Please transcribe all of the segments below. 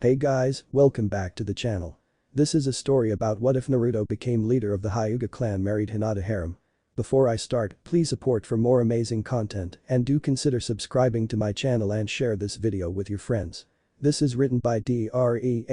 Hey guys, welcome back to the channel. This is a story about what if Naruto became leader of the Hyuga clan married Hinata harem. Before I start, please support for more amazing content and do consider subscribing to my channel and share this video with your friends. This is written by Dreadlord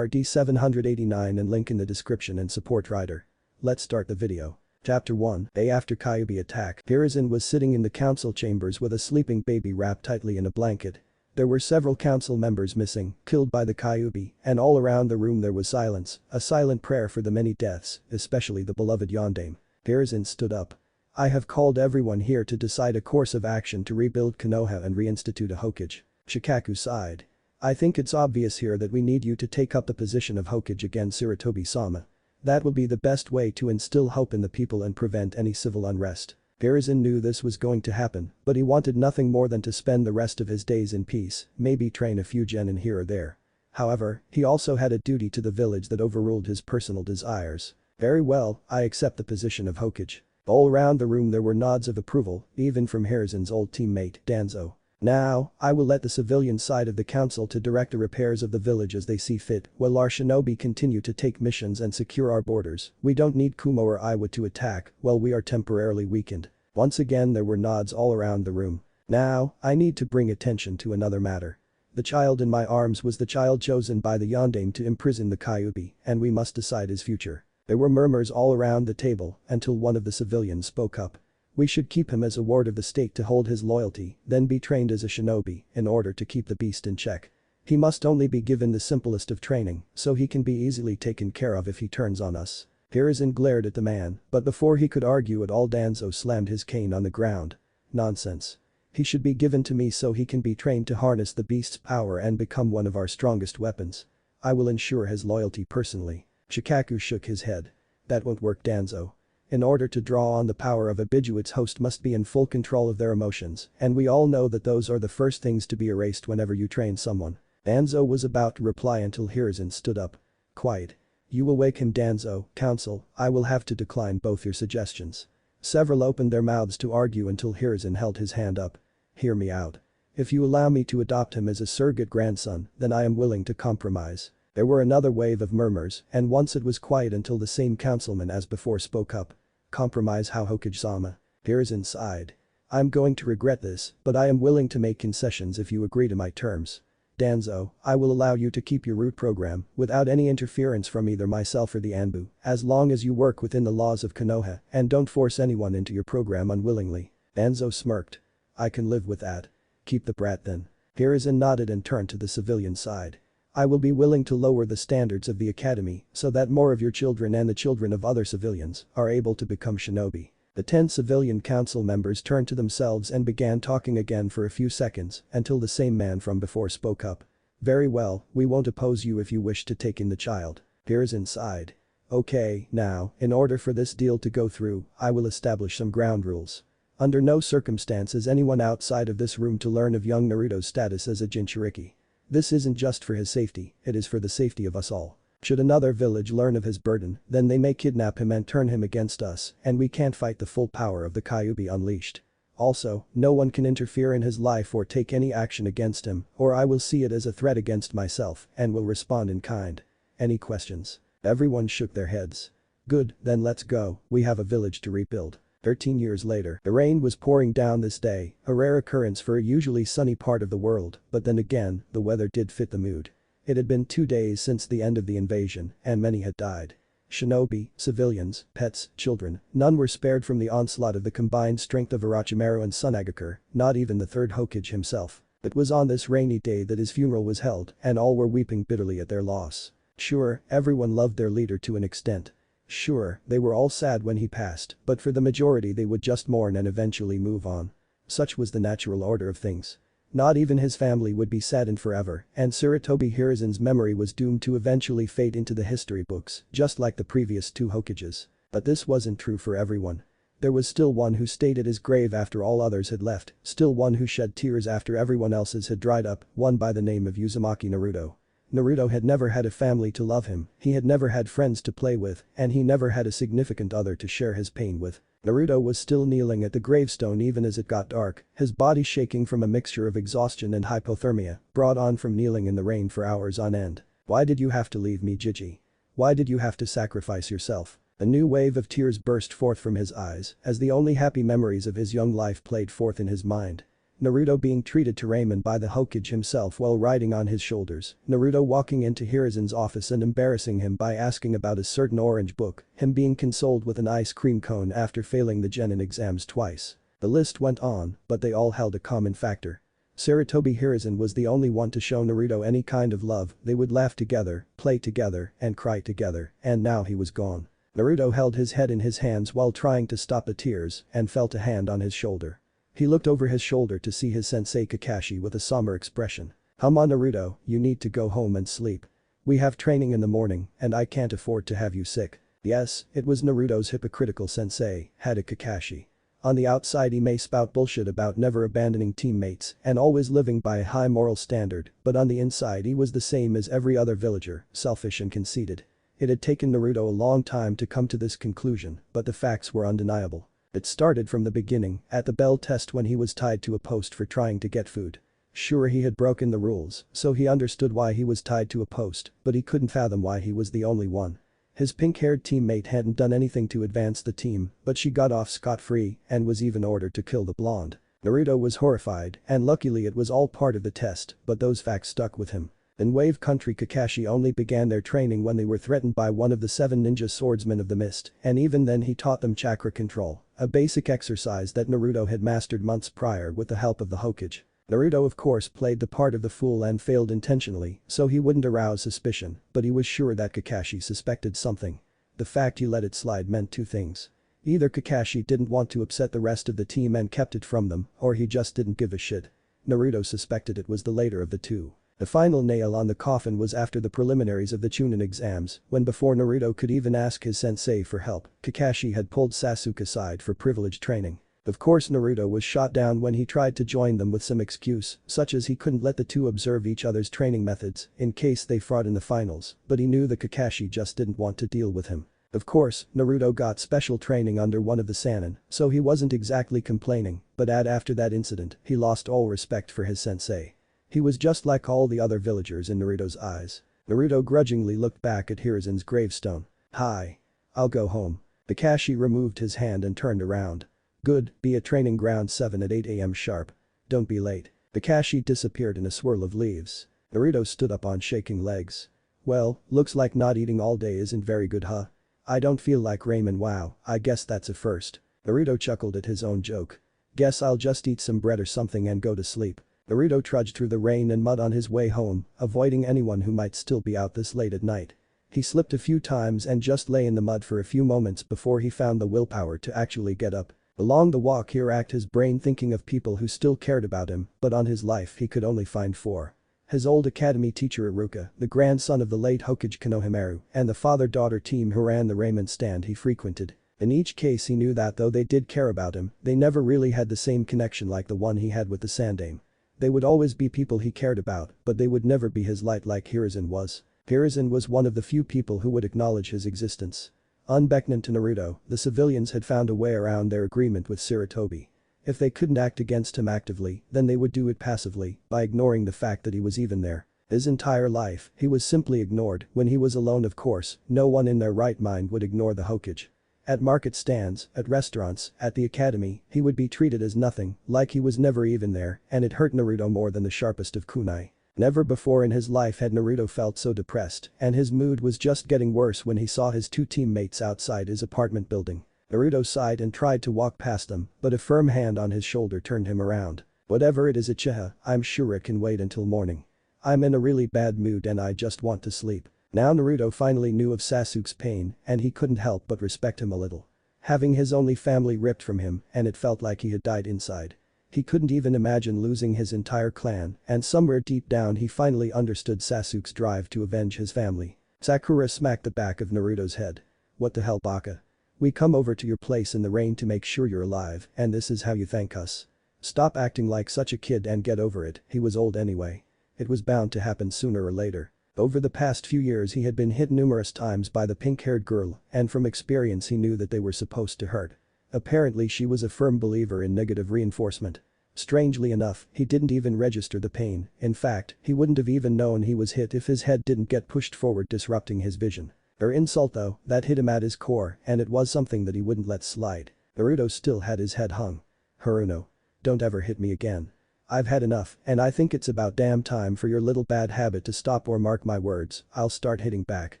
789 and link in the description and support writer. Let's start the video. Chapter 1. Day after Kyuubi attack, Hiruzen was sitting in the council chambers with a sleeping baby wrapped tightly in a blanket. There were several council members missing, killed by the Kyuubi, and all around the room there was silence, a silent prayer for the many deaths, especially the beloved Yondaime. Hiruzen stood up. I have called everyone here to decide a course of action to rebuild Konoha and reinstitute a Hokage. Shikaku sighed. I think it's obvious here that we need you to take up the position of Hokage again, Sarutobi-sama. That will be the best way to instill hope in the people and prevent any civil unrest. Hiruzen knew this was going to happen, but he wanted nothing more than to spend the rest of his days in peace, maybe train a few genin here or there. However, he also had a duty to the village that overruled his personal desires. Very well, I accept the position of Hokage. All around the room there were nods of approval, even from Hiruzen's old teammate, Danzo. Now, I will let the civilian side of the council to direct the repairs of the village as they see fit, while our shinobi continue to take missions and secure our borders. We don't need Kumo or Iwa to attack while we are temporarily weakened. Once again there were nods all around the room. Now, I need to bring attention to another matter. The child in my arms was the child chosen by the Yondaime to imprison the Kyuubi, and we must decide his future. There were murmurs all around the table until one of the civilians spoke up. We should keep him as a ward of the state to hold his loyalty, then be trained as a shinobi in order to keep the beast in check. He must only be given the simplest of training so he can be easily taken care of if he turns on us. Hiruzen glared at the man, but before he could argue at all Danzo slammed his cane on the ground. Nonsense. He should be given to me so he can be trained to harness the beast's power and become one of our strongest weapons. I will ensure his loyalty personally. Shikaku shook his head. That won't work, Danzo. In order to draw on the power of a Bijuit's host must be in full control of their emotions, and we all know that those are the first things to be erased whenever you train someone. Danzo was about to reply until Hiruzen stood up. Quiet. You will wake him, Danzo. Council, I will have to decline both your suggestions. Several opened their mouths to argue until Hiruzen held his hand up. Hear me out. If you allow me to adopt him as a surrogate grandson, then I am willing to compromise. There were another wave of murmurs, and once it was quiet until the same councilman as before spoke up. Compromise how, Hokage-sama? Hiruzen sighed. I'm going to regret this, but I am willing to make concessions if you agree to my terms. Danzo, I will allow you to keep your root program without any interference from either myself or the Anbu, as long as you work within the laws of Konoha and don't force anyone into your program unwillingly. Danzo smirked. I can live with that. Keep the brat then. Hiruzen nodded and turned to the civilian side. I will be willing to lower the standards of the academy so that more of your children and the children of other civilians are able to become shinobi. The 10 civilian council members turned to themselves and began talking again for a few seconds until the same man from before spoke up. Very well, we won't oppose you if you wish to take in the child. Hiruzen sighed. Okay, now, in order for this deal to go through, I will establish some ground rules. Under no circumstance is anyone outside of this room to learn of young Naruto's status as a Jinchuriki. This isn't just for his safety, it is for the safety of us all. Should another village learn of his burden, then they may kidnap him and turn him against us, and we can't fight the full power of the Kyuubi unleashed. Also, no one can interfere in his life or take any action against him, or I will see it as a threat against myself and will respond in kind. Any questions? Everyone shook their heads. Good, then let's go, we have a village to rebuild. 13 years later, the rain was pouring down this day, a rare occurrence for a usually sunny part of the world, but then again, the weather did fit the mood. It had been 2 days since the end of the invasion, and many had died. Shinobi, civilians, pets, children, none were spared from the onslaught of the combined strength of Orochimaru and Tsunagakure, not even the third Hokage himself. It was on this rainy day that his funeral was held, and all were weeping bitterly at their loss. Sure, everyone loved their leader to an extent. Sure, they were all sad when he passed, but for the majority they would just mourn and eventually move on. Such was the natural order of things. Not even his family would be saddened forever, and Sarutobi Hiruzen's memory was doomed to eventually fade into the history books, just like the previous 2 Hokages. But this wasn't true for everyone. There was still one who stayed at his grave after all others had left, still one who shed tears after everyone else's had dried up, one by the name of Uzumaki Naruto. Naruto had never had a family to love him, he had never had friends to play with, and he never had a significant other to share his pain with. Naruto was still kneeling at the gravestone even as it got dark, his body shaking from a mixture of exhaustion and hypothermia, brought on from kneeling in the rain for hours on end. "Why did you have to leave me, Gigi? Why did you have to sacrifice yourself?" A new wave of tears burst forth from his eyes as the only happy memories of his young life played forth in his mind. Naruto being treated to ramen by the Hokage himself while riding on his shoulders, Naruto walking into Hiruzen's office and embarrassing him by asking about a certain orange book, him being consoled with an ice cream cone after failing the genin exams twice. The list went on, but they all held a common factor. Sarutobi Hiruzen was the only one to show Naruto any kind of love. They would laugh together, play together, and cry together, and now he was gone. Naruto held his head in his hands while trying to stop the tears and felt a hand on his shoulder. He looked over his shoulder to see his sensei Kakashi with a somber expression. "Come on Naruto, you need to go home and sleep. We have training in the morning and I can't afford to have you sick." Yes, it was Naruto's hypocritical sensei, Hada Kakashi. On the outside he may spout bullshit about never abandoning teammates and always living by a high moral standard, but on the inside he was the same as every other villager, selfish and conceited. It had taken Naruto a long time to come to this conclusion, but the facts were undeniable. It started from the beginning, at the bell test when he was tied to a post for trying to get food. Sure, he had broken the rules, so he understood why he was tied to a post, but he couldn't fathom why he was the only one. His pink-haired teammate hadn't done anything to advance the team, but she got off scot-free and was even ordered to kill the blonde. Naruto was horrified, and luckily it was all part of the test, but those facts stuck with him. In Wave Country, Kakashi only began their training when they were threatened by one of the 7 ninja swordsmen of the mist, and even then he taught them chakra control, a basic exercise that Naruto had mastered months prior with the help of the Hokage. Naruto of course played the part of the fool and failed intentionally, so he wouldn't arouse suspicion, but he was sure that Kakashi suspected something. The fact he let it slide meant two things. Either Kakashi didn't want to upset the rest of the team and kept it from them, or he just didn't give a shit. Naruto suspected it was the later of the two. The final nail on the coffin was after the preliminaries of the Chunin exams, when before Naruto could even ask his sensei for help, Kakashi had pulled Sasuke aside for privileged training. Of course Naruto was shot down when he tried to join them with some excuse, such as he couldn't let the two observe each other's training methods in case they fought in the finals, but he knew that Kakashi just didn't want to deal with him. Of course, Naruto got special training under one of the Sannin, so he wasn't exactly complaining, but after that incident, he lost all respect for his sensei. He was just like all the other villagers in Naruto's eyes. Naruto grudgingly looked back at Hiruzen's gravestone. "Hi. I'll go home." Kakashi removed his hand and turned around. "Good, be at training ground 7 at 8 AM sharp. Don't be late." Kakashi disappeared in a swirl of leaves. Naruto stood up on shaking legs. "Well, looks like not eating all day isn't very good, huh? I don't feel like ramen. Wow, I guess that's a first." Naruto chuckled at his own joke. "Guess I'll just eat some bread or something and go to sleep." Naruto trudged through the rain and mud on his way home, avoiding anyone who might still be out this late at night. He slipped a few times and just lay in the mud for a few moments before he found the willpower to actually get up. Along the walk he racked his brain thinking of people who still cared about him, but on his life he could only find 4. His old academy teacher Iruka, the grandson of the late Hokage Konohamaru, and the father-daughter team who ran the ramen stand he frequented. In each case he knew that though they did care about him, they never really had the same connection like the one he had with the Sandaime. They would always be people he cared about, but they would never be his light like Hiruzen was. Hiruzen was one of the few people who would acknowledge his existence. Unbeknown to Naruto, the civilians had found a way around their agreement with Sarutobi. If they couldn't act against him actively, then they would do it passively, by ignoring the fact that he was even there. His entire life, he was simply ignored. When he was alone, of course, no one in their right mind would ignore the Hokage. At market stands, at restaurants, at the academy, he would be treated as nothing, like he was never even there, and it hurt Naruto more than the sharpest of kunai. Never before in his life had Naruto felt so depressed, and his mood was just getting worse when he saw his 2 teammates outside his apartment building. Naruto sighed and tried to walk past them, but a firm hand on his shoulder turned him around. "Whatever it is, Uchiha, I'm sure it can wait until morning. I'm in a really bad mood and I just want to sleep." Now Naruto finally knew of Sasuke's pain, and he couldn't help but respect him a little. Having his only family ripped from him, and it felt like he had died inside. He couldn't even imagine losing his entire clan, and somewhere deep down he finally understood Sasuke's drive to avenge his family. Sakura smacked the back of Naruto's head. "What the hell, Baka? We come over to your place in the rain to make sure you're alive, and this is how you thank us? Stop acting like such a kid and get over it." He was old anyway. It was bound to happen sooner or later. Over the past few years he had been hit numerous times by the pink-haired girl, and from experience he knew that they were supposed to hurt. Apparently she was a firm believer in negative reinforcement. Strangely enough, he didn't even register the pain, in fact, he wouldn't have even known he was hit if his head didn't get pushed forward disrupting his vision. Her insult though, that hit him at his core and it was something that he wouldn't let slide. Naruto still had his head hung. Haruno. Don't ever hit me again. I've had enough and I think it's about damn time for your little bad habit to stop or mark my words, I'll start hitting back.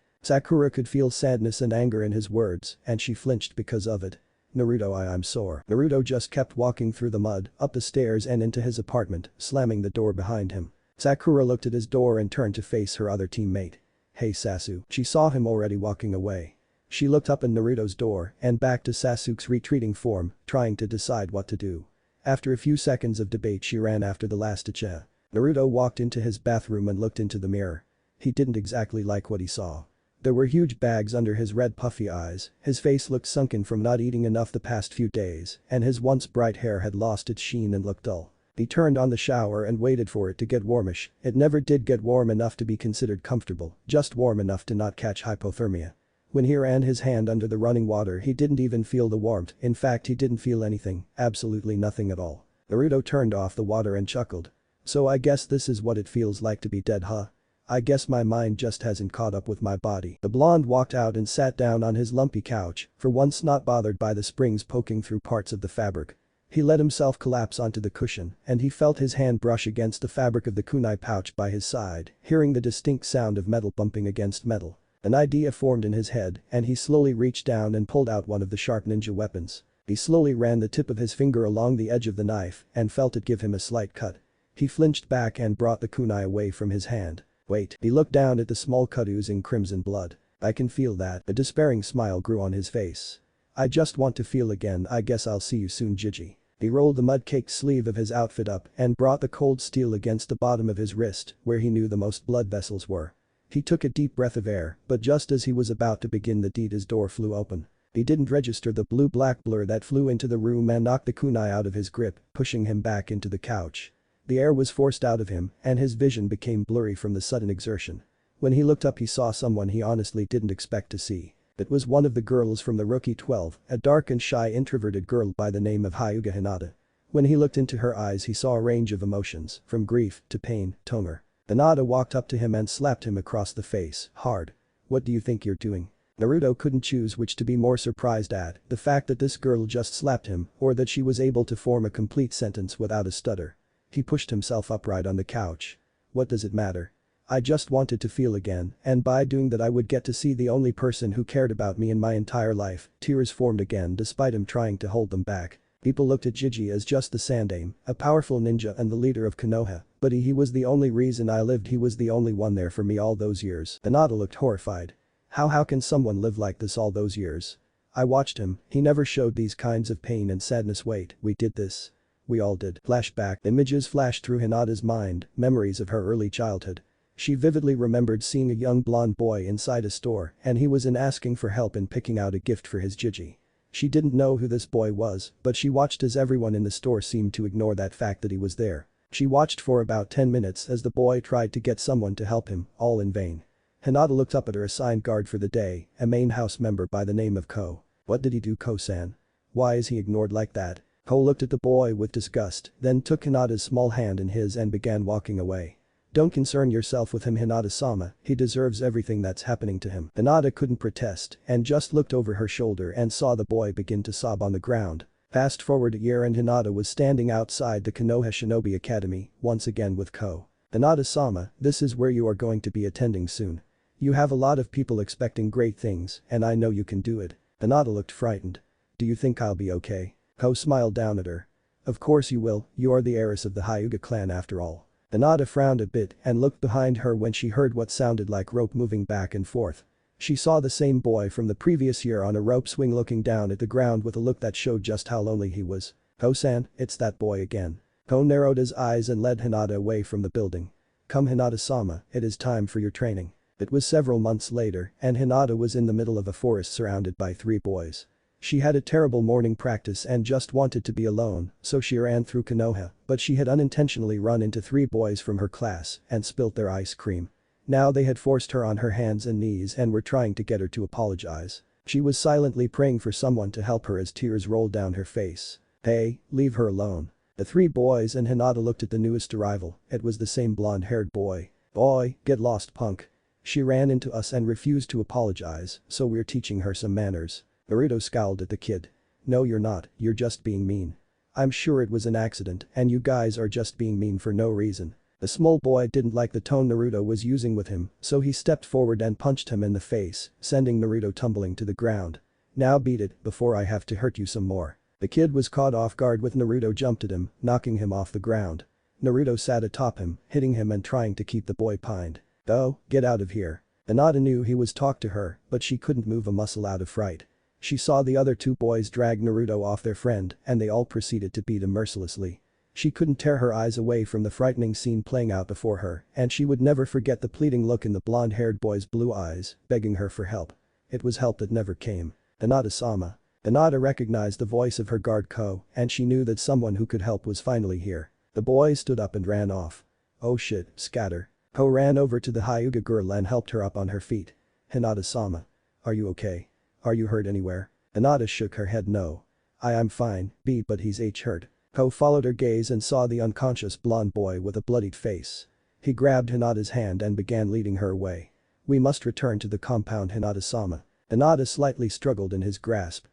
Sakura could feel sadness and anger in his words and she flinched because of it. Naruto, I'm sore. Naruto just kept walking through the mud, up the stairs and into his apartment, slamming the door behind him. Sakura looked at his door and turned to face her other teammate. Hey Sasu. She saw him already walking away. She looked up in Naruto's door and back to Sasuke's retreating form, trying to decide what to do. After a few seconds of debate she ran after the last Ichigo. Naruto walked into his bathroom and looked into the mirror. He didn't exactly like what he saw. There were huge bags under his red puffy eyes, his face looked sunken from not eating enough the past few days, and his once bright hair had lost its sheen and looked dull. He turned on the shower and waited for it to get warmish. It never did get warm enough to be considered comfortable, just warm enough to not catch hypothermia. When he ran his hand under the running water he didn't even feel the warmth, in fact he didn't feel anything, absolutely nothing at all. Naruto turned off the water and chuckled. So I guess this is what it feels like to be dead, huh? I guess my mind just hasn't caught up with my body. The blonde walked out and sat down on his lumpy couch, for once not bothered by the springs poking through parts of the fabric. He let himself collapse onto the cushion and he felt his hand brush against the fabric of the kunai pouch by his side, hearing the distinct sound of metal bumping against metal. An idea formed in his head and he slowly reached down and pulled out one of the sharp ninja weapons. He slowly ran the tip of his finger along the edge of the knife and felt it give him a slight cut. He flinched back and brought the kunai away from his hand. Wait, he looked down at the small cut oozing crimson blood. I can feel that. A despairing smile grew on his face. I just want to feel again, I guess I'll see you soon, Gigi. He rolled the mud-caked sleeve of his outfit up and brought the cold steel against the bottom of his wrist, where he knew the most blood vessels were. He took a deep breath of air, but just as he was about to begin the deed his door flew open. He didn't register the blue-black blur that flew into the room and knocked the kunai out of his grip, pushing him back into the couch. The air was forced out of him and his vision became blurry from the sudden exertion. When he looked up he saw someone he honestly didn't expect to see. It was one of the girls from the Rookie 12, a dark and shy introverted girl by the name of Hyuga Hinata. When he looked into her eyes he saw a range of emotions, from grief to pain to anger. Hinata walked up to him and slapped him across the face, hard. What do you think you're doing? Naruto couldn't choose which to be more surprised at, the fact that this girl just slapped him or that she was able to form a complete sentence without a stutter. He pushed himself upright on the couch. What does it matter? I just wanted to feel again, and by doing that I would get to see the only person who cared about me in my entire life. Tears formed again despite him trying to hold them back. People looked at Gigi as just the Sandaime, a powerful ninja and the leader of Konoha, but he was the only reason I lived, he was the only one there for me all those years. Hinata looked horrified. How can someone live like this all those years? I watched him, he never showed these kinds of pain and sadness. Wait, we did this. We all did. Flashback. Images flashed through Hinata's mind, memories of her early childhood. She vividly remembered seeing a young blonde boy inside a store and he was asking for help in picking out a gift for his Gigi. She didn't know who this boy was, but she watched as everyone in the store seemed to ignore that fact that he was there. She watched for about 10 minutes as the boy tried to get someone to help him, all in vain. Hinata looked up at her assigned guard for the day, a main house member by the name of Ko. What did he do, Ko-san? Why is he ignored like that? Ko looked at the boy with disgust, then took Hinata's small hand in his and began walking away. Don't concern yourself with him, Hinata-sama, he deserves everything that's happening to him. Hinata couldn't protest and just looked over her shoulder and saw the boy begin to sob on the ground. Fast forward a year and Hinata was standing outside the Konoha Shinobi Academy, once again with Ko. Hinata-sama, this is where you are going to be attending soon. You have a lot of people expecting great things and I know you can do it. Hinata looked frightened. Do you think I'll be okay? Ko smiled down at her. Of course you will, you are the heiress of the Hyuga clan after all. Hinata frowned a bit and looked behind her when she heard what sounded like rope moving back and forth. She saw the same boy from the previous year on a rope swing looking down at the ground with a look that showed just how lonely he was. Ko-san, it's that boy again. Ko narrowed his eyes and led Hinata away from the building. Come Hinata-sama, it is time for your training. It was several months later and Hinata was in the middle of a forest surrounded by 3 boys. She had a terrible morning practice and just wanted to be alone, so she ran through Konoha, but she had unintentionally run into 3 boys from her class and spilt their ice cream. Now they had forced her on her hands and knees and were trying to get her to apologize. She was silently praying for someone to help her as tears rolled down her face. Hey, leave her alone. The three boys and Hinata looked at the newest arrival. It was the same blonde-haired boy. Boy, get lost, punk. She ran into us and refused to apologize, so we're teaching her some manners. Naruto scowled at the kid. No, you're not, you're just being mean. I'm sure it was an accident and you guys are just being mean for no reason. The small boy didn't like the tone Naruto was using with him, so he stepped forward and punched him in the face, sending Naruto tumbling to the ground. Now beat it before I have to hurt you some more. The kid was caught off guard with Naruto jumped at him, knocking him off the ground. Naruto sat atop him, hitting him and trying to keep the boy pinned. Oh, get out of here. Hinata knew he was talk to her, but she couldn't move a muscle out of fright. She saw the other two boys drag Naruto off their friend and they all proceeded to beat him mercilessly. She couldn't tear her eyes away from the frightening scene playing out before her and she would never forget the pleading look in the blonde-haired boy's blue eyes, begging her for help. It was help that never came. Hinata-sama. Hinata recognized the voice of her guard Ko and she knew that someone who could help was finally here. The boy stood up and ran off. Oh shit, scatter. Ko ran over to the Hyuga girl and helped her up on her feet. Hinata-sama. Are you okay? Are you hurt anywhere? Hinata shook her head no. I'm fine, but he's hurt. Ko followed her gaze and saw the unconscious blonde boy with a bloodied face. He grabbed Hinata's hand and began leading her away. We must return to the compound Hinata-sama. Hinata slightly struggled in his grasp.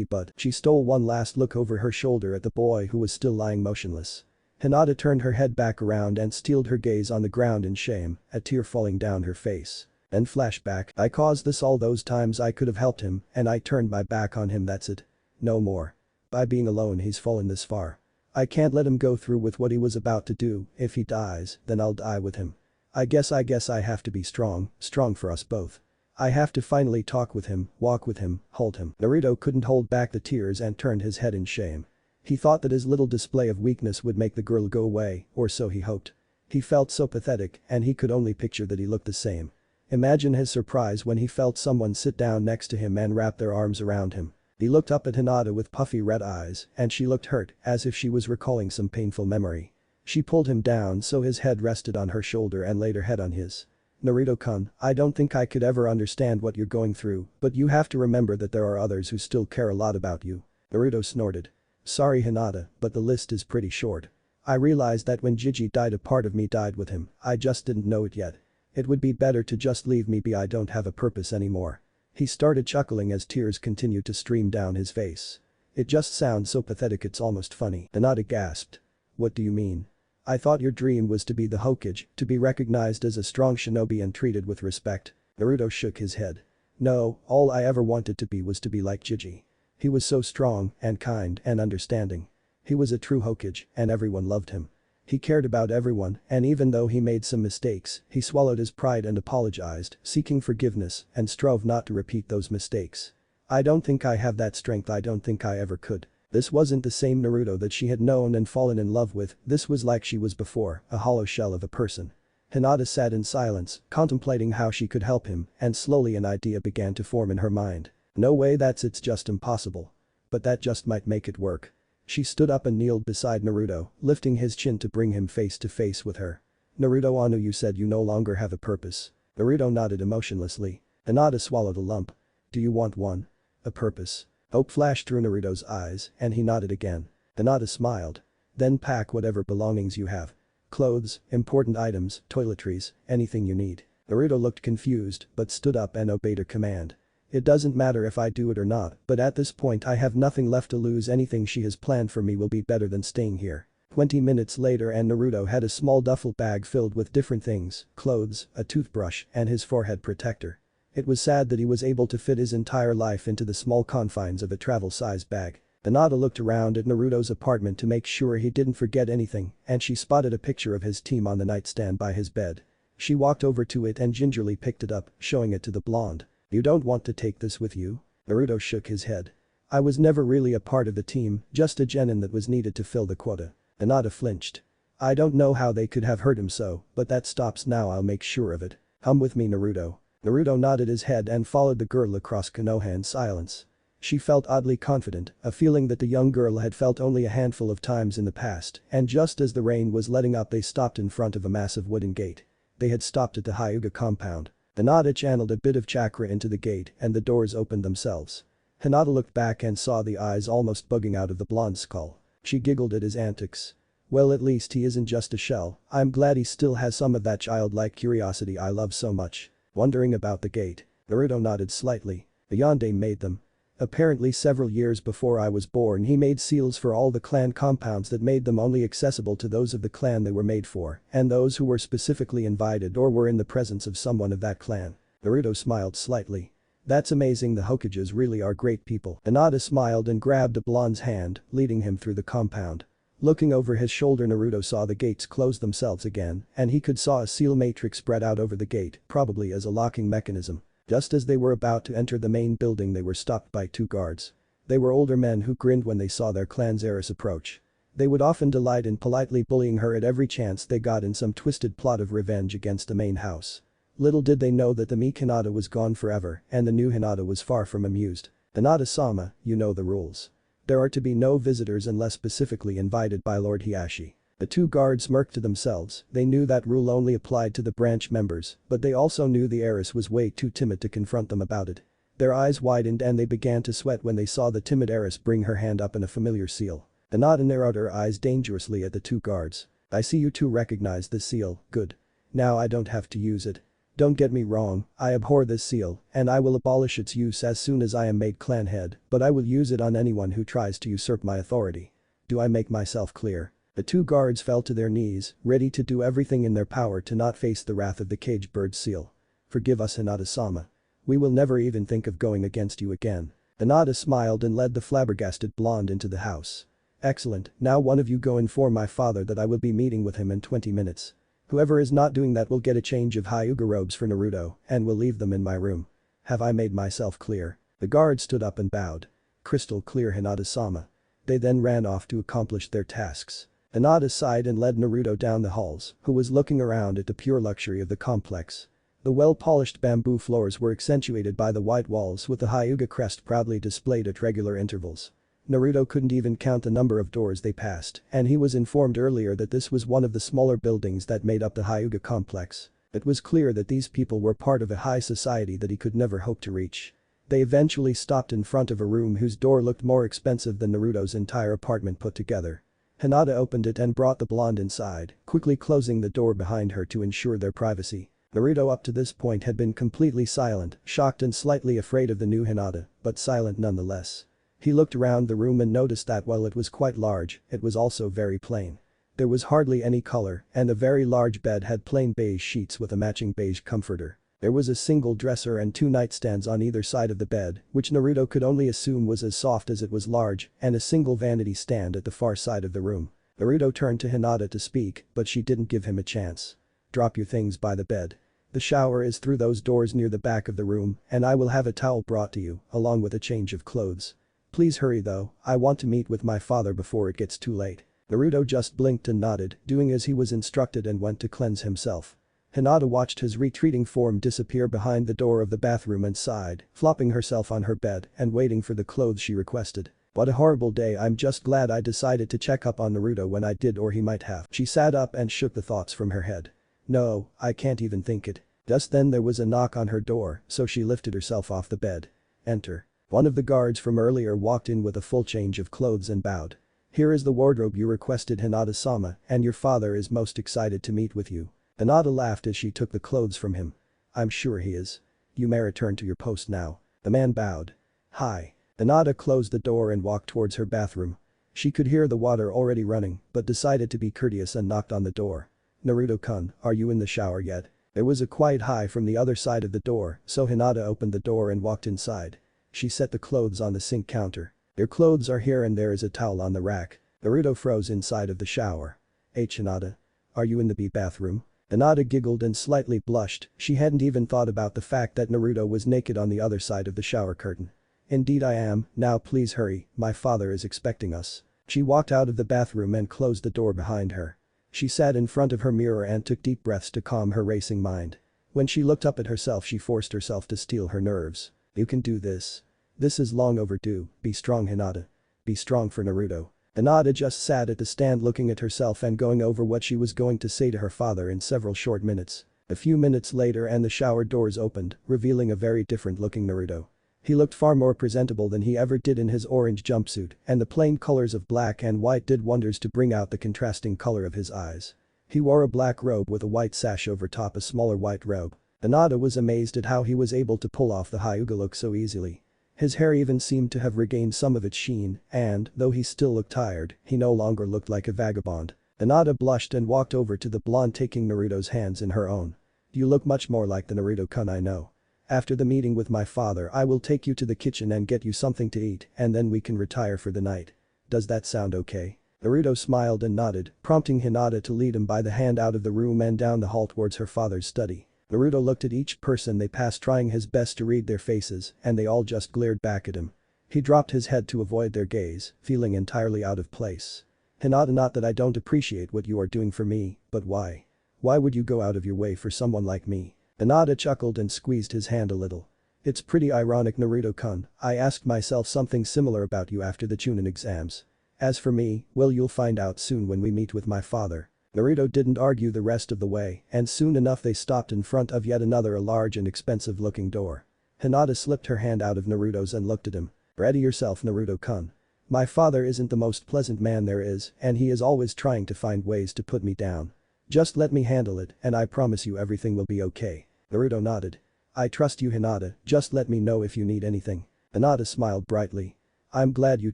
But she stole one last look over her shoulder at the boy who was still lying motionless. Hinata turned her head back around and steeled her gaze on the ground in shame, a tear falling down her face. Then flashback, I caused this all those times I could have helped him and I turned my back on him that's it. No more. By being alone he's fallen this far. I can't let him go through with what he was about to do, if he dies, then I'll die with him. I guess I have to be strong for us both. I have to finally talk with him, walk with him, hold him. Naruto couldn't hold back the tears and turned his head in shame. He thought that his little display of weakness would make the girl go away, or so he hoped. He felt so pathetic and he could only picture that he looked the same. Imagine his surprise when he felt someone sit down next to him and wrap their arms around him. He looked up at Hinata with puffy red eyes and she looked hurt as if she was recalling some painful memory. She pulled him down so his head rested on her shoulder and laid her head on his. Naruto-kun, I don't think I could ever understand what you're going through, but you have to remember that there are others who still care a lot about you. Naruto snorted. Sorry Hinata, but the list is pretty short. I realized that when Jiji died a part of me died with him, I just didn't know it yet. It would be better to just leave me be I don't have a purpose anymore. He started chuckling as tears continued to stream down his face. It just sounds so pathetic it's almost funny. Hinata gasped. What do you mean? I thought your dream was to be the Hokage, to be recognized as a strong shinobi and treated with respect. Naruto shook his head. No, all I ever wanted to be was to be like Jiji. He was so strong and kind and understanding. He was a true Hokage and everyone loved him. He cared about everyone and even though he made some mistakes, he swallowed his pride and apologized, seeking forgiveness and strove not to repeat those mistakes. I don't think I have that strength I don't think I ever could. This wasn't the same Naruto that she had known and fallen in love with, this was like she was before, a hollow shell of a person. Hinata sat in silence, contemplating how she could help him and slowly an idea began to form in her mind. No way it's just impossible. But that just might make it work. She stood up and kneeled beside Naruto, lifting his chin to bring him face to face with her. Naruto Anu you said you no longer have a purpose. Naruto nodded emotionlessly. Hinata swallowed a lump. Do you want one? A purpose? Hope flashed through Naruto's eyes and he nodded again. Hinata smiled. Then pack whatever belongings you have. Clothes, important items, toiletries, anything you need. Naruto looked confused but stood up and obeyed her command. It doesn't matter if I do it or not, but at this point I have nothing left to lose anything she has planned for me will be better than staying here. 20 minutes later and Naruto had a small duffel bag filled with different things, clothes, a toothbrush, and his forehead protector. It was sad that he was able to fit his entire life into the small confines of a travel-size bag. Hinata looked around at Naruto's apartment to make sure he didn't forget anything and she spotted a picture of his team on the nightstand by his bed. She walked over to it and gingerly picked it up, showing it to the blonde. You don't want to take this with you? Naruto shook his head. I was never really a part of the team, just a genin that was needed to fill the quota. Hinata flinched. I don't know how they could have hurt him so, but that stops now I'll make sure of it. Come with me Naruto. Naruto nodded his head and followed the girl across Konoha in silence. She felt oddly confident, a feeling that the young girl had felt only a handful of times in the past, and just as the rain was letting up they stopped in front of a massive wooden gate. They had stopped at the Hyuga compound. Hinata channeled a bit of chakra into the gate and the doors opened themselves. Hinata looked back and saw the eyes almost bugging out of the blonde skull. She giggled at his antics. Well, at least he isn't just a shell. I'm glad he still has some of that childlike curiosity I love so much. Wondering about the gate. Naruto nodded slightly. The Yonde made them. Apparently several years before I was born he made seals for all the clan compounds that made them only accessible to those of the clan they were made for and those who were specifically invited or were in the presence of someone of that clan. Naruto smiled slightly. That's amazing, the Hokages really are great people. Hinata smiled and grabbed a blonde's hand, leading him through the compound. Looking over his shoulder, Naruto saw the gates close themselves again and he could saw a seal matrix spread out over the gate, probably as a locking mechanism. Just as they were about to enter the main building they were stopped by two guards. They were older men who grinned when they saw their clan's heiress approach. They would often delight in politely bullying her at every chance they got in some twisted plot of revenge against the main house. Little did they know that the meek Hinata was gone forever and the new Hinata was far from amused. Hinata-sama, you know the rules. There are to be no visitors unless specifically invited by Lord Hiashi. The two guards smirked to themselves, they knew that rule only applied to the branch members, but they also knew the heiress was way too timid to confront them about it. Their eyes widened and they began to sweat when they saw the timid heiress bring her hand up in a familiar seal. Hinata narrowed her eyes dangerously at the two guards. I see you two recognize this seal, good. Now I don't have to use it. Don't get me wrong, I abhor this seal, and I will abolish its use as soon as I am made clan head, but I will use it on anyone who tries to usurp my authority. Do I make myself clear? The two guards fell to their knees, ready to do everything in their power to not face the wrath of the cage bird seal. Forgive us, Hinata-sama. We will never even think of going against you again. Hinata smiled and led the flabbergasted blonde into the house. Excellent, now one of you go inform my father that I will be meeting with him in 20 minutes. Whoever is not doing that will get a change of Hyuga robes for Naruto and will leave them in my room. Have I made myself clear? The guard stood up and bowed. Crystal clear, Hinata-sama. They then ran off to accomplish their tasks. Hinata sighed and led Naruto down the halls, who was looking around at the pure luxury of the complex. The well-polished bamboo floors were accentuated by the white walls with the Hyuga crest proudly displayed at regular intervals. Naruto couldn't even count the number of doors they passed, and he was informed earlier that this was one of the smaller buildings that made up the Hyuga complex. It was clear that these people were part of a high society that he could never hope to reach. They eventually stopped in front of a room whose door looked more expensive than Naruto's entire apartment put together. Hinata opened it and brought the blonde inside, quickly closing the door behind her to ensure their privacy. Naruto up to this point had been completely silent, shocked and slightly afraid of the new Hinata, but silent nonetheless. He looked around the room and noticed that while it was quite large, it was also very plain. There was hardly any color, and the very large bed had plain beige sheets with a matching beige comforter. There was a single dresser and two nightstands on either side of the bed, which Naruto could only assume was as soft as it was large, and a single vanity stand at the far side of the room. Naruto turned to Hinata to speak, but she didn't give him a chance. Drop your things by the bed. The shower is through those doors near the back of the room, and I will have a towel brought to you, along with a change of clothes. Please hurry though, I want to meet with my father before it gets too late. Naruto just blinked and nodded, doing as he was instructed and went to cleanse himself. Hinata watched his retreating form disappear behind the door of the bathroom and sighed, flopping herself on her bed and waiting for the clothes she requested. What a horrible day, I'm just glad I decided to check up on Naruto when I did, or he might have. She sat up and shook the thoughts from her head. No, I can't even think it. Just then there was a knock on her door, so she lifted herself off the bed. Enter. One of the guards from earlier walked in with a full change of clothes and bowed. Here is the wardrobe you requested, Hinata-sama, and your father is most excited to meet with you. Hinata laughed as she took the clothes from him. I'm sure he is. You may return to your post now. The man bowed. Hi. Hinata closed the door and walked towards her bathroom. She could hear the water already running, but decided to be courteous and knocked on the door. Naruto-kun, are you in the shower yet? There was a quiet hi from the other side of the door, so Hinata opened the door and walked inside. She set the clothes on the sink counter. Your clothes are here and there is a towel on the rack. Naruto froze inside of the shower. Hinata. Are you in the bathroom? Hinata giggled and slightly blushed, she hadn't even thought about the fact that Naruto was naked on the other side of the shower curtain. Indeed I am, now please hurry, my father is expecting us. She walked out of the bathroom and closed the door behind her. She sat in front of her mirror and took deep breaths to calm her racing mind. When she looked up at herself she forced herself to steel her nerves. You can do this. This is long overdue, be strong Hinata. Be strong for Naruto. Hinata just sat at the stand looking at herself and going over what she was going to say to her father in several short minutes. A few minutes later and the shower doors opened, revealing a very different looking Naruto. He looked far more presentable than he ever did in his orange jumpsuit, and the plain colors of black and white did wonders to bring out the contrasting color of his eyes. He wore a black robe with a white sash over top a smaller white robe. Hinata was amazed at how he was able to pull off the Hyuga look so easily. His hair even seemed to have regained some of its sheen, and, though he still looked tired, he no longer looked like a vagabond. Hinata blushed and walked over to the blonde, taking Naruto's hands in her own. "You look much more like the Naruto-kun I know. After the meeting with my father I will take you to the kitchen and get you something to eat, and then we can retire for the night. Does that sound okay?" Naruto smiled and nodded, prompting Hinata to lead him by the hand out of the room and down the hall towards her father's study. Naruto looked at each person they passed, trying his best to read their faces, and they all just glared back at him. He dropped his head to avoid their gaze, feeling entirely out of place. "Hinata, not that I don't appreciate what you are doing for me, but why? Why would you go out of your way for someone like me?" Hinata chuckled and squeezed his hand a little. "It's pretty ironic, Naruto-kun. I asked myself something similar about you after the Chunin exams. As for me, well, you'll find out soon when we meet with my father." Naruto didn't argue the rest of the way, and soon enough they stopped in front of yet another large and expensive looking door. Hinata slipped her hand out of Naruto's and looked at him. "Ready yourself, Naruto-kun. My father isn't the most pleasant man there is, and he is always trying to find ways to put me down. Just let me handle it and I promise you everything will be okay." Naruto nodded. "I trust you, Hinata, just let me know if you need anything." Hinata smiled brightly. "I'm glad you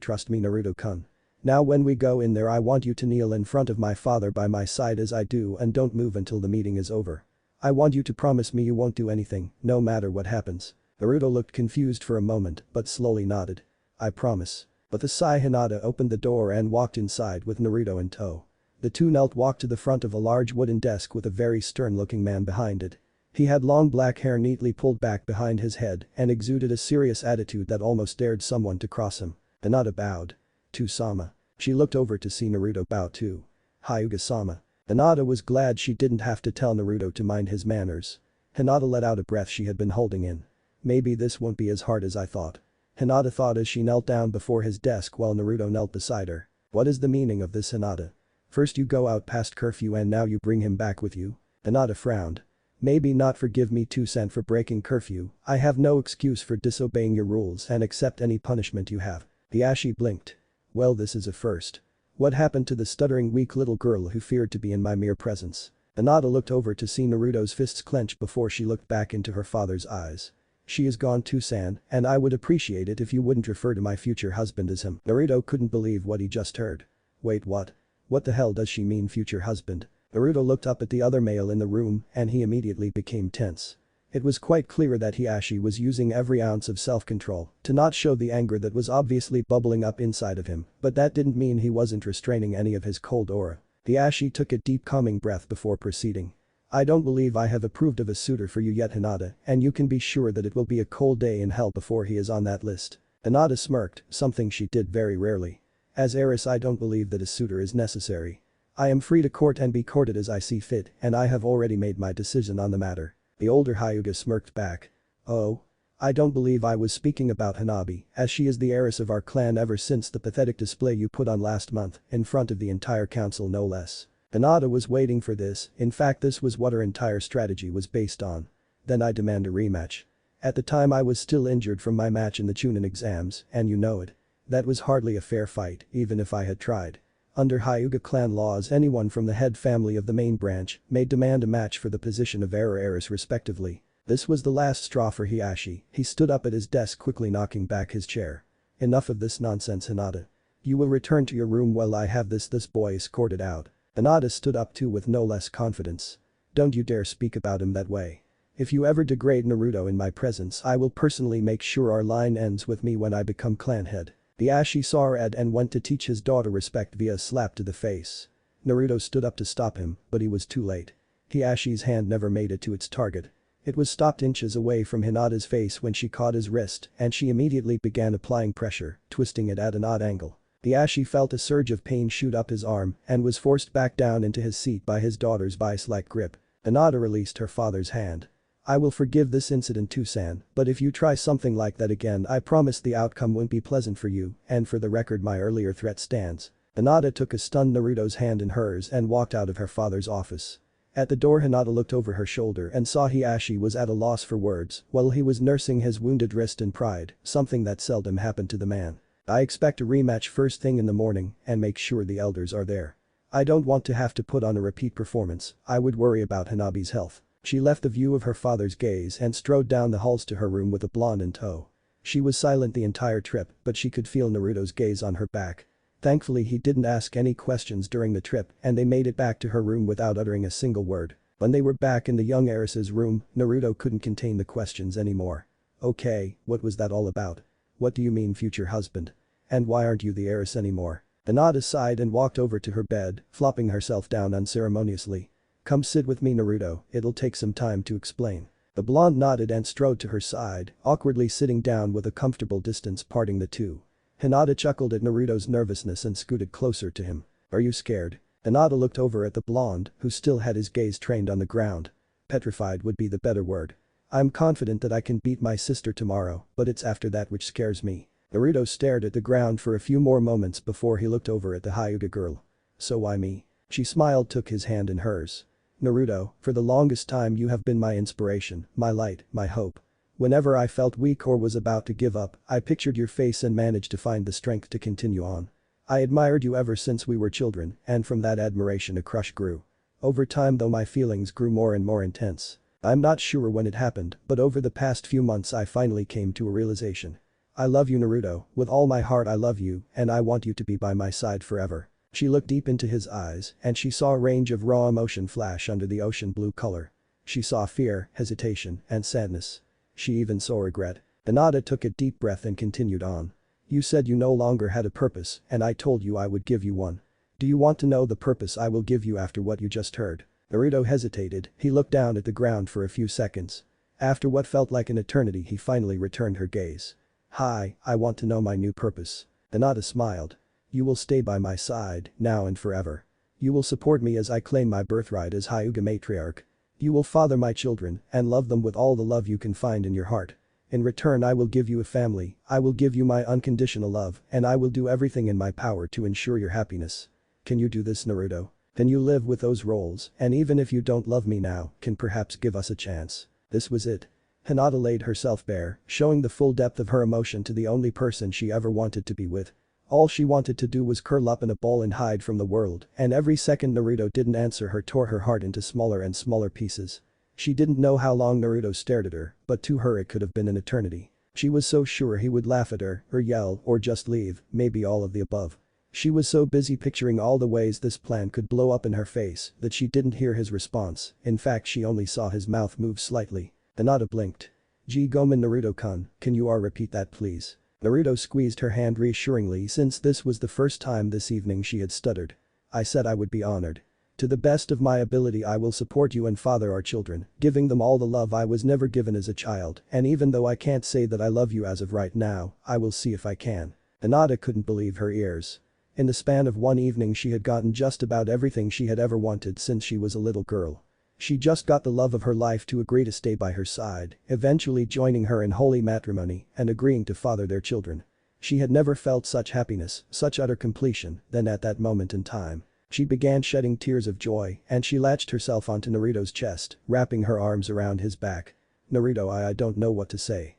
trust me, Naruto-kun. Now when we go in there I want you to kneel in front of my father by my side as I do and don't move until the meeting is over. I want you to promise me you won't do anything, no matter what happens." Naruto looked confused for a moment but slowly nodded. "I promise." With a sigh, Hinata opened the door and walked inside with Naruto in tow. The two walked to the front of a large wooden desk with a very stern-looking man behind it. He had long black hair neatly pulled back behind his head and exuded a serious attitude that almost dared someone to cross him. Hinata bowed. "To-sama." She looked over to see Naruto bow too. "Hyuga-sama." Hinata was glad she didn't have to tell Naruto to mind his manners. Hinata let out a breath she had been holding in. "Maybe this won't be as hard as I thought." Hinata thought as she knelt down before his desk while Naruto knelt beside her. "What is the meaning of this, Hinata? First you go out past curfew and now you bring him back with you?" Hinata frowned. "Maybe not, forgive me Toussaint for breaking curfew. I have no excuse for disobeying your rules and accept any punishment you have." Hiashi blinked. "Well, this is a first. What happened to the stuttering weak little girl who feared to be in my mere presence?" Hinata looked over to see Naruto's fists clench before she looked back into her father's eyes. "She is gone, Toussaint, and I would appreciate it if you wouldn't refer to my future husband as him." Naruto couldn't believe what he just heard. "Wait, what? What the hell does she mean, future husband?" Naruto looked up at the other male in the room and he immediately became tense. It was quite clear that Hiashi was using every ounce of self-control to not show the anger that was obviously bubbling up inside of him, but that didn't mean he wasn't restraining any of his cold aura. Hiashi took a deep calming breath before proceeding. "I don't believe I have approved of a suitor for you yet, Hinata, and you can be sure that it will be a cold day in hell before he is on that list." Hinata smirked, something she did very rarely. "As heiress, I don't believe that a suitor is necessary. I am free to court and be courted as I see fit, and I have already made my decision on the matter." The older Hyuga smirked back. "Oh? I don't believe I was speaking about Hanabi, as she is the heiress of our clan ever since the pathetic display you put on last month, in front of the entire council no less." Hinata was waiting for this, in fact this was what her entire strategy was based on. "Then I demand a rematch. At the time I was still injured from my match in the Chunin exams, and you know it. That was hardly a fair fight, even if I had tried. Under Hyuga clan laws, anyone from the head family of the main branch may demand a match for the position of heir or heiress respectively. This was the last straw for Hiashi. He stood up at his desk, quickly knocking back his chair. "Enough of this nonsense, Hinata. You will return to your room while I have this boy escorted out." Hinata stood up too with no less confidence. "Don't you dare speak about him that way. If you ever degrade Naruto in my presence I will personally make sure our line ends with me when I become clan head." Hiashi saw her and went to teach his daughter respect via a slap to the face. Naruto stood up to stop him, but he was too late. Hiashi's hand never made it to its target. It was stopped inches away from Hinata's face when she caught his wrist and she immediately began applying pressure, twisting it at an odd angle. Hiashi felt a surge of pain shoot up his arm and was forced back down into his seat by his daughter's vice-like grip. Hinata released her father's hand. "I will forgive this incident, Toussaint, but if you try something like that again I promise the outcome won't be pleasant for you, and for the record my earlier threat stands." Hinata took a stunned Naruto's hand in hers and walked out of her father's office. At the door Hinata looked over her shoulder and saw Hiashi was at a loss for words while he was nursing his wounded wrist in pride, something that seldom happened to the man. I expect a rematch first thing in the morning and make sure the elders are there. I don't want to have to put on a repeat performance, I would worry about Hanabi's health. She left the view of her father's gaze and strode down the halls to her room with a blonde in tow. She was silent the entire trip but she could feel Naruto's gaze on her back. Thankfully he didn't ask any questions during the trip and they made it back to her room without uttering a single word. When they were back in the young heiress's room, Naruto couldn't contain the questions anymore. Okay, what was that all about? What do you mean future husband? And why aren't you the heiress anymore? Hinata sighed and walked over to her bed, flopping herself down unceremoniously. Come sit with me Naruto, it'll take some time to explain. The blonde nodded and strode to her side, awkwardly sitting down with a comfortable distance parting the two. Hinata chuckled at Naruto's nervousness and scooted closer to him. Are you scared? Hinata looked over at the blonde, who still had his gaze trained on the ground. Petrified would be the better word. I'm confident that I can beat my sister tomorrow, but it's after that which scares me. Naruto stared at the ground for a few more moments before he looked over at the Hyuga girl. So why me? She smiled, took his hand in hers. Naruto, for the longest time you have been my inspiration, my light, my hope. Whenever I felt weak or was about to give up, I pictured your face and managed to find the strength to continue on. I admired you ever since we were children, and from that admiration a crush grew. Over time though my feelings grew more and more intense. I'm not sure when it happened, but over the past few months I finally came to a realization. I love you Naruto, with all my heart I love you, and I want you to be by my side forever. She looked deep into his eyes, and she saw a range of raw emotion flash under the ocean blue color. She saw fear, hesitation, and sadness. She even saw regret. Hinata took a deep breath and continued on. You said you no longer had a purpose, and I told you I would give you one. Do you want to know the purpose I will give you after what you just heard? Naruto hesitated, he looked down at the ground for a few seconds. After what felt like an eternity he finally returned her gaze. Hi, I want to know my new purpose. Hinata smiled. You will stay by my side, now and forever. You will support me as I claim my birthright as Hyuga matriarch. You will father my children and love them with all the love you can find in your heart. In return I will give you a family, I will give you my unconditional love, and I will do everything in my power to ensure your happiness. Can you do this Naruto? Can you live with those roles, and even if you don't love me now, can perhaps give us a chance? This was it. Hinata laid herself bare, showing the full depth of her emotion to the only person she ever wanted to be with. All she wanted to do was curl up in a ball and hide from the world, and every second Naruto didn't answer her tore her heart into smaller and smaller pieces. She didn't know how long Naruto stared at her, but to her it could have been an eternity. She was so sure he would laugh at her, or yell, or just leave, maybe all of the above. She was so busy picturing all the ways this plan could blow up in her face that she didn't hear his response, in fact she only saw his mouth move slightly. Hinata blinked. Gee Gomen Naruto-kun, can you repeat that please? Naruto squeezed her hand reassuringly since this was the first time this evening she had stuttered. I said I would be honored. To the best of my ability I will support you and father our children, giving them all the love I was never given as a child, and even though I can't say that I love you as of right now, I will see if I can. Hinata couldn't believe her ears. In the span of one evening she had gotten just about everything she had ever wanted since she was a little girl. She just got the love of her life to agree to stay by her side, eventually joining her in holy matrimony and agreeing to father their children. She had never felt such happiness, such utter completion, than at that moment in time. She began shedding tears of joy and she latched herself onto Naruto's chest, wrapping her arms around his back. Naruto, I don't know what to say.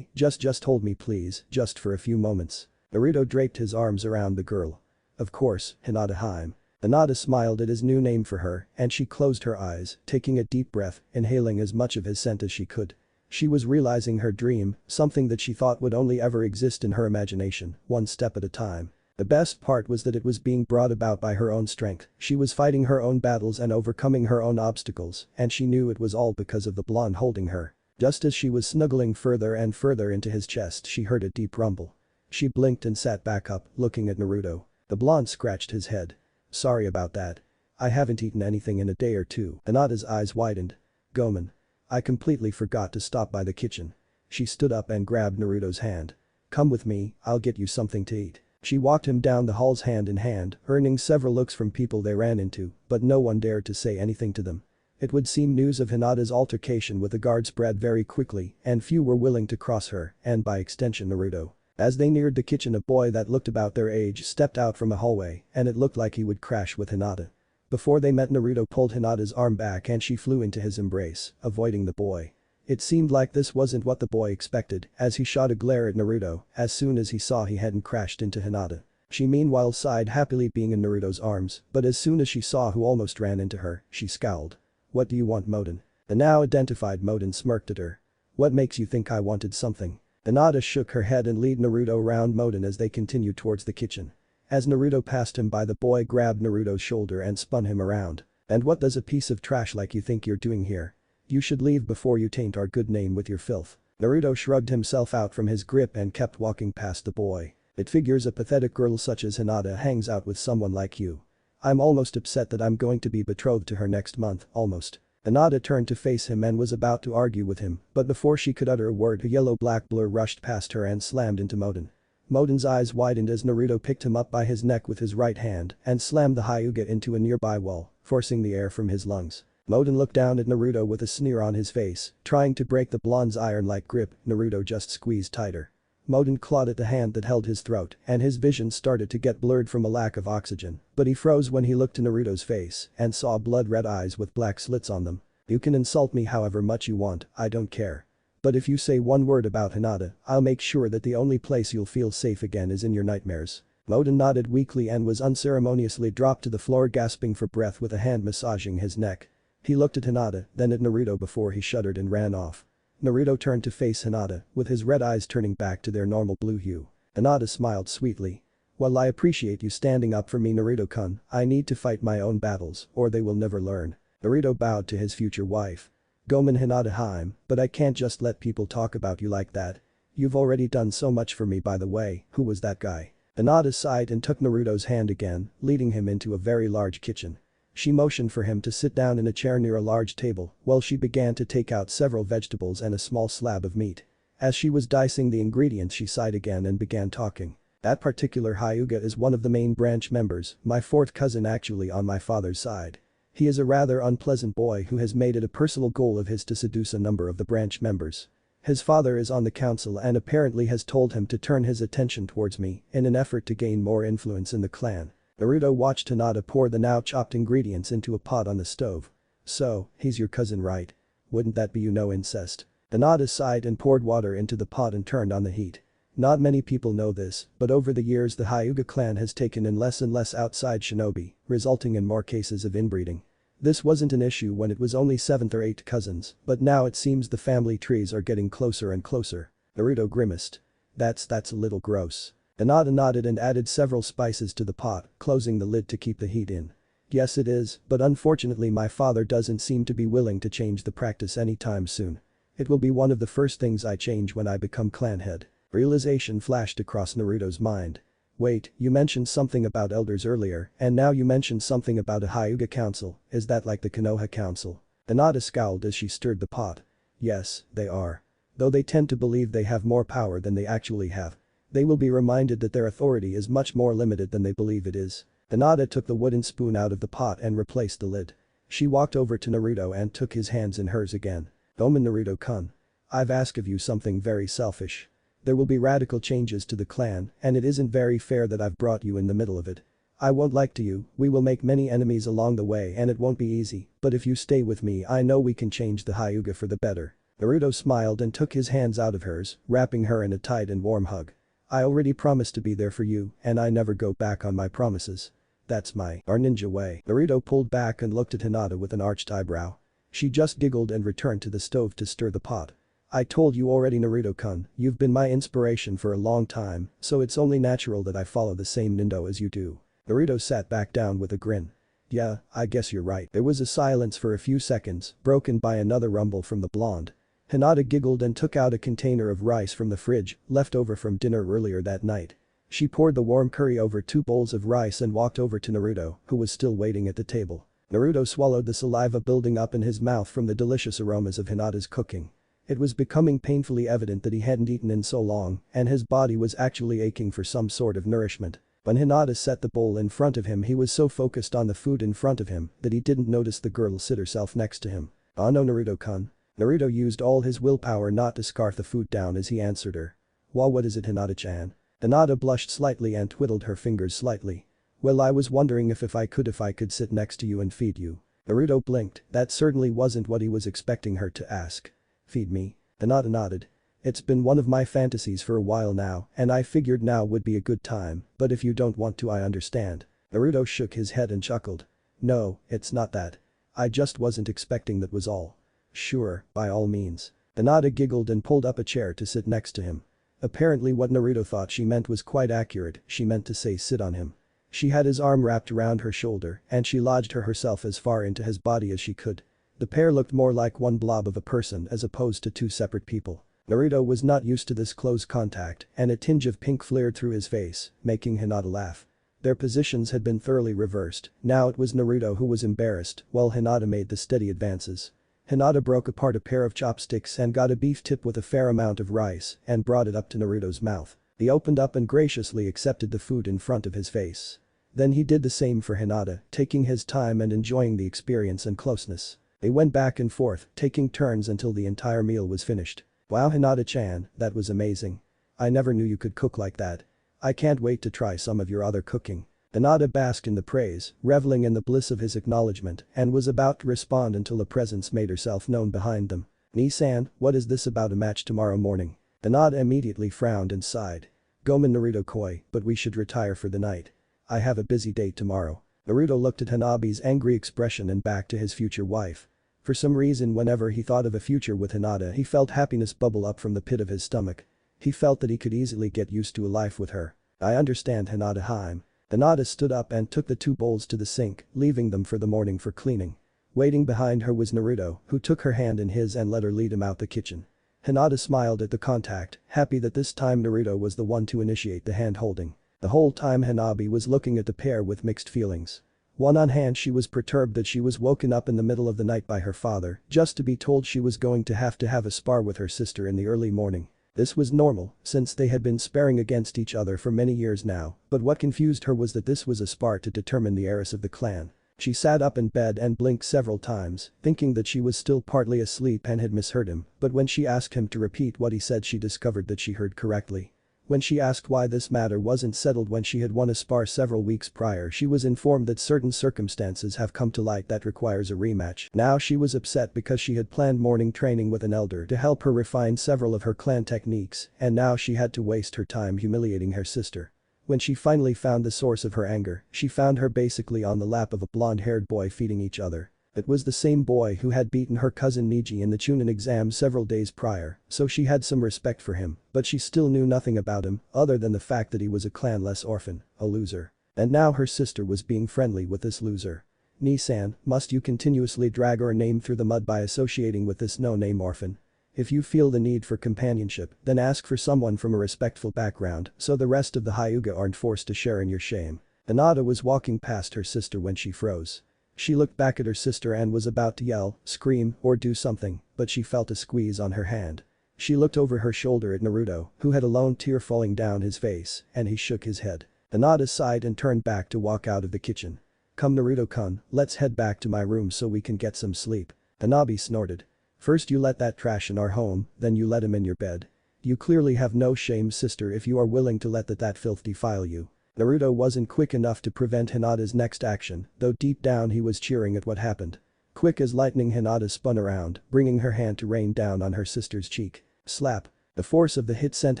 Just hold me please, just for a few moments. Naruto draped his arms around the girl. Of course, Hinata. Hinata smiled at his new name for her and she closed her eyes, taking a deep breath, inhaling as much of his scent as she could. She was realizing her dream, something that she thought would only ever exist in her imagination, one step at a time. The best part was that it was being brought about by her own strength, she was fighting her own battles and overcoming her own obstacles, and she knew it was all because of the blonde holding her. Just as she was snuggling further and further into his chest she heard a deep rumble. She blinked and sat back up, looking at Naruto. The blonde scratched his head. Sorry about that. I haven't eaten anything in a day or two. Hinata's eyes widened. Gomen. I completely forgot to stop by the kitchen. She stood up and grabbed Naruto's hand. Come with me, I'll get you something to eat. She walked him down the halls hand in hand, earning several looks from people they ran into, but no one dared to say anything to them. It would seem news of Hinata's altercation with the guard spread very quickly and few were willing to cross her, and by extension Naruto. As they neared the kitchen a boy that looked about their age stepped out from a hallway and it looked like he would crash with Hinata. Before they met, Naruto pulled Hinata's arm back and she flew into his embrace, avoiding the boy. It seemed like this wasn't what the boy expected as he shot a glare at Naruto as soon as he saw he hadn't crashed into Hinata. She meanwhile sighed happily being in Naruto's arms, but as soon as she saw who almost ran into her, she scowled. "What do you want, Moden?" The now identified Moden smirked at her. "What makes you think I wanted something?" Hinata shook her head and led Naruto around Moden as they continued towards the kitchen. As Naruto passed him by, the boy grabbed Naruto's shoulder and spun him around. "And what does a piece of trash like you think you're doing here? You should leave before you taint our good name with your filth." Naruto shrugged himself out from his grip and kept walking past the boy. "It figures a pathetic girl such as Hinata hangs out with someone like you. I'm almost upset that I'm going to be betrothed to her next month, almost." Hinata turned to face him and was about to argue with him, but before she could utter a word, a yellow-black blur rushed past her and slammed into Moden. Moden's eyes widened as Naruto picked him up by his neck with his right hand and slammed the Hyuga into a nearby wall, forcing the air from his lungs. Moden looked down at Naruto with a sneer on his face, trying to break the blonde's iron-like grip. Naruto just squeezed tighter. Moden clawed at the hand that held his throat and his vision started to get blurred from a lack of oxygen, but he froze when he looked to Naruto's face and saw blood-red eyes with black slits on them. "You can insult me however much you want, I don't care. But if you say one word about Hinata, I'll make sure that the only place you'll feel safe again is in your nightmares." Moden nodded weakly and was unceremoniously dropped to the floor, gasping for breath with a hand massaging his neck. He looked at Hinata, then at Naruto before he shuddered and ran off. Naruto turned to face Hinata, with his red eyes turning back to their normal blue hue. Hinata smiled sweetly. "Well, I appreciate you standing up for me, Naruto-kun. I need to fight my own battles, or they will never learn." Naruto bowed to his future wife. "Gomen Hinata Haim, but I can't just let people talk about you like that. You've already done so much for me, by the way. Who was that guy?" Hinata sighed and took Naruto's hand again, leading him into a very large kitchen. She motioned for him to sit down in a chair near a large table while she began to take out several vegetables and a small slab of meat. As she was dicing the ingredients, she sighed again and began talking. "That particular Hyuga is one of the main branch members, my fourth cousin actually on my father's side. He is a rather unpleasant boy who has made it a personal goal of his to seduce a number of the branch members. His father is on the council and apparently has told him to turn his attention towards me in an effort to gain more influence in the clan." Naruto watched Hinata pour the now chopped ingredients into a pot on the stove. "So, he's your cousin, right? Wouldn't that be incest?" Hinata sighed and poured water into the pot and turned on the heat. "Not many people know this, but over the years the Hyuga clan has taken in less and less outside shinobi, resulting in more cases of inbreeding. This wasn't an issue when it was only 7th or 8th cousins, but now it seems the family trees are getting closer and closer." Naruto grimaced. That's a little gross." Hinata nodded and added several spices to the pot, closing the lid to keep the heat in. "Yes it is, but unfortunately my father doesn't seem to be willing to change the practice anytime soon. It will be one of the first things I change when I become clan head." Realization flashed across Naruto's mind. "Wait, you mentioned something about elders earlier, and now you mentioned something about a Hyuga council, is that like the Konoha council?" Hinata scowled as she stirred the pot. "Yes, they are. Though they tend to believe they have more power than they actually have. They will be reminded that their authority is much more limited than they believe it is." Hinata took the wooden spoon out of the pot and replaced the lid. She walked over to Naruto and took his hands in hers again. "Gomen Naruto-kun. I've asked of you something very selfish. There will be radical changes to the clan, and it isn't very fair that I've brought you in the middle of it. I won't lie to you, we will make many enemies along the way and it won't be easy, but if you stay with me I know we can change the Hyuga for the better." Naruto smiled and took his hands out of hers, wrapping her in a tight and warm hug. "I already promised to be there for you, and I never go back on my promises. That's our ninja way." Naruto pulled back and looked at Hinata with an arched eyebrow. She just giggled and returned to the stove to stir the pot. "I told you already, Naruto-kun, you've been my inspiration for a long time, so it's only natural that I follow the same nindo as you do." Naruto sat back down with a grin. "Yeah, I guess you're right." There was a silence for a few seconds, broken by another rumble from the blonde. Hinata giggled and took out a container of rice from the fridge, left over from dinner earlier that night. She poured the warm curry over 2 bowls of rice and walked over to Naruto, who was still waiting at the table. Naruto swallowed the saliva building up in his mouth from the delicious aromas of Hinata's cooking. It was becoming painfully evident that he hadn't eaten in so long, and his body was actually aching for some sort of nourishment. When Hinata set the bowl in front of him, he was so focused on the food in front of him that he didn't notice the girl sit herself next to him. "Oh no, Naruto-kun." Naruto used all his willpower not to scarf the food down as he answered her. "Well, what is it, Hinata-chan?" Hinata blushed slightly and twiddled her fingers slightly. Well, I was wondering if I could sit next to you and feed you. Naruto blinked, that certainly wasn't what he was expecting her to ask. Feed me? Hinata nodded. It's been one of my fantasies for a while now and I figured now would be a good time, but if you don't want to I understand. Naruto shook his head and chuckled. No, it's not that. I just wasn't expecting that was all. Sure, by all means. Hinata giggled and pulled up a chair to sit next to him. Apparently what Naruto thought she meant was quite accurate, she meant to say sit on him. She had his arm wrapped around her shoulder and she lodged herself as far into his body as she could. The pair looked more like one blob of a person as opposed to two separate people. Naruto was not used to this close contact and a tinge of pink flared through his face, making Hinata laugh. Their positions had been thoroughly reversed, now it was Naruto who was embarrassed while Hinata made the steady advances. Hinata broke apart a pair of chopsticks and got a beef tip with a fair amount of rice and brought it up to Naruto's mouth. He opened up and graciously accepted the food in front of his face. Then he did the same for Hinata, taking his time and enjoying the experience and closeness. They went back and forth, taking turns until the entire meal was finished. Wow, Hinata-chan, that was amazing. I never knew you could cook like that. I can't wait to try some of your other cooking. Hinata basked in the praise, reveling in the bliss of his acknowledgement and was about to respond until a presence made herself known behind them. "Ni-san, what is this about a match tomorrow morning?" Hinata immediately frowned and sighed. "Gomen Naruto-koi, but we should retire for the night. I have a busy day tomorrow." Naruto looked at Hanabi's angry expression and back to his future wife. For some reason whenever he thought of a future with Hinata he felt happiness bubble up from the pit of his stomach. He felt that he could easily get used to a life with her. "I understand, Hinata-hime." Hinata stood up and took the two bowls to the sink, leaving them for the morning for cleaning. Waiting behind her was Naruto, who took her hand in his and let her lead him out the kitchen. Hinata smiled at the contact, happy that this time Naruto was the one to initiate the hand-holding. The whole time Hanabi was looking at the pair with mixed feelings. On hand she was perturbed that she was woken up in the middle of the night by her father just to be told she was going to have a spar with her sister in the early morning. This was normal, since they had been sparring against each other for many years now, but what confused her was that this was a spar to determine the heiress of the clan. She sat up in bed and blinked several times, thinking that she was still partly asleep and had misheard him, but when she asked him to repeat what he said she discovered that she heard correctly. When she asked why this matter wasn't settled when she had won a spar several weeks prior, she was informed that certain circumstances have come to light that requires a rematch. Now she was upset because she had planned morning training with an elder to help her refine several of her clan techniques and now she had to waste her time humiliating her sister. When she finally found the source of her anger, she found her basically on the lap of a blonde-haired boy feeding each other. It was the same boy who had beaten her cousin Neji in the Chunin exam several days prior, so she had some respect for him, but she still knew nothing about him other than the fact that he was a clanless orphan, a loser. And now her sister was being friendly with this loser. "Ni-san, must you continuously drag our name through the mud by associating with this no-name orphan? If you feel the need for companionship, then ask for someone from a respectful background so the rest of the Hyuga aren't forced to share in your shame." Hinata was walking past her sister when she froze. She looked back at her sister and was about to yell, scream, or do something, but she felt a squeeze on her hand. She looked over her shoulder at Naruto, who had a lone tear falling down his face, and he shook his head. Hinata sighed and turned back to walk out of the kitchen. "Come Naruto-kun, let's head back to my room so we can get some sleep." Hanabi snorted. "First you let that trash in our home, then you let him in your bed. You clearly have no shame, sister, if you are willing to let that filth defile you." Naruto wasn't quick enough to prevent Hinata's next action, though deep down he was cheering at what happened. Quick as lightning Hinata spun around, bringing her hand to rain down on her sister's cheek. Slap. The force of the hit sent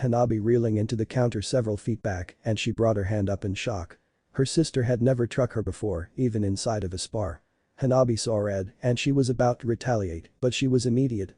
Hanabi reeling into the counter several feet back and she brought her hand up in shock. Her sister had never struck her before, even inside of a spar. Hanabi saw red and she was about to retaliate, but she was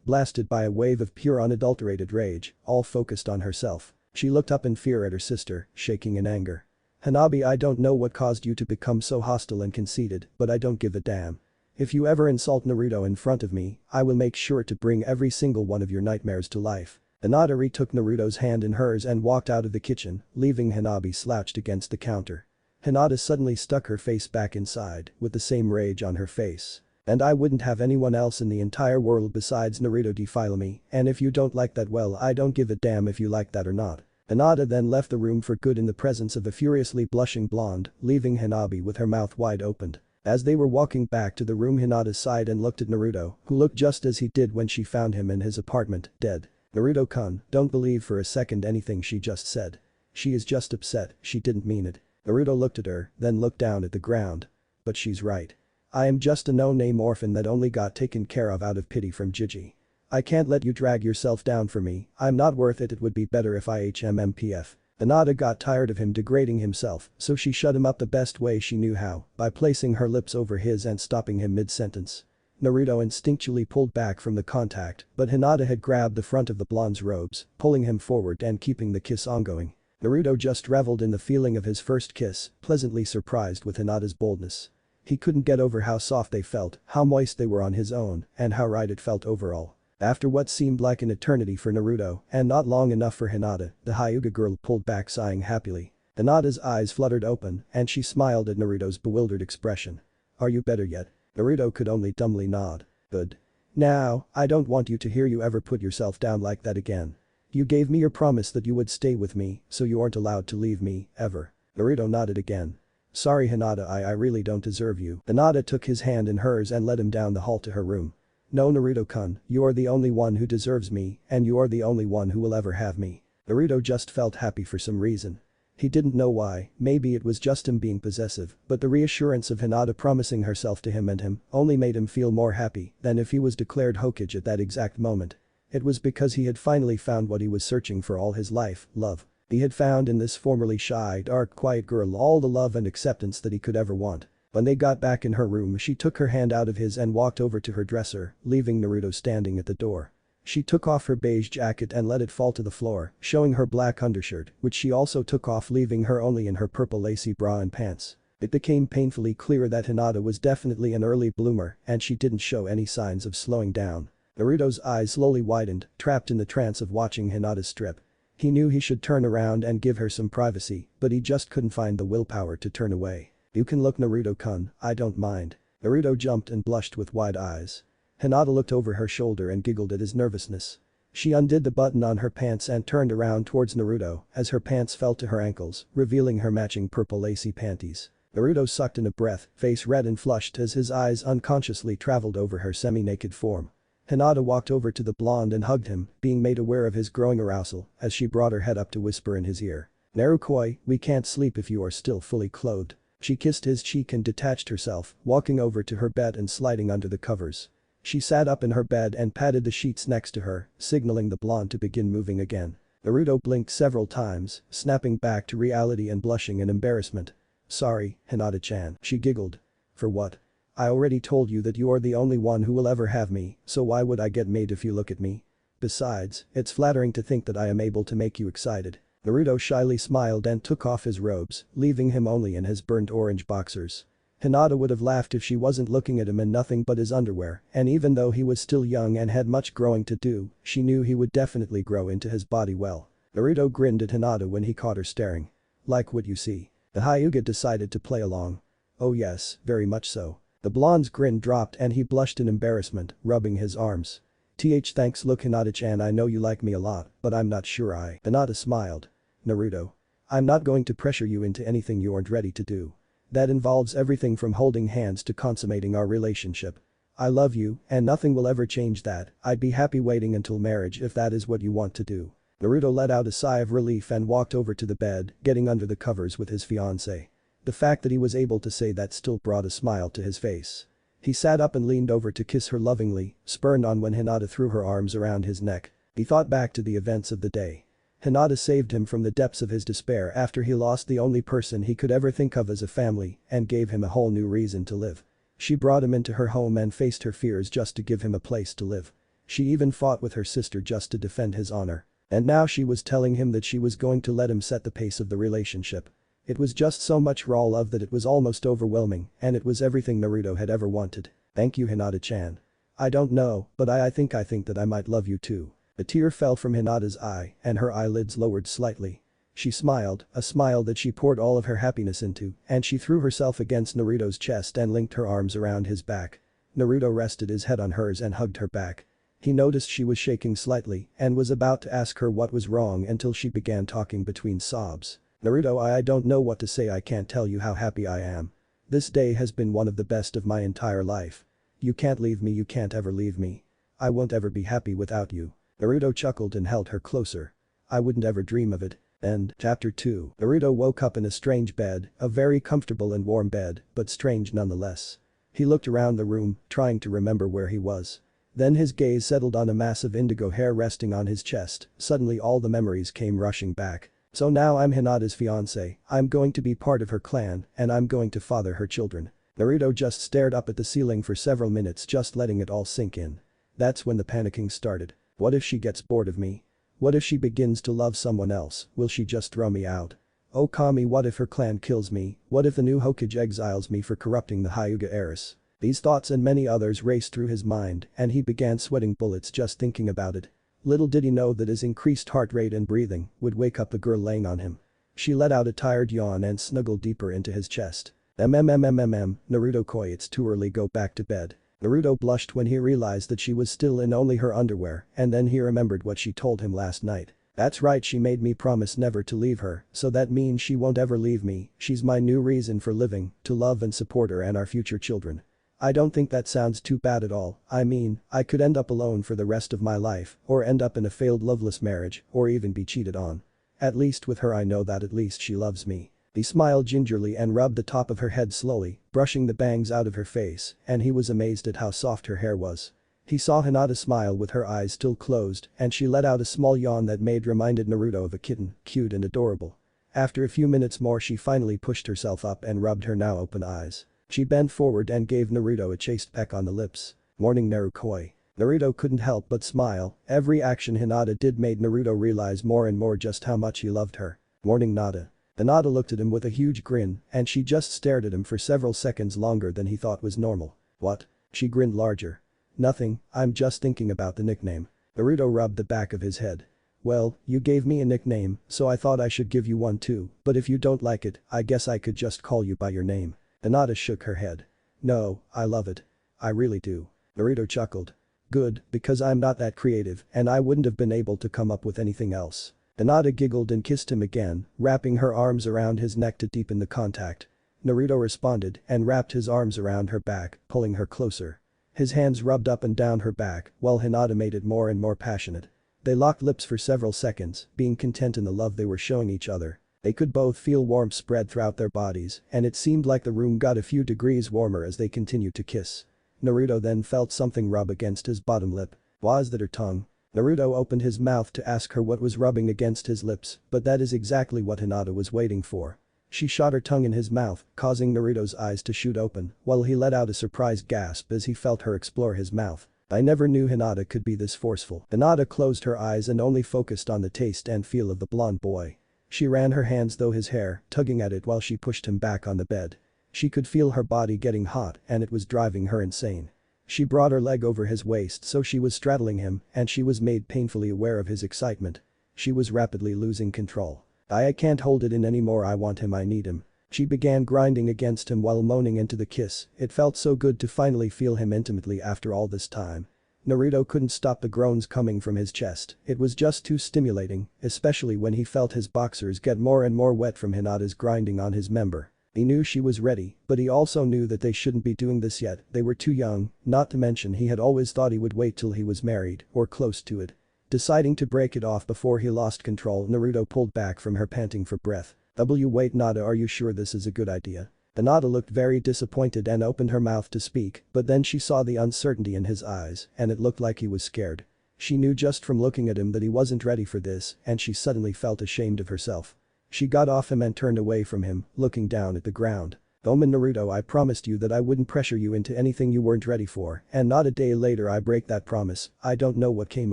blasted by a wave of pure unadulterated rage, all focused on herself. She looked up in fear at her sister, shaking in anger. "Hanabi, I don't know what caused you to become so hostile and conceited, but I don't give a damn. If you ever insult Naruto in front of me, I will make sure to bring every single one of your nightmares to life." Hinata retook Naruto's hand in hers and walked out of the kitchen, leaving Hanabi slouched against the counter. Hinata suddenly stuck her face back inside, with the same rage on her face. "And I wouldn't have anyone else in the entire world besides Naruto defile me, and if you don't like that, well, I don't give a damn if you like that or not." Hinata then left the room for good in the presence of a furiously blushing blonde, leaving Hanabi with her mouth wide opened. As they were walking back to the room, Hinata sighed and looked at Naruto, who looked just as he did when she found him in his apartment, dead. "Naruto-kun, don't believe for a second anything she just said. She is just upset, she didn't mean it." Naruto looked at her, then looked down at the ground. But she's right. I am just a no-name orphan that only got taken care of out of pity from Gigi. I can't let you drag yourself down for me, I'm not worth it would be better if I HMMPF. Hinata got tired of him degrading himself, so she shut him up the best way she knew how, by placing her lips over his and stopping him mid-sentence. Naruto instinctually pulled back from the contact, but Hinata had grabbed the front of the blonde's robes, pulling him forward and keeping the kiss ongoing. Naruto just reveled in the feeling of his first kiss, pleasantly surprised with Hinata's boldness. He couldn't get over how soft they felt, how moist they were on his own, and how right it felt overall. After what seemed like an eternity for Naruto, and not long enough for Hinata, the Hyuga girl pulled back sighing happily. Hinata's eyes fluttered open, and she smiled at Naruto's bewildered expression. Are you better yet? Naruto could only dumbly nod. Good. Now, I don't want you to hear you ever put yourself down like that again. You gave me your promise that you would stay with me, so you aren't allowed to leave me, ever. Naruto nodded again. Sorry Hinata, I really don't deserve you. Hinata took his hand in hers and led him down the hall to her room. No Naruto-kun, you are the only one who deserves me, and you are the only one who will ever have me. Naruto just felt happy for some reason. He didn't know why, maybe it was just him being possessive, but the reassurance of Hinata promising herself to him and him only made him feel more happy than if he was declared Hokage at that exact moment. It was because he had finally found what he was searching for all his life, love. He had found in this formerly shy, dark, quiet girl all the love and acceptance that he could ever want. When they got back in her room, she took her hand out of his and walked over to her dresser, leaving Naruto standing at the door. She took off her beige jacket and let it fall to the floor, showing her black undershirt, which she also took off, leaving her only in her purple lacy bra and pants. It became painfully clear that Hinata was definitely an early bloomer, and she didn't show any signs of slowing down. Naruto's eyes slowly widened, trapped in the trance of watching Hinata strip. He knew he should turn around and give her some privacy, but he just couldn't find the willpower to turn away. You can look Naruto-kun, I don't mind. Naruto jumped and blushed with wide eyes. Hinata looked over her shoulder and giggled at his nervousness. She undid the button on her pants and turned around towards Naruto as her pants fell to her ankles, revealing her matching purple lacy panties. Naruto sucked in a breath, face red and flushed as his eyes unconsciously traveled over her semi-naked form. Hinata walked over to the blonde and hugged him, being made aware of his growing arousal as she brought her head up to whisper in his ear. Narukoi, we can't sleep if you are still fully clothed. She kissed his cheek and detached herself, walking over to her bed and sliding under the covers. She sat up in her bed and patted the sheets next to her, signaling the blonde to begin moving again. Naruto blinked several times, snapping back to reality and blushing in embarrassment. Sorry, Hinata-chan, she giggled. For what? I already told you that you are the only one who will ever have me, so why would I get mad if you look at me? Besides, it's flattering to think that I am able to make you excited. Naruto shyly smiled and took off his robes, leaving him only in his burnt orange boxers. Hinata would have laughed if she wasn't looking at him in nothing but his underwear, and even though he was still young and had much growing to do, she knew he would definitely grow into his body well. Naruto grinned at Hinata when he caught her staring. Like what you see. The Hyuga decided to play along. Oh yes, very much so. The blonde's grin dropped and he blushed in embarrassment, rubbing his arms. Thanks look Hinata-chan, I know you like me a lot, but I'm not sure I. Hinata smiled. Naruto. I'm not going to pressure you into anything you aren't ready to do. That involves everything from holding hands to consummating our relationship. I love you, and nothing will ever change that. I'd be happy waiting until marriage if that is what you want to do. Naruto let out a sigh of relief and walked over to the bed, getting under the covers with his fiancée. The fact that he was able to say that still brought a smile to his face. He sat up and leaned over to kiss her lovingly, spurned on when Hinata threw her arms around his neck. He thought back to the events of the day. Hinata saved him from the depths of his despair after he lost the only person he could ever think of as a family and gave him a whole new reason to live. She brought him into her home and faced her fears just to give him a place to live. She even fought with her sister just to defend his honor. And now she was telling him that she was going to let him set the pace of the relationship. It was just so much raw love that it was almost overwhelming, and it was everything Naruto had ever wanted. Thank you Hinata-chan. I don't know, but I think that I might love you too. A tear fell from Hinata's eye and her eyelids lowered slightly. She smiled, a smile that she poured all of her happiness into, and she threw herself against Naruto's chest and linked her arms around his back. Naruto rested his head on hers and hugged her back. He noticed she was shaking slightly and was about to ask her what was wrong until she began talking between sobs. Naruto, I don't know what to say, I can't tell you how happy I am. This day has been one of the best of my entire life. You can't leave me, you can't ever leave me. I won't ever be happy without you. Naruto chuckled and held her closer. I wouldn't ever dream of it. End. Chapter 2. Naruto woke up in a strange bed, a very comfortable and warm bed, but strange nonetheless. He looked around the room, trying to remember where he was. Then his gaze settled on a mass of indigo hair resting on his chest. Suddenly all the memories came rushing back. So now I'm Hinata's fiancé, I'm going to be part of her clan, and I'm going to father her children. Naruto just stared up at the ceiling for several minutes, just letting it all sink in. That's when the panicking started. What if she gets bored of me? What if she begins to love someone else? Will she just throw me out? Oh Kami, what if her clan kills me? What if the new Hokage exiles me for corrupting the Hyuga heiress? These thoughts and many others raced through his mind, and he began sweating bullets just thinking about it. Little did he know that his increased heart rate and breathing would wake up the girl laying on him. She let out a tired yawn and snuggled deeper into his chest. Naruto koi, it's too early, go back to bed. Naruto blushed when he realized that she was still in only her underwear, and then he remembered what she told him last night. That's right, she made me promise never to leave her, so that means she won't ever leave me. She's my new reason for living, to love and support her and our future children. I don't think that sounds too bad at all. I mean, I could end up alone for the rest of my life, or end up in a failed loveless marriage, or even be cheated on. At least with her I know that at least she loves me. He smiled gingerly and rubbed the top of her head slowly, brushing the bangs out of her face, and he was amazed at how soft her hair was. He saw Hinata smile with her eyes still closed, and she let out a small yawn that reminded Naruto of a kitten, cute and adorable. After a few minutes more she finally pushed herself up and rubbed her now open eyes. She bent forward and gave Naruto a chaste peck on the lips. Morning Narukoi. Naruto couldn't help but smile. Every action Hinata did made Naruto realize more and more just how much he loved her. Morning Nada. Hinata looked at him with a huge grin, and she just stared at him for several seconds longer than he thought was normal. What? She grinned larger. Nothing, I'm just thinking about the nickname. Naruto rubbed the back of his head. Well, you gave me a nickname, so I thought I should give you one too, but if you don't like it, I guess I could just call you by your name. Hinata shook her head. No, I love it. I really do. Naruto chuckled. Good, because I'm not that creative, and I wouldn't have been able to come up with anything else. Hinata giggled and kissed him again, wrapping her arms around his neck to deepen the contact. Naruto responded and wrapped his arms around her back, pulling her closer. His hands rubbed up and down her back, while Hinata made it more and more passionate. They locked lips for several seconds, being content in the love they were showing each other. They could both feel warmth spread throughout their bodies, and it seemed like the room got a few degrees warmer as they continued to kiss. Naruto then felt something rub against his bottom lip. Was that her tongue? Naruto opened his mouth to ask her what was rubbing against his lips, but that is exactly what Hinata was waiting for. She shot her tongue in his mouth, causing Naruto's eyes to shoot open, while he let out a surprised gasp as he felt her explore his mouth. I never knew Hinata could be this forceful. Hinata closed her eyes and only focused on the taste and feel of the blonde boy. She ran her hands through his hair, tugging at it while she pushed him back on the bed. She could feel her body getting hot and it was driving her insane. She brought her leg over his waist so she was straddling him and she was made painfully aware of his excitement. She was rapidly losing control. I can't hold it in anymore, I want him, I need him. She began grinding against him while moaning into the kiss. It felt so good to finally feel him intimately after all this time. Naruto couldn't stop the groans coming from his chest. It was just too stimulating, especially when he felt his boxers get more and more wet from Hinata's grinding on his member. He knew she was ready, but he also knew that they shouldn't be doing this yet, they were too young, not to mention he had always thought he would wait till he was married, or close to it. Deciding to break it off before he lost control, Naruto pulled back from her, panting for breath. Wait, Nada, are you sure this is a good idea? Hinata looked very disappointed and opened her mouth to speak, but then she saw the uncertainty in his eyes, and it looked like he was scared. She knew just from looking at him that he wasn't ready for this, and she suddenly felt ashamed of herself. She got off him and turned away from him, looking down at the ground. Gomen Naruto, I promised you that I wouldn't pressure you into anything you weren't ready for, and not a day later I break that promise. I don't know what came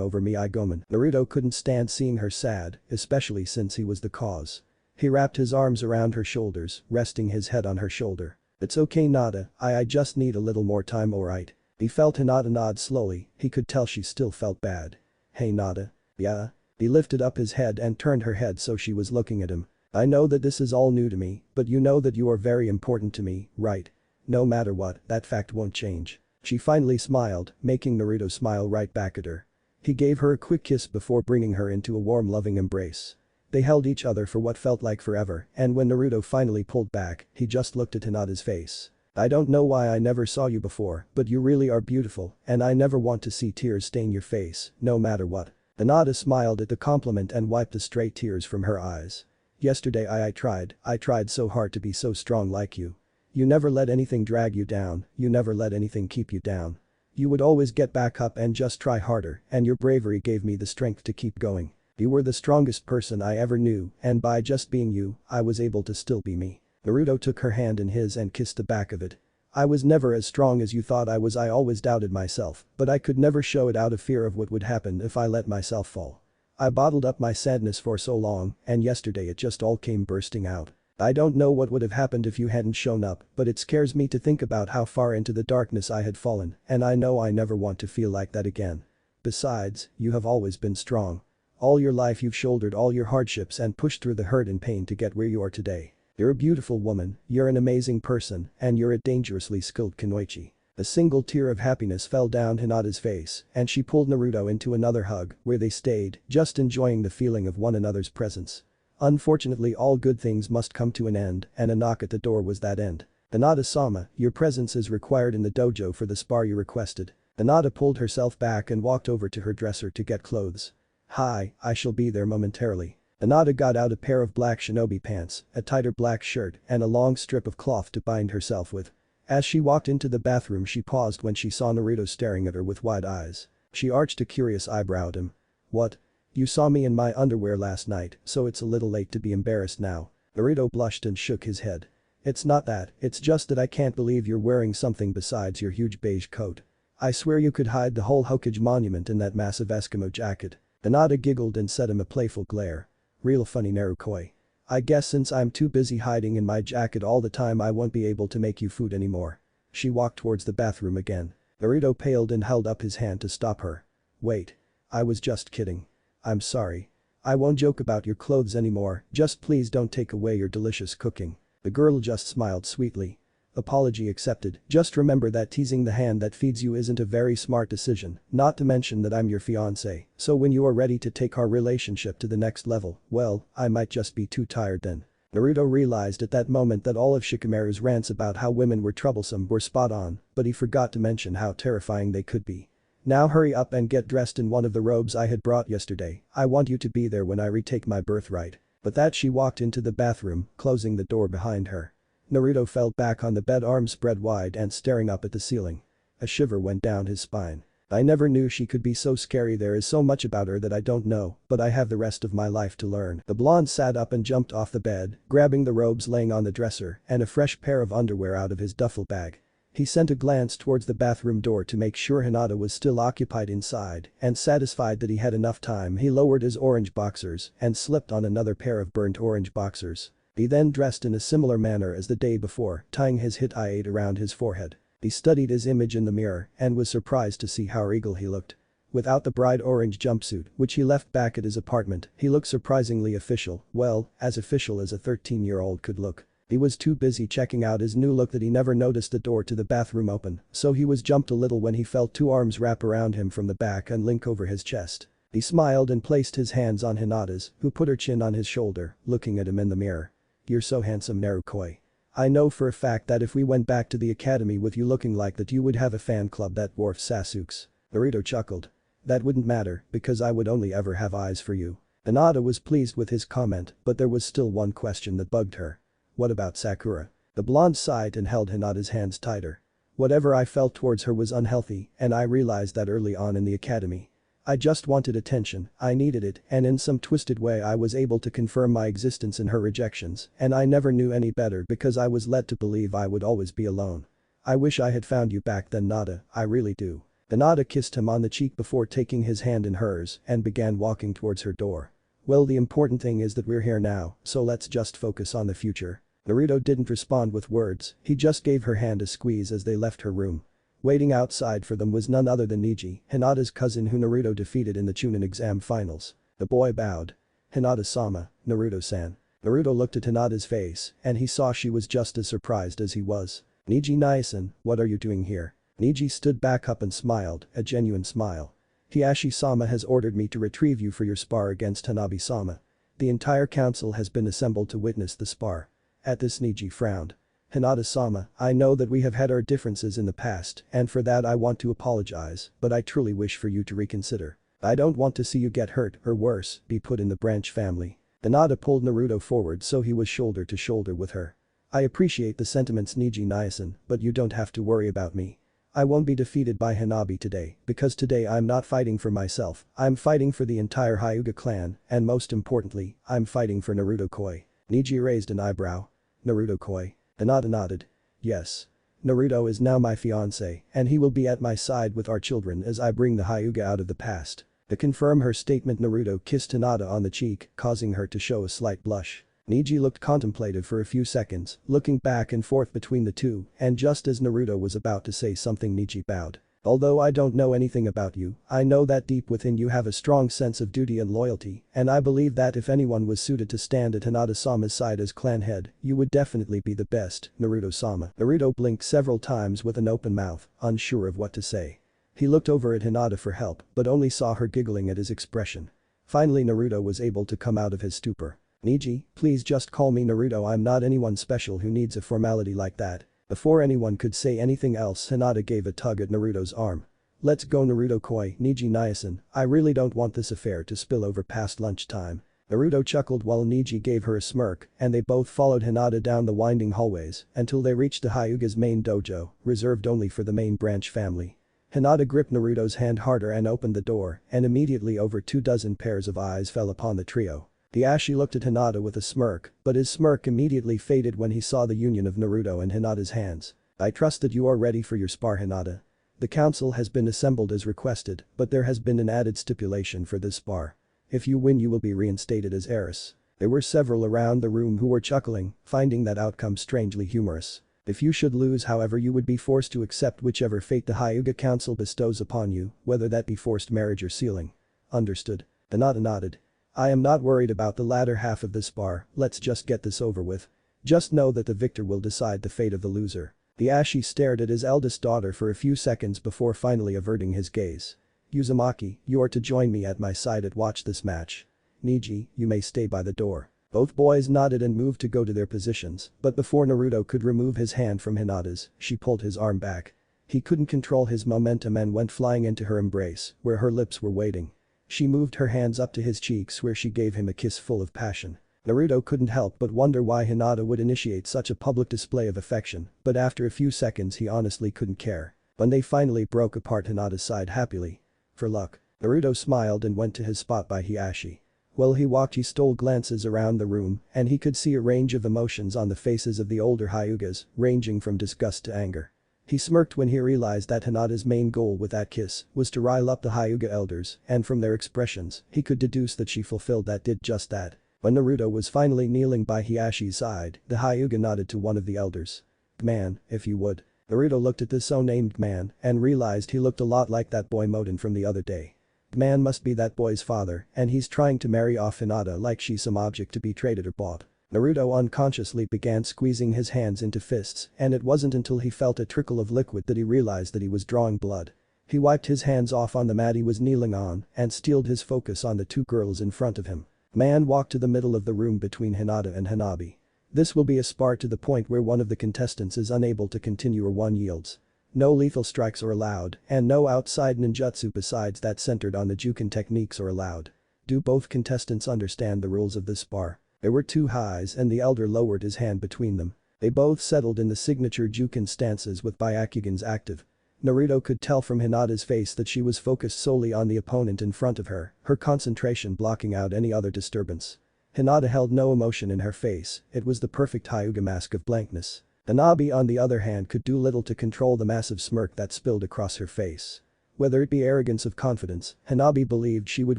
over me, Gomen. Naruto couldn't stand seeing her sad, especially since he was the cause. He wrapped his arms around her shoulders, resting his head on her shoulder. It's okay Nada, I just need a little more time, alright? He felt Hinata nod slowly, he could tell she still felt bad. Hey Nada. Yeah? He lifted up his head and turned her head so she was looking at him. I know that this is all new to me, but you know that you are very important to me, right? No matter what, that fact won't change. She finally smiled, making Naruto smile right back at her. He gave her a quick kiss before bringing her into a warm loving embrace. They held each other for what felt like forever, and when Naruto finally pulled back, he just looked at Hinata's face. I don't know why I never saw you before, but you really are beautiful, and I never want to see tears stain your face, no matter what. Hinata smiled at the compliment and wiped the stray tears from her eyes. Yesterday I tried so hard to be so strong like you. You never let anything drag you down, you never let anything keep you down. You would always get back up and just try harder, and your bravery gave me the strength to keep going. You were the strongest person I ever knew, and by just being you, I was able to still be me. Naruto took her hand in his and kissed the back of it. I was never as strong as you thought I was. I always doubted myself, but I could never show it out of fear of what would happen if I let myself fall. I bottled up my sadness for so long, and yesterday it just all came bursting out. I don't know what would have happened if you hadn't shown up, but it scares me to think about how far into the darkness I had fallen, and I know I never want to feel like that again. Besides, you have always been strong. All your life you've shouldered all your hardships and pushed through the hurt and pain to get where you are today. You're a beautiful woman, you're an amazing person, and you're a dangerously skilled kunoichi. A single tear of happiness fell down Hinata's face, and she pulled Naruto into another hug, where they stayed, just enjoying the feeling of one another's presence. Unfortunately, all good things must come to an end, and a knock at the door was that end. Hinata-sama, your presence is required in the dojo for the spar you requested. Hinata pulled herself back and walked over to her dresser to get clothes. Hi, I shall be there momentarily. Hinata got out a pair of black shinobi pants, a tighter black shirt, and a long strip of cloth to bind herself with. As she walked into the bathroom, she paused when she saw Naruto staring at her with wide eyes. She arched a curious eyebrow at him. What? You saw me in my underwear last night, so it's a little late to be embarrassed now. Naruto blushed and shook his head. It's not that, it's just that I can't believe you're wearing something besides your huge beige coat. I swear you could hide the whole Hokage monument in that massive Eskimo jacket. Hinata giggled and set him a playful glare. Real funny Narukoi. I guess since I'm too busy hiding in my jacket all the time I won't be able to make you food anymore. She walked towards the bathroom again. Naruto paled and held up his hand to stop her. Wait. I was just kidding. I'm sorry. I won't joke about your clothes anymore, just please don't take away your delicious cooking. The girl just smiled sweetly. Apology accepted, just remember that teasing the hand that feeds you isn't a very smart decision, not to mention that I'm your fiancé, so when you are ready to take our relationship to the next level, well, I might just be too tired then. Naruto realized at that moment that all of Shikamaru's rants about how women were troublesome were spot on, but he forgot to mention how terrifying they could be. Now hurry up and get dressed in one of the robes I had brought yesterday, I want you to be there when I retake my birthright. But that she walked into the bathroom, closing the door behind her. Naruto fell back on the bed, arms spread wide and staring up at the ceiling. A shiver went down his spine. I never knew she could be so scary. There is so much about her that I don't know, but I have the rest of my life to learn. The blonde sat up and jumped off the bed, grabbing the robes laying on the dresser and a fresh pair of underwear out of his duffel bag. He sent a glance towards the bathroom door to make sure Hinata was still occupied inside, and satisfied that he had enough time, he lowered his orange boxers and slipped on another pair of burnt orange boxers. He then dressed in a similar manner as the day before, tying his Hiashi around his forehead. He studied his image in the mirror and was surprised to see how regal he looked. Without the bright orange jumpsuit, which he left back at his apartment, he looked surprisingly official, well, as official as a 13-year-old could look. He was too busy checking out his new look that he never noticed the door to the bathroom open, so he was jumped a little when he felt two arms wrap around him from the back and link over his chest. He smiled and placed his hands on Hinata's, who put her chin on his shoulder, looking at him in the mirror. You're so handsome, Narukoi. I know for a fact that if we went back to the academy with you looking like that you would have a fan club that dwarfs Sasuke's. Naruto chuckled. That wouldn't matter, because I would only ever have eyes for you. Hinata was pleased with his comment, but there was still one question that bugged her. What about Sakura? The blonde sighed and held Hinata's hands tighter. Whatever I felt towards her was unhealthy, and I realized that early on in the academy. I just wanted attention, I needed it, and in some twisted way I was able to confirm my existence in her rejections, and I never knew any better because I was led to believe I would always be alone. I wish I had found you back then, Nada, I really do. Hinata kissed him on the cheek before taking his hand in hers and began walking towards her door. Well, the important thing is that we're here now, so let's just focus on the future. Naruto didn't respond with words, he just gave her hand a squeeze as they left her room. Waiting outside for them was none other than Neji, Hinata's cousin who Naruto defeated in the Chunin exam finals. The boy bowed. Hinata-sama, Naruto-san. Naruto looked at Hinata's face, and he saw she was just as surprised as he was. Neji-san, what are you doing here? Neji stood back up and smiled, a genuine smile. Hiashi-sama has ordered me to retrieve you for your spar against Hanabi-sama. The entire council has been assembled to witness the spar. At this Neji frowned. Hinata-sama, I know that we have had our differences in the past, and for that I want to apologize, but I truly wish for you to reconsider. I don't want to see you get hurt or worse, be put in the branch family. Hinata pulled Naruto forward so he was shoulder to shoulder with her. I appreciate the sentiments Neji-san, but you don't have to worry about me. I won't be defeated by Hanabi today because today I'm not fighting for myself, I'm fighting for the entire Hyuga clan and most importantly, I'm fighting for Naruto Koi. Neji raised an eyebrow. Naruto Koi. Hinata nodded. Yes. Naruto is now my fiancé and he will be at my side with our children as I bring the Hyuga out of the past. To confirm her statement Naruto kissed Hinata on the cheek, causing her to show a slight blush. Neji looked contemplative for a few seconds, looking back and forth between the two, and just as Naruto was about to say something Neji bowed. Although I don't know anything about you, I know that deep within you have a strong sense of duty and loyalty, and I believe that if anyone was suited to stand at Hinata-sama's side as clan head, you would definitely be the best, Naruto-sama. Naruto blinked several times with an open mouth, unsure of what to say. He looked over at Hinata for help, but only saw her giggling at his expression. Finally Naruto was able to come out of his stupor. Neji, please just call me Naruto, I'm not anyone special who needs a formality like that. Before anyone could say anything else Hinata gave a tug at Naruto's arm. Let's go Naruto Koi, Neji-san, I really don't want this affair to spill over past lunchtime. Naruto chuckled while Neji gave her a smirk and they both followed Hinata down the winding hallways until they reached the Hyuga's main dojo, reserved only for the main branch family. Hinata gripped Naruto's hand harder and opened the door and immediately over 24 pairs of eyes fell upon the trio. Hiashi looked at Hinata with a smirk, but his smirk immediately faded when he saw the union of Naruto and Hinata's hands. I trust that you are ready for your spar Hinata. The council has been assembled as requested, but there has been an added stipulation for this spar. If you win you will be reinstated as heiress. There were several around the room who were chuckling, finding that outcome strangely humorous. If you should lose however you would be forced to accept whichever fate the Hyuga council bestows upon you, whether that be forced marriage or sealing. Understood. Hinata nodded. I am not worried about the latter half of this spar, let's just get this over with. Just know that the victor will decide the fate of the loser. Hiashi stared at his eldest daughter for a few seconds before finally averting his gaze. Uzumaki, you are to join me at my side and watch this match. Neji, you may stay by the door. Both boys nodded and moved to go to their positions, but before Naruto could remove his hand from Hinata's, she pulled his arm back. He couldn't control his momentum and went flying into her embrace, where her lips were waiting. She moved her hands up to his cheeks where she gave him a kiss full of passion. Naruto couldn't help but wonder why Hinata would initiate such a public display of affection, but after a few seconds he honestly couldn't care. When they finally broke apart Hinata sighed happily. For luck. Naruto smiled and went to his spot by Hiashi. While he walked he stole glances around the room and he could see a range of emotions on the faces of the older Hyugas, ranging from disgust to anger. He smirked when he realized that Hinata's main goal with that kiss was to rile up the Hyuga elders and from their expressions, he could deduce that she fulfilled that did just that. When Naruto was finally kneeling by Hiyashi's side, the Hyuga nodded to one of the elders. Man, if you would. Naruto looked at the so-named man and realized he looked a lot like that boy Moden from the other day. Man must be that boy's father and he's trying to marry off Hinata like she's some object to be traded or bought. Naruto unconsciously began squeezing his hands into fists and it wasn't until he felt a trickle of liquid that he realized that he was drawing blood. He wiped his hands off on the mat he was kneeling on and steeled his focus on the two girls in front of him. Man walked to the middle of the room between Hinata and Hanabi. This will be a spar to the point where one of the contestants is unable to continue or one yields. No lethal strikes are allowed and no outside ninjutsu besides that centered on the Juken techniques are allowed. Do both contestants understand the rules of this spar? There were two highs and the elder lowered his hand between them. They both settled in the signature Juken stances with Byakugans active. Naruto could tell from Hinata's face that she was focused solely on the opponent in front of her, her concentration blocking out any other disturbance. Hinata held no emotion in her face, it was the perfect Hyuga mask of blankness. Hanabi on the other hand could do little to control the massive smirk that spilled across her face. Whether it be arrogance of confidence, Hanabi believed she would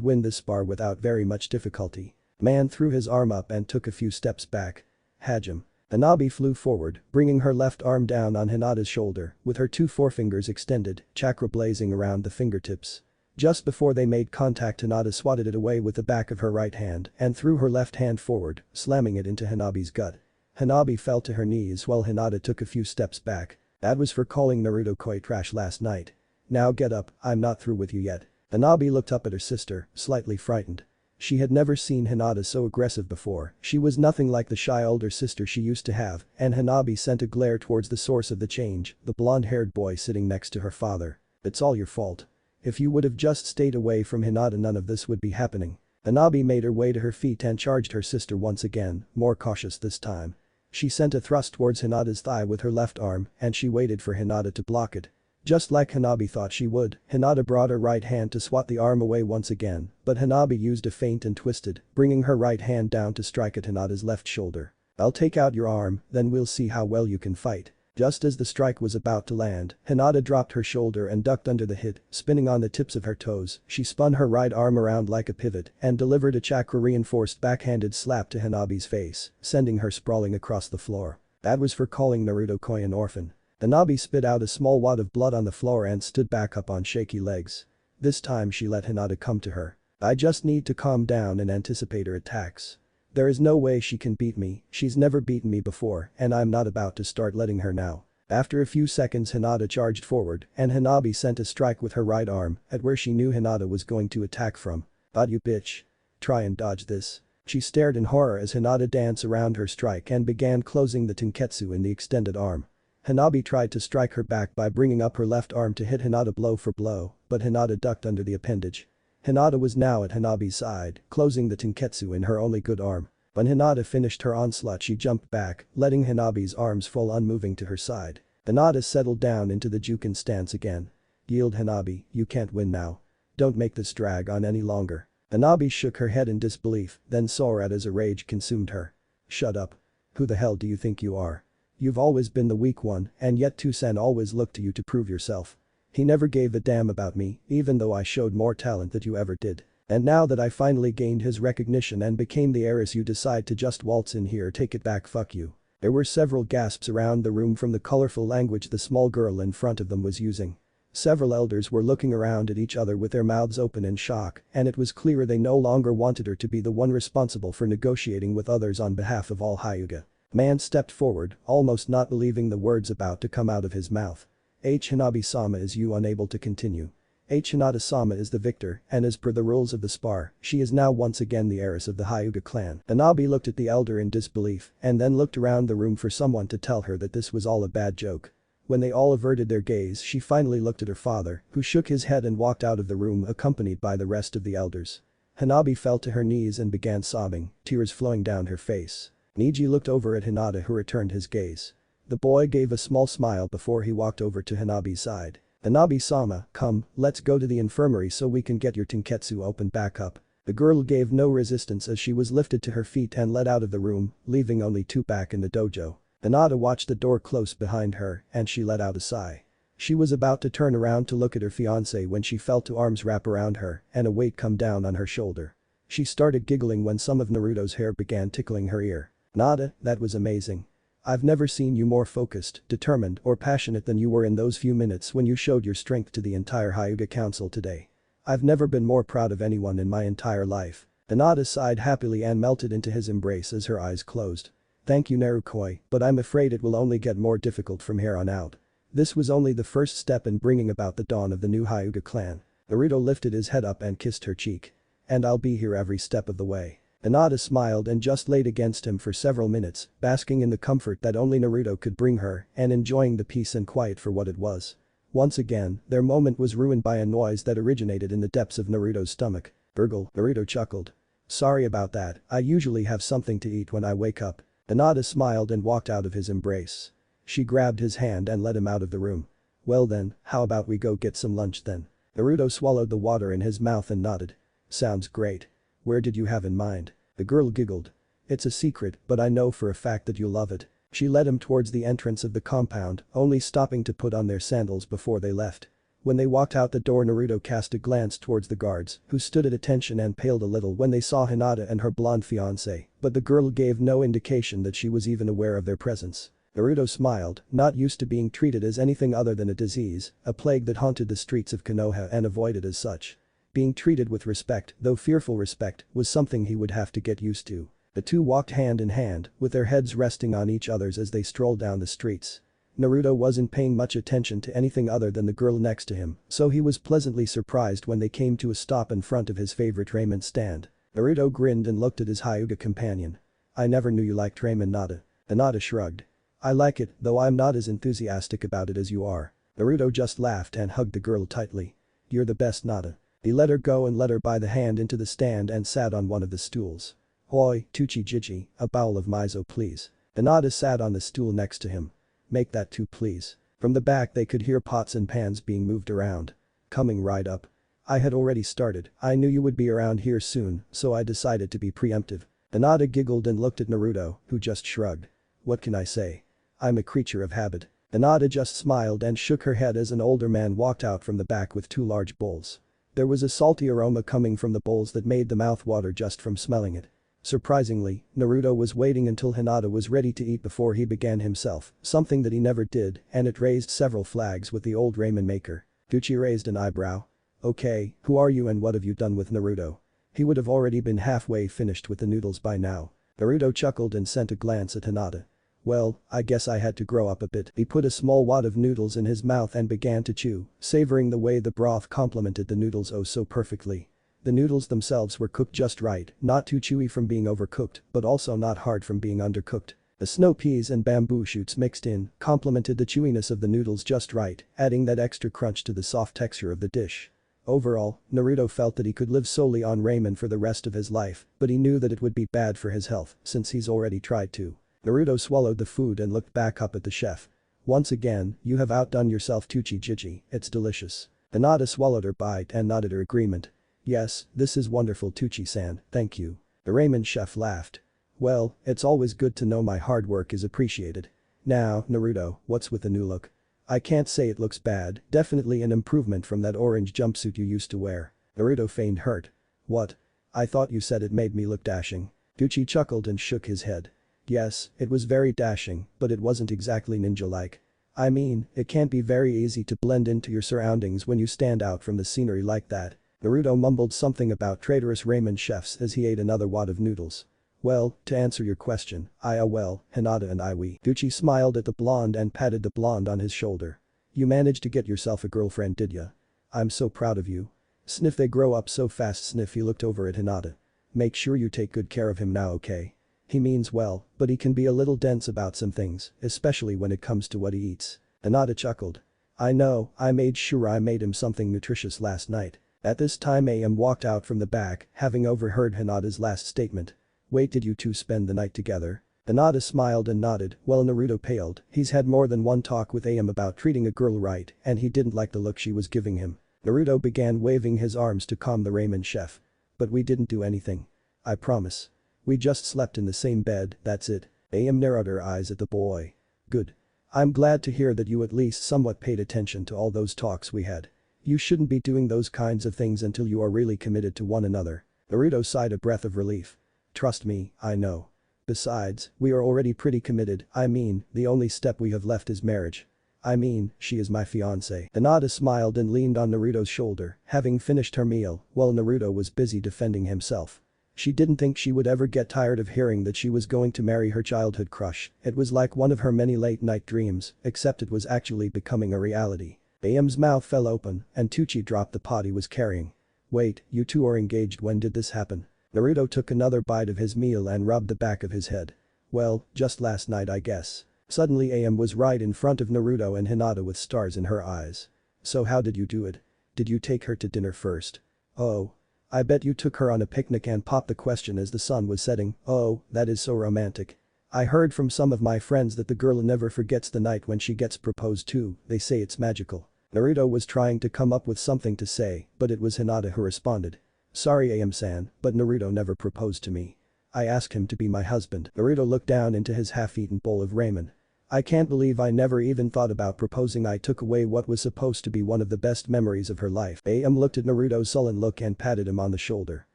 win this spar without very much difficulty. Man threw his arm up and took a few steps back. Hajime. Hanabi flew forward, bringing her left arm down on Hinata's shoulder, with her two forefingers extended, chakra blazing around the fingertips. Just before they made contact Hinata swatted it away with the back of her right hand and threw her left hand forward, slamming it into Hanabi's gut. Hanabi fell to her knees while Hinata took a few steps back. That was for calling Naruto Koi trash last night. Now get up, I'm not through with you yet. Hanabi looked up at her sister, slightly frightened. She had never seen Hinata so aggressive before, she was nothing like the shy older sister she used to have, and Hanabi sent a glare towards the source of the change, the blonde-haired boy sitting next to her father. It's all your fault. If you would have just stayed away from Hinata, none of this would be happening. Hanabi made her way to her feet and charged her sister once again, more cautious this time. She sent a thrust towards Hinata's thigh with her left arm and she waited for Hinata to block it. Just like Hanabi thought she would, Hinata brought her right hand to swat the arm away once again, but Hanabi used a feint and twisted, bringing her right hand down to strike at Hinata's left shoulder. "I'll take out your arm, then we'll see how well you can fight." Just as the strike was about to land, Hinata dropped her shoulder and ducked under the hit, spinning on the tips of her toes. She spun her right arm around like a pivot and delivered a chakra-reinforced backhanded slap to Hanabi's face, sending her sprawling across the floor. That was for calling Naruto Koi an orphan. Hanabi spit out a small wad of blood on the floor and stood back up on shaky legs. This time she let Hinata come to her. "I just need to calm down and anticipate her attacks. There is no way she can beat me, she's never beaten me before and I'm not about to start letting her now." After a few seconds Hinata charged forward and Hanabi sent a strike with her right arm at where she knew Hinata was going to attack from. "But you bitch. Try and dodge this." She stared in horror as Hinata danced around her strike and began closing the tenketsu in the extended arm. Hanabi tried to strike her back by bringing up her left arm to hit Hinata blow for blow, but Hinata ducked under the appendage. Hinata was now at Hanabi's side, closing the tenketsu in her only good arm. When Hinata finished her onslaught she jumped back, letting Hanabi's arms fall unmoving to her side. Hinata settled down into the Jukin stance again. "Yield Hanabi, you can't win now. Don't make this drag on any longer." Hanabi shook her head in disbelief, then saw her as a rage consumed her. "Shut up. Who the hell do you think you are? You've always been the weak one and yet Toussaint always looked to you to prove yourself. He never gave a damn about me even though I showed more talent than you ever did. And now that I finally gained his recognition and became the heiress you decide to just waltz in here, take it back, fuck you." There were several gasps around the room from the colorful language the small girl in front of them was using. Several elders were looking around at each other with their mouths open in shock and it was clear they no longer wanted her to be the one responsible for negotiating with others on behalf of all Hyuga. Man stepped forward, almost not believing the words about to come out of his mouth. Hanabi-sama, is you unable to continue? Hinata-sama is the victor and as per the rules of the spar, she is now once again the heiress of the Hyuga clan. Hanabi looked at the elder in disbelief and then looked around the room for someone to tell her that this was all a bad joke. When they all averted their gaze she finally looked at her father, who shook his head and walked out of the room accompanied by the rest of the elders. Hanabi fell to her knees and began sobbing, tears flowing down her face. Neji looked over at Hinata who returned his gaze. The boy gave a small smile before he walked over to Hanabi's side. "Hanabi-sama, come, let's go to the infirmary so we can get your tenketsu opened back up." The girl gave no resistance as she was lifted to her feet and led out of the room, leaving only two back in the dojo. Hinata watched the door close behind her and she let out a sigh. She was about to turn around to look at her fiancé when she felt two arms wrap around her and a weight come down on her shoulder. She started giggling when some of Naruto's hair began tickling her ear. "Hinata, that was amazing. I've never seen you more focused, determined or passionate than you were in those few minutes when you showed your strength to the entire Hyuga Council today. I've never been more proud of anyone in my entire life." Hinata sighed happily and melted into his embrace as her eyes closed. "Thank you Narukoi, but I'm afraid it will only get more difficult from here on out. This was only the first step in bringing about the dawn of the new Hyuga clan." Naruto lifted his head up and kissed her cheek. "And I'll be here every step of the way." Hinata smiled and just laid against him for several minutes, basking in the comfort that only Naruto could bring her and enjoying the peace and quiet for what it was. Once again, their moment was ruined by a noise that originated in the depths of Naruto's stomach. "Burgle," Naruto chuckled. "Sorry about that, I usually have something to eat when I wake up." Hinata smiled and walked out of his embrace. She grabbed his hand and led him out of the room. "Well then, how about we go get some lunch then?" Naruto swallowed the water in his mouth and nodded. "Sounds great. Where did you have in mind?" The girl giggled. "It's a secret, but I know for a fact that you'll love it." She led him towards the entrance of the compound, only stopping to put on their sandals before they left. When they walked out the door Naruto cast a glance towards the guards, who stood at attention and paled a little when they saw Hinata and her blonde fiancé, but the girl gave no indication that she was even aware of their presence. Naruto smiled, not used to being treated as anything other than a disease, a plague that haunted the streets of Konoha and avoided as such. Being treated with respect, though fearful respect, was something he would have to get used to. The two walked hand in hand, with their heads resting on each other's as they strolled down the streets. Naruto wasn't paying much attention to anything other than the girl next to him, so he was pleasantly surprised when they came to a stop in front of his favorite ramen stand. Naruto grinned and looked at his Hyuga companion. "I never knew you liked ramen, Hinata." Hinata shrugged. "I like it, though I'm not as enthusiastic about it as you are." Naruto just laughed and hugged the girl tightly. You're the best Nada. He let her go and led her by the hand into the stand and sat on one of the stools. Oi, Tuchi Jiji, a bowl of miso please. Hinata sat on the stool next to him. Make that two please. From the back they could hear pots and pans being moved around. Coming right up. I had already started, I knew you would be around here soon, so I decided to be preemptive. Hinata giggled and looked at Naruto, who just shrugged. What can I say? I'm a creature of habit. Hinata just smiled and shook her head as an older man walked out from the back with two large bowls. There was a salty aroma coming from the bowls that made the mouth water just from smelling it. Surprisingly, Naruto was waiting until Hinata was ready to eat before he began himself, something that he never did, and it raised several flags with the old ramen maker. Gucci raised an eyebrow. Okay, who are you and what have you done with Naruto? He would have already been halfway finished with the noodles by now. Naruto chuckled and sent a glance at Hinata. Well, I guess I had to grow up a bit. He put a small wad of noodles in his mouth and began to chew, savoring the way the broth complemented the noodles oh so perfectly. The noodles themselves were cooked just right, not too chewy from being overcooked, but also not hard from being undercooked. The snow peas and bamboo shoots mixed in complemented the chewiness of the noodles just right, adding that extra crunch to the soft texture of the dish. Overall, Naruto felt that he could live solely on ramen for the rest of his life, but he knew that it would be bad for his health since he's already tried to. Naruto swallowed the food and looked back up at the chef. Once again, you have outdone yourself Tuchi Jiji, it's delicious. Hinata swallowed her bite and nodded her agreement. Yes, this is wonderful Tuchi-san, thank you. The ramen chef laughed. Well, it's always good to know my hard work is appreciated. Now, Naruto, what's with the new look? I can't say it looks bad, definitely an improvement from that orange jumpsuit you used to wear. Naruto feigned hurt. What? I thought you said it made me look dashing. Gucci chuckled and shook his head. Yes, it was very dashing, but it wasn't exactly ninja-like. I mean, it can't be very easy to blend into your surroundings when you stand out from the scenery like that. Naruto mumbled something about traitorous ramen chefs as he ate another wad of noodles. Well, to answer your question, Hinata and we. Gucci smiled at the blonde and patted the blonde on his shoulder. You managed to get yourself a girlfriend did ya? I'm so proud of you. Sniff they grow up so fast sniff he looked over at Hinata. Make sure you take good care of him now okay? He means well, but he can be a little dense about some things, especially when it comes to what he eats. Hinata chuckled. I know, I made sure I made him something nutritious last night. At this time AM walked out from the back, having overheard Hinata's last statement. Wait did you two spend the night together? Hinata smiled and nodded while Naruto paled, he's had more than one talk with AM about treating a girl right and he didn't like the look she was giving him. Naruto began waving his arms to calm the ramen chef. But we didn't do anything. I promise. We just slept in the same bed, that's it. AM narrowed her eyes at the boy. Good. I'm glad to hear that you at least somewhat paid attention to all those talks we had. You shouldn't be doing those kinds of things until you are really committed to one another. Naruto sighed a breath of relief. Trust me, I know. Besides, we are already pretty committed, I mean, the only step we have left is marriage. I mean, she is my fiancé. Hinata smiled and leaned on Naruto's shoulder, having finished her meal, while Naruto was busy defending himself. She didn't think she would ever get tired of hearing that she was going to marry her childhood crush, it was like one of her many late-night dreams, except it was actually becoming a reality. AM's mouth fell open, and Tucci dropped the pot he was carrying. Wait, you two are engaged when did this happen? Naruto took another bite of his meal and rubbed the back of his head. Well, just last night I guess. Suddenly AM was right in front of Naruto and Hinata with stars in her eyes. So how did you do it? Did you take her to dinner first? Oh. I bet you took her on a picnic and popped the question as the sun was setting, oh, that is so romantic. I heard from some of my friends that the girl never forgets the night when she gets proposed to, they say it's magical. Naruto was trying to come up with something to say, but it was Hinata who responded. Sorry AM-san, but Naruto never proposed to me. I asked him to be my husband. Naruto looked down into his half-eaten bowl of ramen. I can't believe I never even thought about proposing. I took away what was supposed to be one of the best memories of her life. AM looked at Naruto's sullen look and patted him on the shoulder.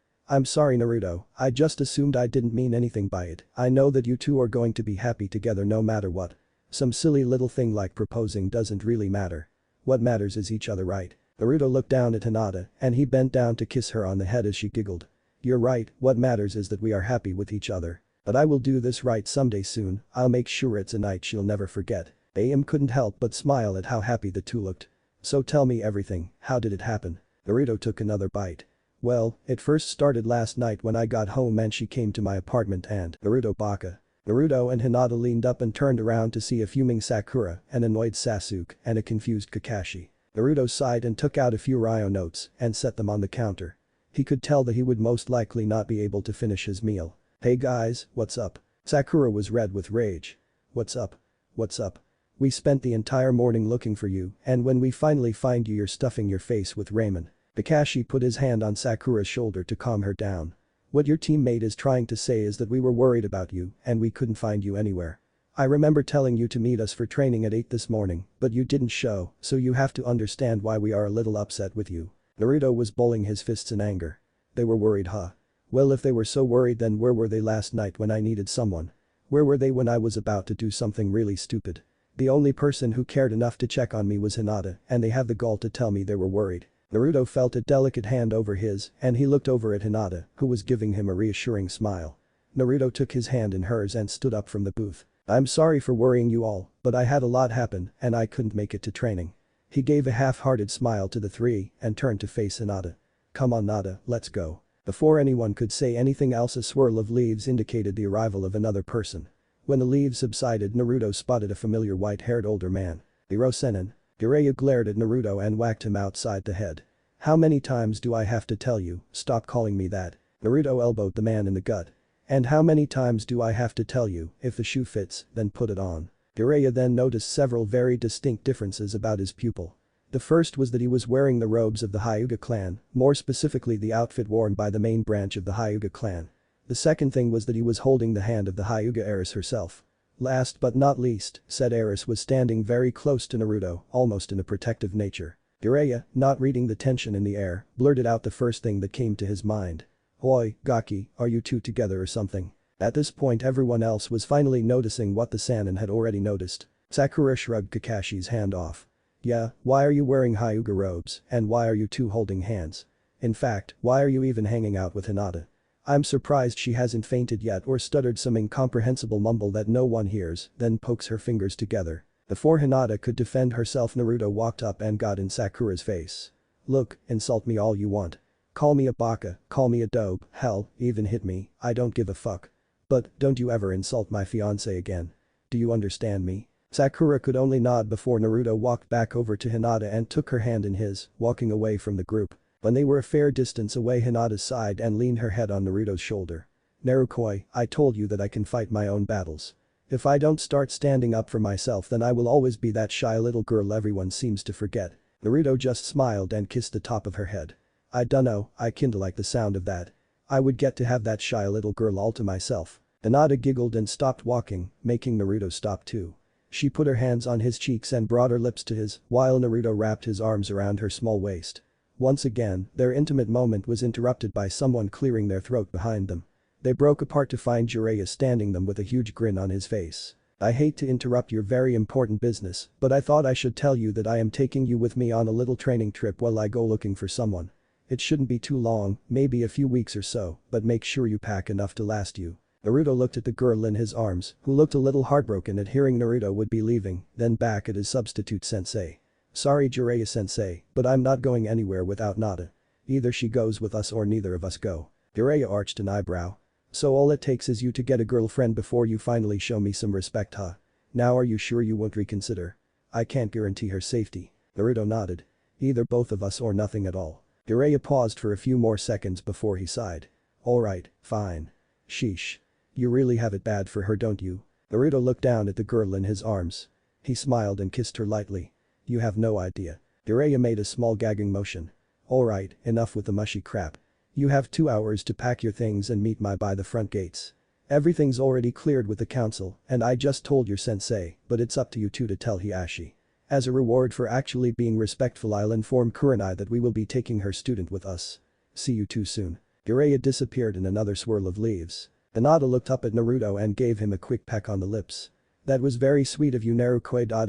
I'm sorry Naruto, I just assumed I didn't mean anything by it. I know that you two are going to be happy together no matter what. Some silly little thing like proposing doesn't really matter. What matters is each other right. Naruto looked down at Hinata and he bent down to kiss her on the head as she giggled. You're right, what matters is that we are happy with each other. But I will do this right someday soon, I'll make sure it's a night she'll never forget. AM couldn't help but smile at how happy the two looked. So tell me everything, how did it happen? Naruto took another bite. Well, it first started last night when I got home and she came to my apartment and Naruto baka. Naruto and Hinata leaned up and turned around to see a fuming Sakura, an annoyed Sasuke, and a confused Kakashi. Naruto sighed and took out a few Ryo notes and set them on the counter. He could tell that he would most likely not be able to finish his meal. Hey guys, what's up? Sakura was red with rage. What's up? What's up? We spent the entire morning looking for you, and when we finally find you you're stuffing your face with ramen. Kakashi put his hand on Sakura's shoulder to calm her down. What your teammate is trying to say is that we were worried about you and we couldn't find you anywhere. I remember telling you to meet us for training at 8 this morning, but you didn't show, so you have to understand why we are a little upset with you. Naruto was bowling his fists in anger. They were worried, huh? Well, if they were so worried, then where were they last night when I needed someone? Where were they when I was about to do something really stupid? The only person who cared enough to check on me was Hinata, and they have the gall to tell me they were worried. Naruto felt a delicate hand over his, and he looked over at Hinata, who was giving him a reassuring smile. Naruto took his hand in hers and stood up from the booth. I'm sorry for worrying you all, but I had a lot happen and I couldn't make it to training. He gave a half-hearted smile to the three and turned to face Hinata. Come on Nada, let's go. Before anyone could say anything else, a swirl of leaves indicated the arrival of another person. When the leaves subsided, Naruto spotted a familiar white-haired older man. Hirosenin. Jiraiya glared at Naruto and whacked him outside the head. How many times do I have to tell you, stop calling me that? Naruto elbowed the man in the gut. And how many times do I have to tell you, if the shoe fits, then put it on? Jiraiya then noticed several very distinct differences about his pupil. The first was that he was wearing the robes of the Hyuga clan, more specifically the outfit worn by the main branch of the Hyuga clan. The second thing was that he was holding the hand of the Hyuga heiress herself. Last but not least, said heiress was standing very close to Naruto, almost in a protective nature. Jiraiya, not reading the tension in the air, blurted out the first thing that came to his mind. Oi, Gaki, are you two together or something? At this point everyone else was finally noticing what the Sannin had already noticed. Sakura shrugged Kakashi's hand off. Yeah, why are you wearing Hyuga robes, and why are you two holding hands? In fact, why are you even hanging out with Hinata? I'm surprised she hasn't fainted yet or stuttered some incomprehensible mumble that no one hears, then pokes her fingers together. Before Hinata could defend herself, Naruto walked up and got in Sakura's face. Look, insult me all you want. Call me a baka, call me a dope, hell, even hit me, I don't give a fuck. But don't you ever insult my fiancé again. Do you understand me? Sakura could only nod before Naruto walked back over to Hinata and took her hand in his, walking away from the group. When they were a fair distance away, Hinata sighed and leaned her head on Naruto's shoulder. Narukoi, I told you that I can fight my own battles. If I don't start standing up for myself, then I will always be that shy little girl everyone seems to forget. Naruto just smiled and kissed the top of her head. I dunno, I kinda like the sound of that. I would get to have that shy little girl all to myself. Hinata giggled and stopped walking, making Naruto stop too. She put her hands on his cheeks and brought her lips to his, while Naruto wrapped his arms around her small waist. Once again, their intimate moment was interrupted by someone clearing their throat behind them. They broke apart to find Jiraiya standing them with a huge grin on his face. I hate to interrupt your very important business, but I thought I should tell you that I am taking you with me on a little training trip while I go looking for someone. It shouldn't be too long, maybe a few weeks or so, but make sure you pack enough to last you. Naruto looked at the girl in his arms, who looked a little heartbroken at hearing Naruto would be leaving, then back at his substitute sensei. Sorry Jiraiya sensei, but I'm not going anywhere without Nada. Either she goes with us or neither of us go. Jiraiya arched an eyebrow. So all it takes is you to get a girlfriend before you finally show me some respect, huh? Now are you sure you won't reconsider? I can't guarantee her safety. Naruto nodded. Either both of us or nothing at all. Jiraiya paused for a few more seconds before he sighed. Alright, fine. Sheesh. You really have it bad for her, don't you? Naruto looked down at the girl in his arms. He smiled and kissed her lightly. You have no idea. Jiraiya made a small gagging motion. Alright, enough with the mushy crap. You have 2 hours to pack your things and meet me by the front gates. Everything's already cleared with the council, and I just told your sensei, but it's up to you two to tell Hiashi. As a reward for actually being respectful, I'll inform Kurenai that we will be taking her student with us. See you too soon. Jiraiya disappeared in another swirl of leaves. Hinata looked up at Naruto and gave him a quick peck on the lips. That was very sweet of you, Narukoi.now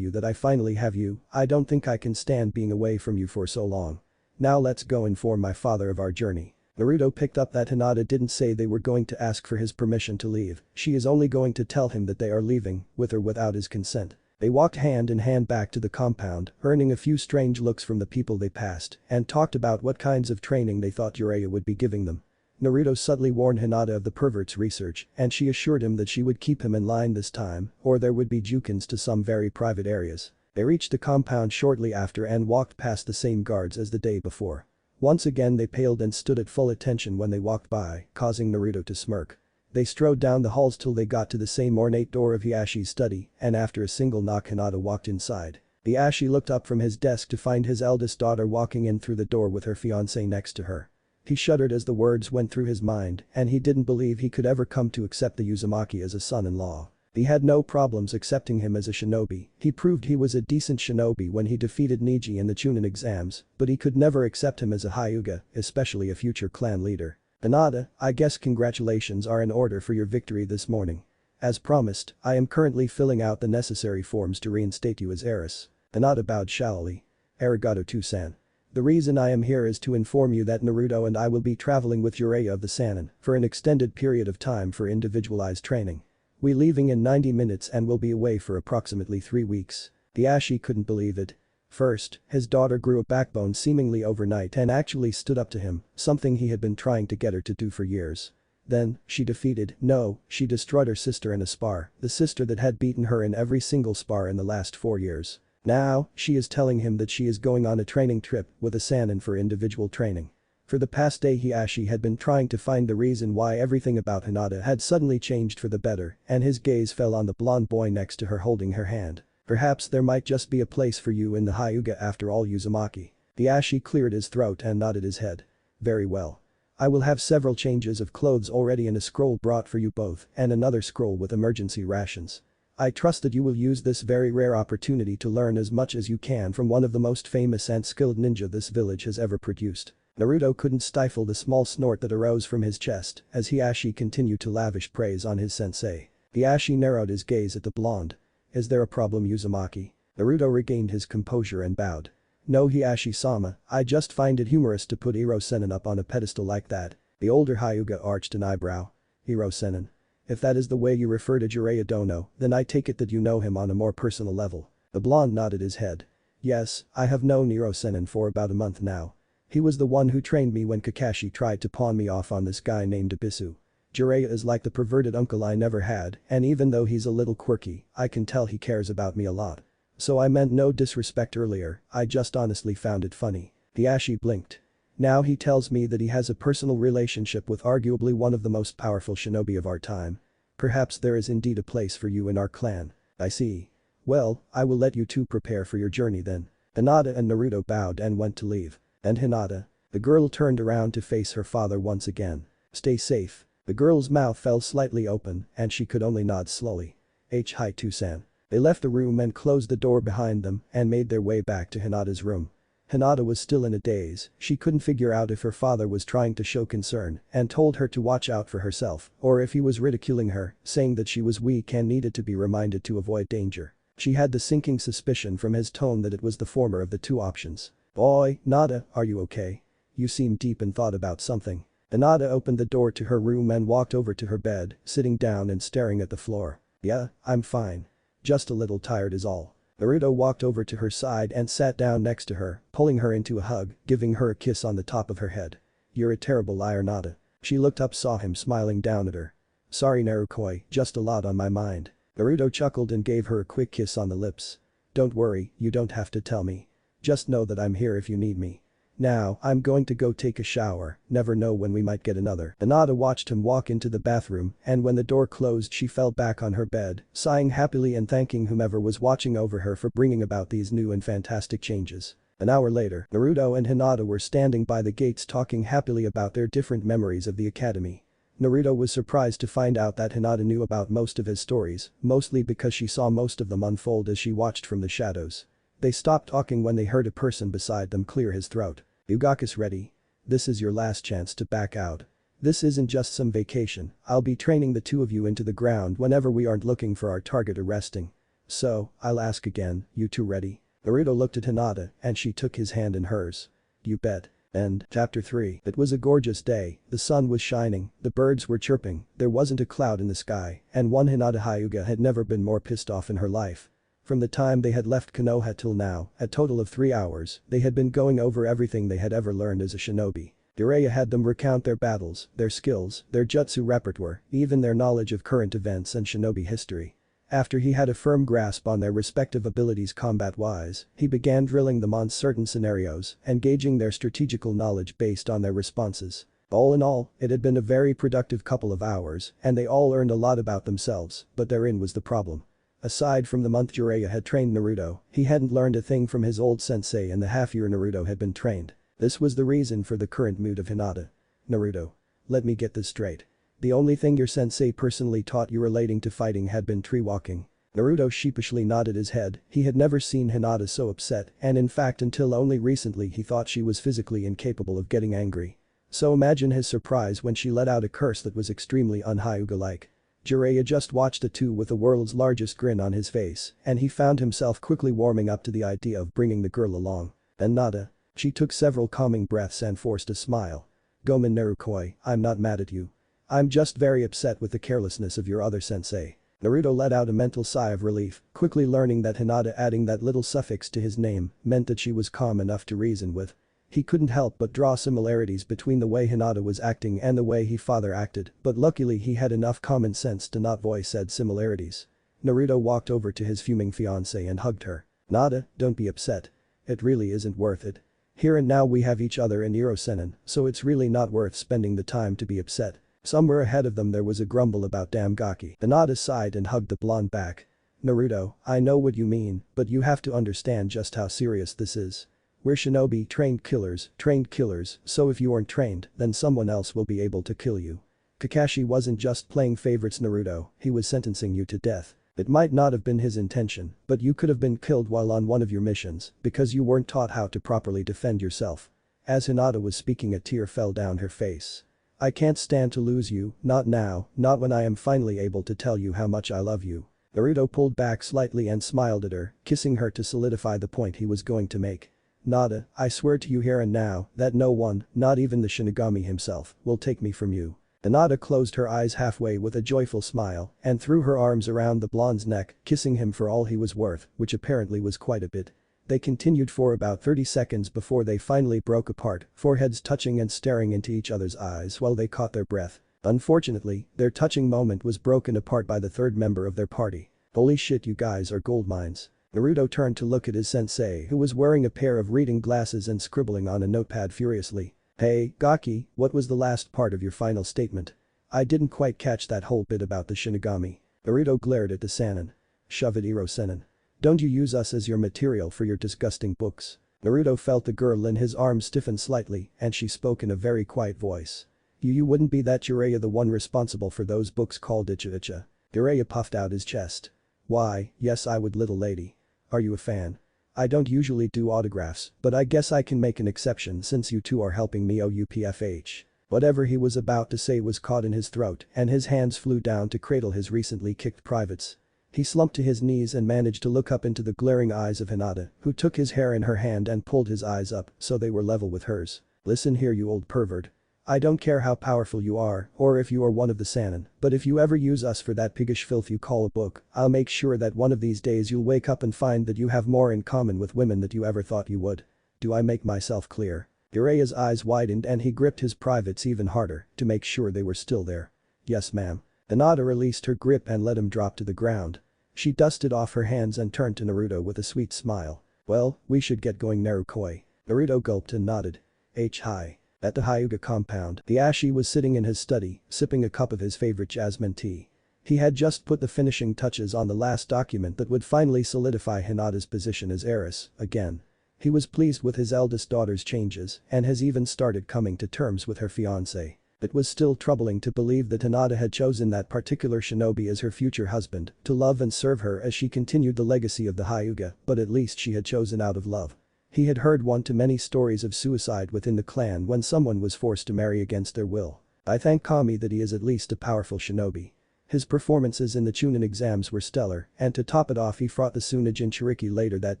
that I finally have you. I don't think I can stand being away from you for so long. Now let's go inform my father of our journey. Naruto picked up that Hinata didn't say they were going to ask for his permission to leave. She is only going to tell him that they are leaving, with or without his consent. They walked hand in hand back to the compound, earning a few strange looks from the people they passed, and talked about what kinds of training they thought Jiraiya would be giving them. Naruto subtly warned Hinata of the pervert's research, and she assured him that she would keep him in line this time, or there would be Jukins to some very private areas. They reached the compound shortly after and walked past the same guards as the day before. Once again they paled and stood at full attention when they walked by, causing Naruto to smirk. They strode down the halls till they got to the same ornate door of Hiyashi's study, and after a single knock Hinata walked inside. Hiashi looked up from his desk to find his eldest daughter walking in through the door with her fiancé next to her. He shuddered as the words went through his mind, and he didn't believe he could ever come to accept the Uzumaki as a son-in-law. He had no problems accepting him as a shinobi. He proved he was a decent shinobi when he defeated Neji in the Chunin exams, but he could never accept him as a Hyuga, especially a future clan leader. Hinata, I guess congratulations are in order for your victory this morning. As promised, I am currently filling out the necessary forms to reinstate you as heiress. Hinata bowed shallowly. Arigato Tusan. The reason I am here is to inform you that Naruto and I will be traveling with Jiraiya of the Sannin for an extended period of time for individualized training. We're leaving in 90 minutes and will be away for approximately 3 weeks. Hiashi couldn't believe it. First, his daughter grew a backbone seemingly overnight and actually stood up to him, something he had been trying to get her to do for years. Then, she destroyed her sister in a spar, the sister that had beaten her in every single spar in the last 4 years. Now, she is telling him that she is going on a training trip with a Sannin for individual training. For the past day Hiashi had been trying to find the reason why everything about Hinata had suddenly changed for the better, and his gaze fell on the blonde boy next to her holding her hand. Perhaps there might just be a place for you in the Hyuga after all, Uzumaki. Hiashi cleared his throat and nodded his head. Very well. I will have several changes of clothes already and a scroll brought for you both and another scroll with emergency rations. I trust that you will use this very rare opportunity to learn as much as you can from one of the most famous and skilled ninja this village has ever produced. Naruto couldn't stifle the small snort that arose from his chest as Hiashi continued to lavish praise on his sensei. Hiashi narrowed his gaze at the blonde. Is there a problem, Uzumaki? Naruto regained his composure and bowed. No, Hiashi-sama, I just find it humorous to put Hiro-sennin up on a pedestal like that. The older Hyuga arched an eyebrow. Hiro-sennin. If that is the way you refer to Jiraiya Dono, then I take it that you know him on a more personal level. The blonde nodded his head. Yes, I have known Hiro-sennin for about a month now. He was the one who trained me when Kakashi tried to pawn me off on this guy named Abisu. Jiraiya is like the perverted uncle I never had, and even though he's a little quirky, I can tell he cares about me a lot. So I meant no disrespect earlier, I just honestly found it funny. Hiashi blinked. Now he tells me that he has a personal relationship with arguably one of the most powerful shinobi of our time. Perhaps there is indeed a place for you in our clan. I see. Well, I will let you two prepare for your journey then. Hinata and Naruto bowed and went to leave. And Hinata. The girl turned around to face her father once again. Stay safe. The girl's mouth fell slightly open and she could only nod slowly. Hi Tusan. They left the room and closed the door behind them and made their way back to Hinata's room. Hinata was still in a daze, she couldn't figure out if her father was trying to show concern and told her to watch out for herself or if he was ridiculing her, saying that she was weak and needed to be reminded to avoid danger. She had the sinking suspicion from his tone that it was the former of the two options. Boy, Nada, are you okay? You seem deep in thought about something. Hinata opened the door to her room and walked over to her bed, sitting down and staring at the floor. Yeah, I'm fine. Just a little tired is all. Naruto walked over to her side and sat down next to her, pulling her into a hug, giving her a kiss on the top of her head. You're a terrible liar, Nada. She looked up, saw him smiling down at her. Sorry Narukoi, just a lot on my mind. Naruto chuckled and gave her a quick kiss on the lips. Don't worry, you don't have to tell me. Just know that I'm here if you need me. Now, I'm going to go take a shower, never know when we might get another. Hinata watched him walk into the bathroom and when the door closed she fell back on her bed, sighing happily and thanking whomever was watching over her for bringing about these new and fantastic changes. An hour later, Naruto and Hinata were standing by the gates talking happily about their different memories of the academy. Naruto was surprised to find out that Hinata knew about most of his stories, mostly because she saw most of them unfold as she watched from the shadows. They stopped talking when they heard a person beside them clear his throat. Ugaku's ready. This is your last chance to back out. This isn't just some vacation, I'll be training the two of you into the ground whenever we aren't looking for our target or resting. So, I'll ask again, you two ready? Naruto looked at Hinata and she took his hand in hers. You bet. End. Chapter 3. It was a gorgeous day, the sun was shining, the birds were chirping, there wasn't a cloud in the sky, and one Hinata Hyuga had never been more pissed off in her life. From the time they had left Konoha till now, a total of 3 hours, they had been going over everything they had ever learned as a shinobi. Jiraiya had them recount their battles, their skills, their jutsu repertoire, even their knowledge of current events and shinobi history. After he had a firm grasp on their respective abilities combat-wise, he began drilling them on certain scenarios and gauging their strategical knowledge based on their responses. All in all, it had been a very productive couple of hours, and they all learned a lot about themselves, but therein was the problem. Aside from the month Jiraiya had trained Naruto, he hadn't learned a thing from his old sensei in the half-year Naruto had been trained. This was the reason for the current mood of Hinata. Naruto. Let me get this straight. The only thing your sensei personally taught you relating to fighting had been tree walking. Naruto sheepishly nodded his head, he had never seen Hinata so upset and in fact until only recently he thought she was physically incapable of getting angry. So imagine his surprise when she let out a curse that was extremely un-Hyuga-like. Jiraiya just watched the two with the world's largest grin on his face and he found himself quickly warming up to the idea of bringing the girl along. Then Nada. She took several calming breaths and forced a smile. Gomen Narukoi, I'm not mad at you. I'm just very upset with the carelessness of your other sensei. Naruto let out a mental sigh of relief, quickly learning that Hinata adding that little suffix to his name meant that she was calm enough to reason with. He couldn't help but draw similarities between the way Hinata was acting and the way he father acted, but luckily he had enough common sense to not voice said similarities. Naruto walked over to his fuming fiancée and hugged her. Nada, don't be upset. It really isn't worth it. Here and now we have each other in Iro-senin, so it's really not worth spending the time to be upset. Somewhere ahead of them there was a grumble about damn Gaki. Hinata sighed and hugged the blonde back. Naruto, I know what you mean, but you have to understand just how serious this is. We're shinobi trained killers, so if you aren't trained, then someone else will be able to kill you. Kakashi wasn't just playing favorites Naruto, he was sentencing you to death. It might not have been his intention, but you could have been killed while on one of your missions because you weren't taught how to properly defend yourself. As Hinata was speaking a tear fell down her face. I can't stand to lose you, not now, not when I am finally able to tell you how much I love you. Naruto pulled back slightly and smiled at her, kissing her to solidify the point he was going to make. Nada, I swear to you here and now that no one, not even the Shinigami himself, will take me from you. Hinata closed her eyes halfway with a joyful smile and threw her arms around the blonde's neck, kissing him for all he was worth, which apparently was quite a bit. They continued for about 30 seconds before they finally broke apart, foreheads touching and staring into each other's eyes while they caught their breath. Unfortunately, their touching moment was broken apart by the third member of their party. Holy shit, you guys are gold mines. Naruto turned to look at his sensei who was wearing a pair of reading glasses and scribbling on a notepad furiously. Hey, Gaki, what was the last part of your final statement? I didn't quite catch that whole bit about the Shinigami. Naruto glared at the Sannin. Shove it, Iro-senin. Don't you use us as your material for your disgusting books. Naruto felt the girl in his arms stiffen slightly and she spoke in a very quiet voice. You wouldn't be that Jiraiya the one responsible for those books called Icha. Jiraiya puffed out his chest. Why, yes I would, little lady. Are you a fan? I don't usually do autographs, but I guess I can make an exception since you two are helping me OUPFH. Whatever he was about to say was caught in his throat and his hands flew down to cradle his recently kicked privates. He slumped to his knees and managed to look up into the glaring eyes of Hinata, who took his hair in her hand and pulled his eyes up so they were level with hers. Listen here, you old pervert. I don't care how powerful you are or if you are one of the Sannin, but if you ever use us for that piggish filth you call a book, I'll make sure that one of these days you'll wake up and find that you have more in common with women than you ever thought you would. Do I make myself clear? Jiraiya's eyes widened and he gripped his privates even harder to make sure they were still there. Yes ma'am. Hinata released her grip and let him drop to the ground. She dusted off her hands and turned to Naruto with a sweet smile. Well, we should get going, Narukoi. Naruto gulped and nodded. Hi. At the Hyuga compound, Hiashi was sitting in his study, sipping a cup of his favorite jasmine tea. He had just put the finishing touches on the last document that would finally solidify Hinata's position as heiress, again. He was pleased with his eldest daughter's changes and has even started coming to terms with her fiancé. It was still troubling to believe that Hinata had chosen that particular shinobi as her future husband to love and serve her as she continued the legacy of the Hyuga, but at least she had chosen out of love. He had heard one-to-many stories of suicide within the clan when someone was forced to marry against their will. I thank Kami that he is at least a powerful shinobi. His performances in the Chunin exams were stellar, and to top it off he fought the Tsunade Jinchuriki later that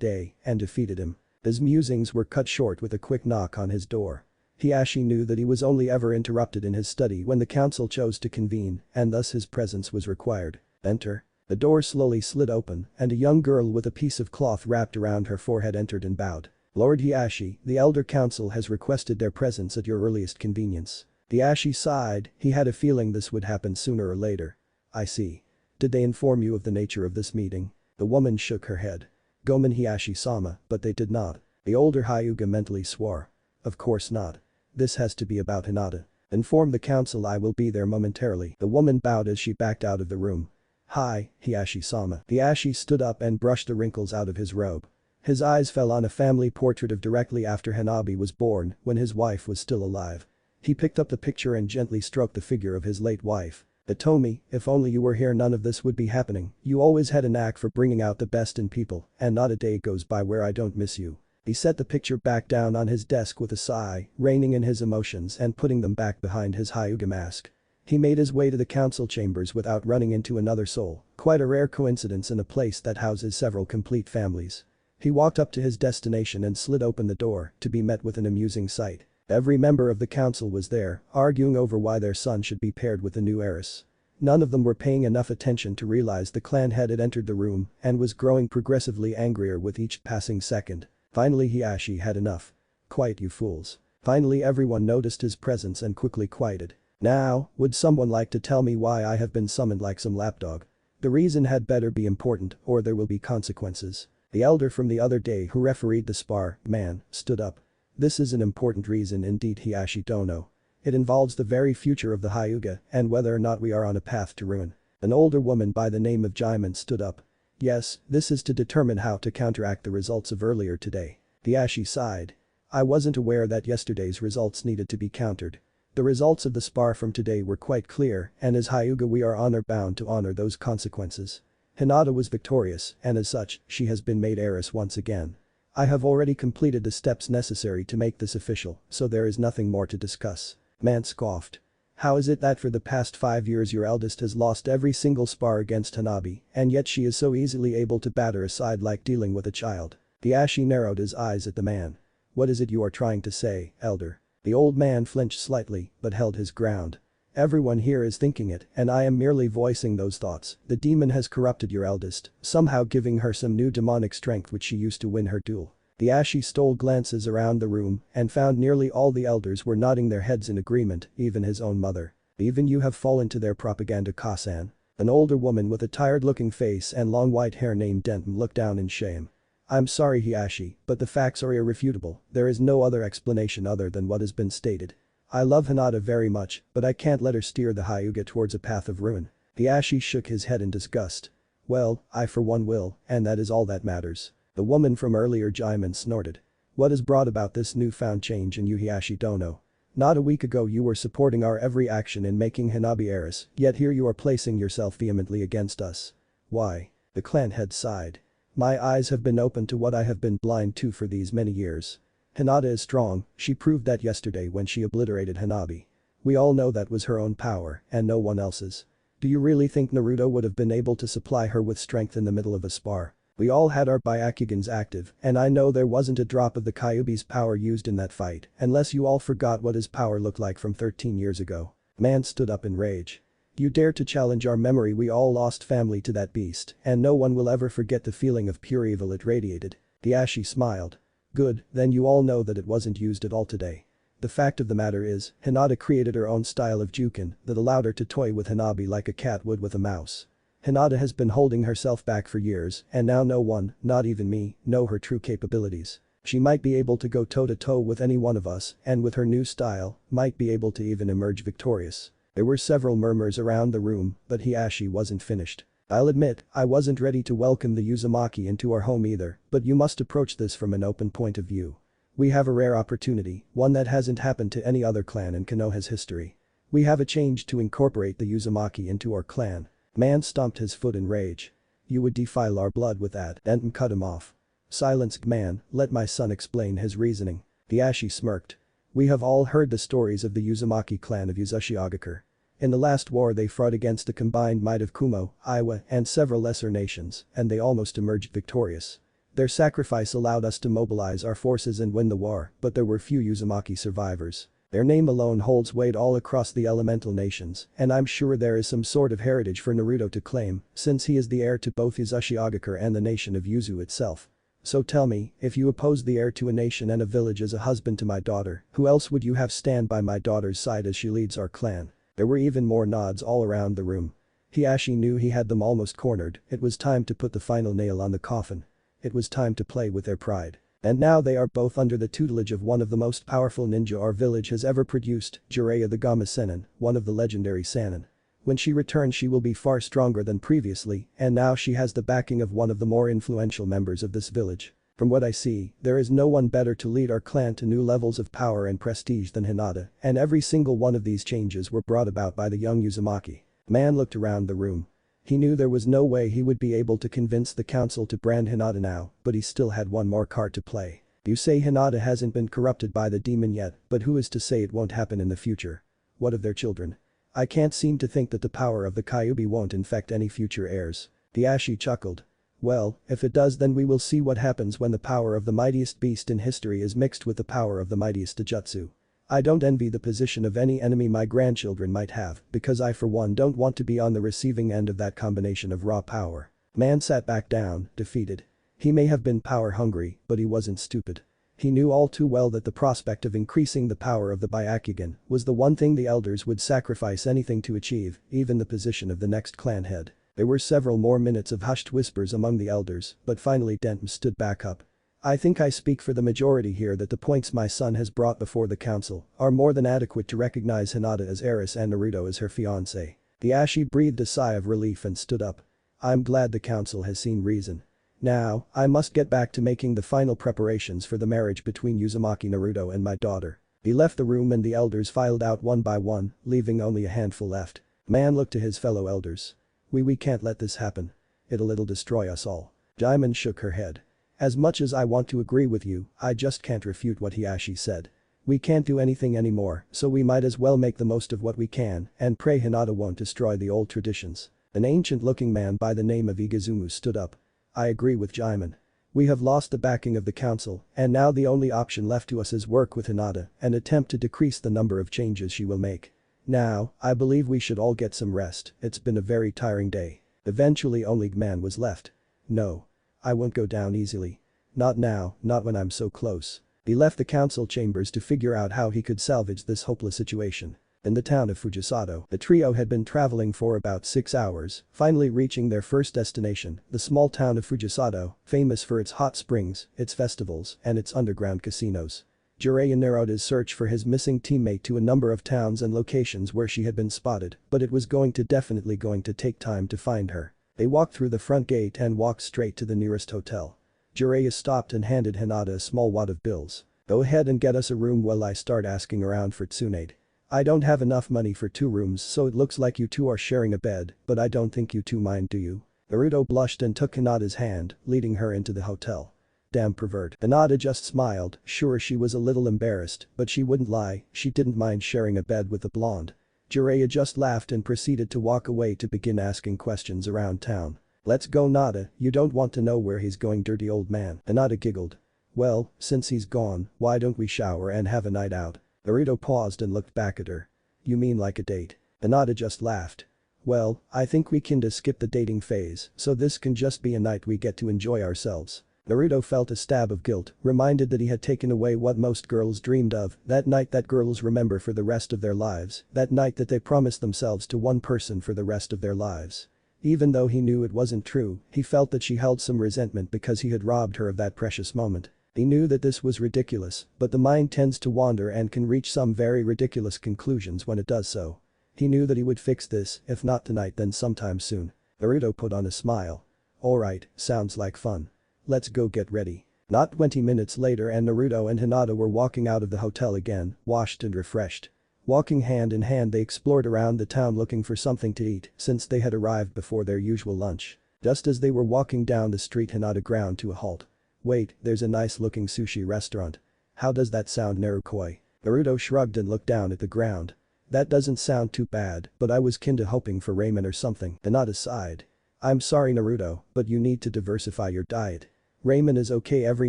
day and defeated him. His musings were cut short with a quick knock on his door. Hiashi knew that he was only ever interrupted in his study when the council chose to convene and thus his presence was required. Enter. The door slowly slid open and a young girl with a piece of cloth wrapped around her forehead entered and bowed. Lord Hiashi, the elder council has requested their presence at your earliest convenience. Hiashi sighed, he had a feeling this would happen sooner or later. I see. Did they inform you of the nature of this meeting? The woman shook her head. Gomen Hiashi-sama, but they did not. The older Hyuga mentally swore. Of course not. This has to be about Hinata. Inform the council I will be there momentarily. The woman bowed as she backed out of the room. Hi, Hiashi-sama. Hiashi stood up and brushed the wrinkles out of his robe. His eyes fell on a family portrait of directly after Hanabi was born when his wife was still alive. He picked up the picture and gently stroked the figure of his late wife. Itomi, if only you were here none of this would be happening. You always had a knack for bringing out the best in people, and not a day goes by where I don't miss you. He set the picture back down on his desk with a sigh, reining in his emotions and putting them back behind his Hyuga mask. He made his way to the council chambers without running into another soul, quite a rare coincidence in a place that houses several complete families. He walked up to his destination and slid open the door, to be met with an amusing sight. Every member of the council was there, arguing over why their son should be paired with the new heiress. None of them were paying enough attention to realize the clan head had entered the room and was growing progressively angrier with each passing second. Finally Hiashi had enough. Quiet you fools. Finally everyone noticed his presence and quickly quieted. Now, would someone like to tell me why I have been summoned like some lapdog? The reason had better be important or there will be consequences. The elder from the other day who refereed the spar, man, stood up. This is an important reason indeed Hiashi Dono. It involves the very future of the Hyuga and whether or not we are on a path to ruin. An older woman by the name of Jaimin stood up. Yes, this is to determine how to counteract the results of earlier today. Hiashi sighed. I wasn't aware that yesterday's results needed to be countered. The results of the spar from today were quite clear and as Hyuga we are honor-bound to honor those consequences. Hinata was victorious and as such, she has been made heiress once again. I have already completed the steps necessary to make this official, so there is nothing more to discuss. Man scoffed. How is it that for the past 5 years your eldest has lost every single spar against Hanabi, and yet she is so easily able to batter aside like dealing with a child? Hiashi narrowed his eyes at the man. What is it you are trying to say, elder? The old man flinched slightly, but held his ground. Everyone here is thinking it, and I am merely voicing those thoughts. The demon has corrupted your eldest, somehow giving her some new demonic strength which she used to win her duel. Hiashi stole glances around the room and found nearly all the elders were nodding their heads in agreement, even his own mother. Even you have fallen to their propaganda, Kasan. An older woman with a tired-looking face and long white hair named Denton looked down in shame. I'm sorry Hiashi, but the facts are irrefutable, there is no other explanation other than what has been stated. I love Hinata very much, but I can't let her steer the Hyuga towards a path of ruin. Hiashi shook his head in disgust. Well, I for one will, and that is all that matters. The woman from earlier Jaimin snorted. What has brought about this newfound change in you Hiashi Dono? Not a week ago you were supporting our every action in making Hanabi heiress, yet here you are placing yourself vehemently against us. Why? The clan head sighed. My eyes have been open to what I have been blind to for these many years. Hinata is strong, she proved that yesterday when she obliterated Hanabi. We all know that was her own power and no one else's. Do you really think Naruto would have been able to supply her with strength in the middle of a spar? We all had our Byakugans active and I know there wasn't a drop of the Kyuubi's power used in that fight unless you all forgot what his power looked like from 13 years ago. Man stood up in rage. You dare to challenge our memory? We all lost family to that beast and no one will ever forget the feeling of pure evil it radiated. Hiashi smiled. Good, then you all know that it wasn't used at all today. The fact of the matter is, Hinata created her own style of juken that allowed her to toy with Hanabi like a cat would with a mouse. Hinata has been holding herself back for years and now no one, not even me, know her true capabilities. She might be able to go toe-to-toe with any one of us and with her new style, might be able to even emerge victorious. There were several murmurs around the room, but Hiashi wasn't finished. I'll admit, I wasn't ready to welcome the Uzumaki into our home either, but you must approach this from an open point of view. We have a rare opportunity, one that hasn't happened to any other clan in Konoha's history. We have a change to incorporate the Uzumaki into our clan. Man stomped his foot in rage. You would defile our blood with that. Denton cut him off. Silence, man, let my son explain his reasoning. Hiashi smirked. We have all heard the stories of the Uzumaki clan of Uzushiogakure. In the last war they fought against the combined might of Kumo, Iwa and several lesser nations, and they almost emerged victorious. Their sacrifice allowed us to mobilize our forces and win the war, but there were few Uzumaki survivors. Their name alone holds weight all across the elemental nations, and I'm sure there is some sort of heritage for Naruto to claim, since he is the heir to both Uzushiogakure and the nation of Yuzu itself. So tell me, if you oppose the heir to a nation and a village as a husband to my daughter, who else would you have stand by my daughter's side as she leads our clan? There were even more nods all around the room. Hiashi knew he had them almost cornered, it was time to put the final nail on the coffin. It was time to play with their pride. And now they are both under the tutelage of one of the most powerful ninja our village has ever produced, Jiraiya the Gama Sennin, one of the legendary Sannin. When she returns she will be far stronger than previously, and now she has the backing of one of the more influential members of this village. From what I see, there is no one better to lead our clan to new levels of power and prestige than Hinata, and every single one of these changes were brought about by the young Uzumaki. Man looked around the room. He knew there was no way he would be able to convince the council to brand Hinata now, but he still had one more card to play. You say Hinata hasn't been corrupted by the demon yet, but who is to say it won't happen in the future? What of their children? I can't seem to think that the power of the Kyuubi won't infect any future heirs. Hiashi chuckled. Well, if it does then we will see what happens when the power of the mightiest beast in history is mixed with the power of the mightiest Taijutsu. I don't envy the position of any enemy my grandchildren might have, because I for one don't want to be on the receiving end of that combination of raw power. Man sat back down, defeated. He may have been power hungry, but he wasn't stupid. He knew all too well that the prospect of increasing the power of the Byakugan was the one thing the elders would sacrifice anything to achieve, even the position of the next clan head. There were several more minutes of hushed whispers among the elders, but finally Denton stood back up. I think I speak for the majority here that the points my son has brought before the council are more than adequate to recognize Hinata as heiress and Naruto as her fiancé. Hiashi breathed a sigh of relief and stood up. I'm glad the council has seen reason. Now, I must get back to making the final preparations for the marriage between Uzumaki Naruto and my daughter. He left the room and the elders filed out one by one, leaving only a handful left. Man looked to his fellow elders. We can't let this happen. It'll destroy us all. Jaimin shook her head. As much as I want to agree with you, I just can't refute what Hiashi said. We can't do anything anymore, so we might as well make the most of what we can and pray Hinata won't destroy the old traditions. An ancient-looking man by the name of Igazumu stood up. I agree with Jaimin. We have lost the backing of the council, and now the only option left to us is work with Hinata and attempt to decrease the number of changes she will make. Now, I believe we should all get some rest, it's been a very tiring day. Eventually only Man was left. No. I won't go down easily. Not now, not when I'm so close. He left the council chambers to figure out how he could salvage this hopeless situation. In the town of Fujisato, the trio had been traveling for about 6 hours, finally reaching their first destination, the small town of Fujisato, famous for its hot springs, its festivals, and its underground casinos. Jiraiya narrowed his search for his missing teammate to a number of towns and locations where she had been spotted, but it was definitely going to take time to find her. They walked through the front gate and walked straight to the nearest hotel. Jiraiya stopped and handed Hinata a small wad of bills. Go ahead and get us a room while I start asking around for Tsunade. I don't have enough money for 2 rooms so it looks like you two are sharing a bed, but I don't think you two mind, do you? Naruto blushed and took Hinata's hand, leading her into the hotel. Damn pervert. Hinata just smiled, sure she was a little embarrassed, but she wouldn't lie, she didn't mind sharing a bed with the blonde. Jiraiya just laughed and proceeded to walk away to begin asking questions around town. Let's go Nada, you don't want to know where he's going, dirty old man. Hinata giggled. Well, since he's gone, why don't we shower and have a night out? Naruto paused and looked back at her. You mean like a date? Hinata just laughed. Well, I think we can just skip the dating phase, so this can just be a night we get to enjoy ourselves. Naruto felt a stab of guilt, reminded that he had taken away what most girls dreamed of, that night that girls remember for the rest of their lives, that night that they promised themselves to one person for the rest of their lives. Even though he knew it wasn't true, he felt that she held some resentment because he had robbed her of that precious moment. He knew that this was ridiculous, but the mind tends to wander and can reach some very ridiculous conclusions when it does so. He knew that he would fix this, if not tonight then sometime soon. Naruto put on a smile. Alright, sounds like fun. Let's go get ready. Not 20 minutes later and Naruto and Hinata were walking out of the hotel again, washed and refreshed. Walking hand in hand they explored around the town looking for something to eat since they had arrived before their usual lunch. Just as they were walking down the street Hinata ground to a halt. Wait, there's a nice looking sushi restaurant. How does that sound, Narukoi? Naruto shrugged and looked down at the ground. That doesn't sound too bad, but I was kinda hoping for ramen or something. Hinata sighed. I'm sorry Naruto, but you need to diversify your diet. Ramen is okay every